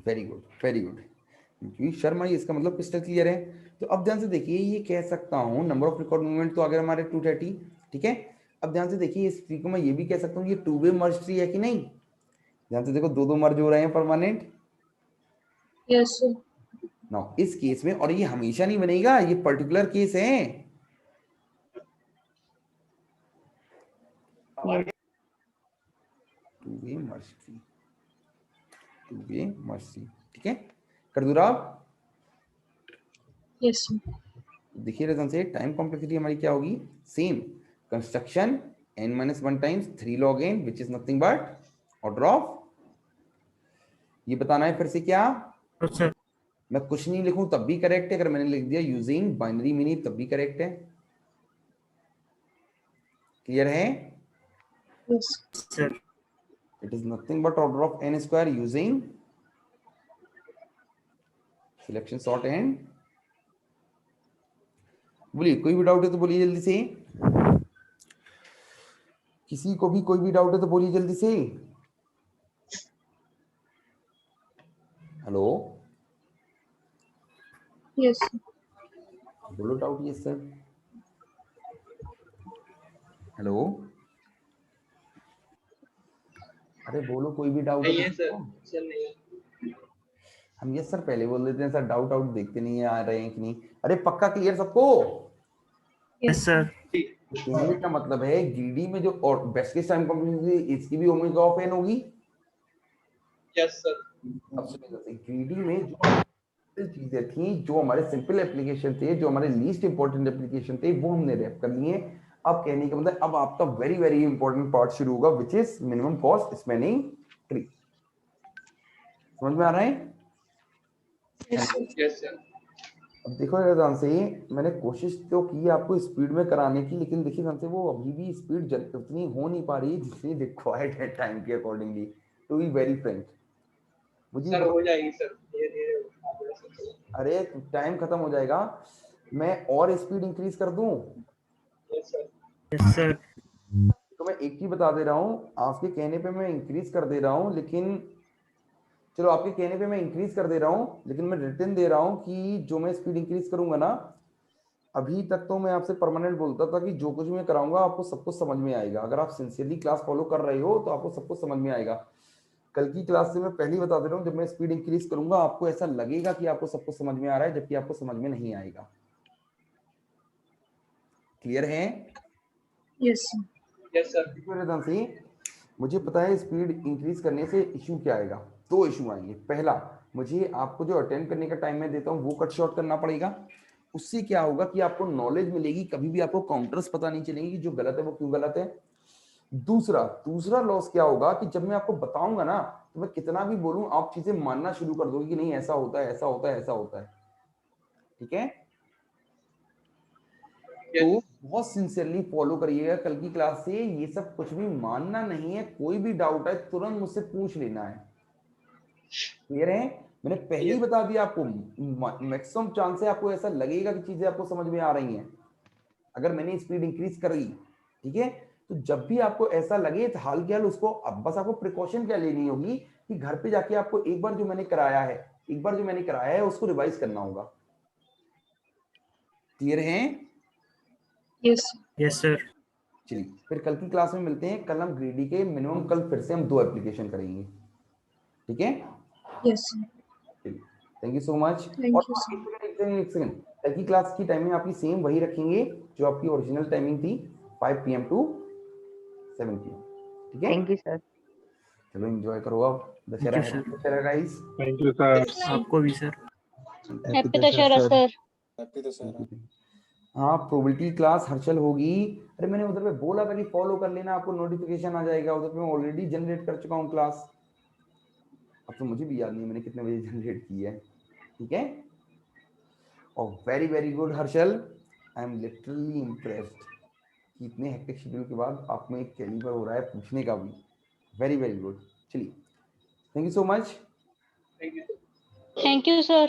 Very good very good. क्योंकि शर्मा ही इसका मतलब क्रिस्टल क्लियर है। तो अब ध्यान से देखिए, ये कह सकता हूँ नंबर ऑफ रिकॉर्ड मूवमेंट तो अगर हमारे 230, ठीक है। अब ध्यान से देखिए इस ट्री को मैं ये भी कह सकता हूँ ये टू वे मर्ज ट्री है कि नहीं। ध्यान से देखो दो दो मर्ज हो रहे हैं परमानेंट। Yes, sir. नाउ इस केस में, और ये हमेशा नहीं बनेगा, ये पर्टिकुलर केस है। टू वे मर्ज ट्री, टू वे मर्ज ट्री, ठीक है। कर दूं आप, Yes, sir. देखिए रिजन से टाइम कॉम्प्लेक्सिटी हमारी क्या होगी, same construction n-1 times 3 log n which is nothing but order of, ये बताना है फिर से क्या, सर मैं कुछ नहीं लिखूं तब भी करेक्ट है, अगर मैंने लिख दिया यूजिंग बाइनरी मीनिंग तब भी करेक्ट है। क्लियर है, Yes. Sir it is nothing but order of n square using selection sort and. बोलिए कोई भी डाउट है तो बोलिए जल्दी से, किसी को भी कोई भी डाउट है तो बोलिए जल्दी से। Hello, Yes, sir. बोलो डाउट यस सर। हेलो, अरे बोलो कोई भी डाउट नहीं है है सर, तो। सर नहीं है। हम यस सर पहले बोल देते हैं सर, डाउट आउट देखते नहीं है आ रहे हैं कि नहीं। अरे पक्का क्लियर सबको। यस सर कहने का मतलब है GD में जो और बेस्ट केस टाइम कॉम्प्लेक्सिटी इसकी भी ओमेगा ऑफ n होगी। Yes sir. अब सुनिए GD में जो चीजें थी, जो हमारे सिंपल एप्लीकेशन थे, जो हमारे लीस्ट इंपॉर्टेंट एप्लीकेशन थे, वो हमने रैप कर लिए। अब कहने का मतलब अब आपका वेरी वेरी इंपॉर्टेंट पार्ट शुरू होगा which is minimum cost spanning tree. समझ में आ रहा है। Yes, sir. Yes sir. अब देखो यार ध्यान से, मैंने कोशिश तो की आपको स्पीड में कराने की, लेकिन देखिए ध्यान से वो अभी भी स्पीड उतनी हो नहीं पा रही है जितनी रिक्वायर्ड है टाइम के accordingly, to be very frank. मुझे सर हो जाएगी सर, धीरे धीरे। अरे टाइम खत्म हो जाएगा, मैं और स्पीड इंक्रीज कर दूं। Yes sir. यस सर तो मैं एक ही बता दे रहा हूं, आपके कहने पे मैं इंक्रीज कर दे रहा हूं, लेकिन चलो आपके कहने पे मैं इंक्रीज कर दे रहा हूं, लेकिन मैं रिटर्न दे रहा हूं कि जो मैं स्पीड इंक्रीज करूंगा ना, अभी तक तो मैं आपसे परमानेंट बोलता था कि जो कुछ मैं कराऊंगा आपको सब कुछ समझ में आएगा। अगर आप सिंसियरली क्लास फॉलो कर रहे हो तो आपको सब कुछ समझ में आएगा। कल की क्लास से मैं पहले ही बता दे रहा हूँ, जब मैं स्पीड इंक्रीज करूंगा आपको ऐसा लगेगा कि आपको सब कुछ समझ में आ रहा है, जबकि आपको समझ में नहीं आएगा। क्लियर है। Yes, sir. Yes, sir. वेदांत से मुझे पता है स्पीड इंक्रीज करने से इशू क्या आएगा। दो इशू आएंगे। पहला, मुझे आपको जो अटेंड करने का टाइम मैं देता हूँ वो कट शॉर्ट करना पड़ेगा। उससे क्या होगा कि आपको नॉलेज मिलेगी, कभी भी आपको काउंटर्स पता नहीं चलेंगी कि जो गलत है वो क्यों गलत है। दूसरा लॉस क्या होगा कि जब मैं आपको बताऊंगा ना तो मैं कितना भी बोलूं आप चीजें मानना शुरू कर दोगे कि नहीं ऐसा होता है, ऐसा होता है, ऐसा होता है। ठीक है, तो बहुत सिंसियरली फॉलो करिएगा कल की क्लास से। ये सब कुछ भी मानना नहीं है, कोई भी डाउट है तुरंत मुझसे पूछ लेना है। क्लियर है? मैंने पहले ही बता दिया आपको, मैक्सिमम चांस है आपको ऐसा लगेगा कि चीजें आपको समझ में आ रही हैं अगर मैंने स्पीड इंक्रीज करी। ठीक है, तो जब भी आपको ऐसा लगे तो हाल के हाल उसको, अब बस आपको प्रिकॉशन क्या लेनी होगी कि घर पे जाके आपको एक बार जो मैंने कराया है उसको रिवाइज करना होगा। क्लियर है? Yes, sir. Yes sir. चलिए फिर कल की क्लास में मिलते हैं। कल हम ग्रीडी के मिनिमम, कल फिर से हम 2 एप्लीकेशन करेंगे। ठीक है, Yes, sir. चलिए thank you so much. Thank और you, sir. एक सेकंड, कल की क्लास की टाइमिंग आपकी सेम वही रखेंगे जो आपकी ओरिजिनल टाइमिंग थी, 5 PM to 7 PM। ठीक है, Thank you, sir. चलो एंजॉय करो अब Dussehra. Thank you, sir. Dussehra guys, Thank you, sir. आपको भी sir. Happy Dussehra sir. Happy Dussehra. हाँ, प्रोबेबिलिटी क्लास हर्षल होगी। अरे मैंने उधर पे बोला था कि फॉलो कर लेना, आपको नोटिफिकेशन आ जाएगा। उधर पे मैं ऑलरेडी जनरेट कर चुका हूँ क्लास। अब तो मुझे भी याद नहीं मैंने कितने बजे जनरेट की है। ठीक है, और very very good Harshal, I am literally impressed कि इतने हेक्टिक शेड्यूल के बाद आप में एक कैलिबर हो रहा है पूछने का भी। Very very good. चलिए thank you so much. Thank you. Thank you, sir.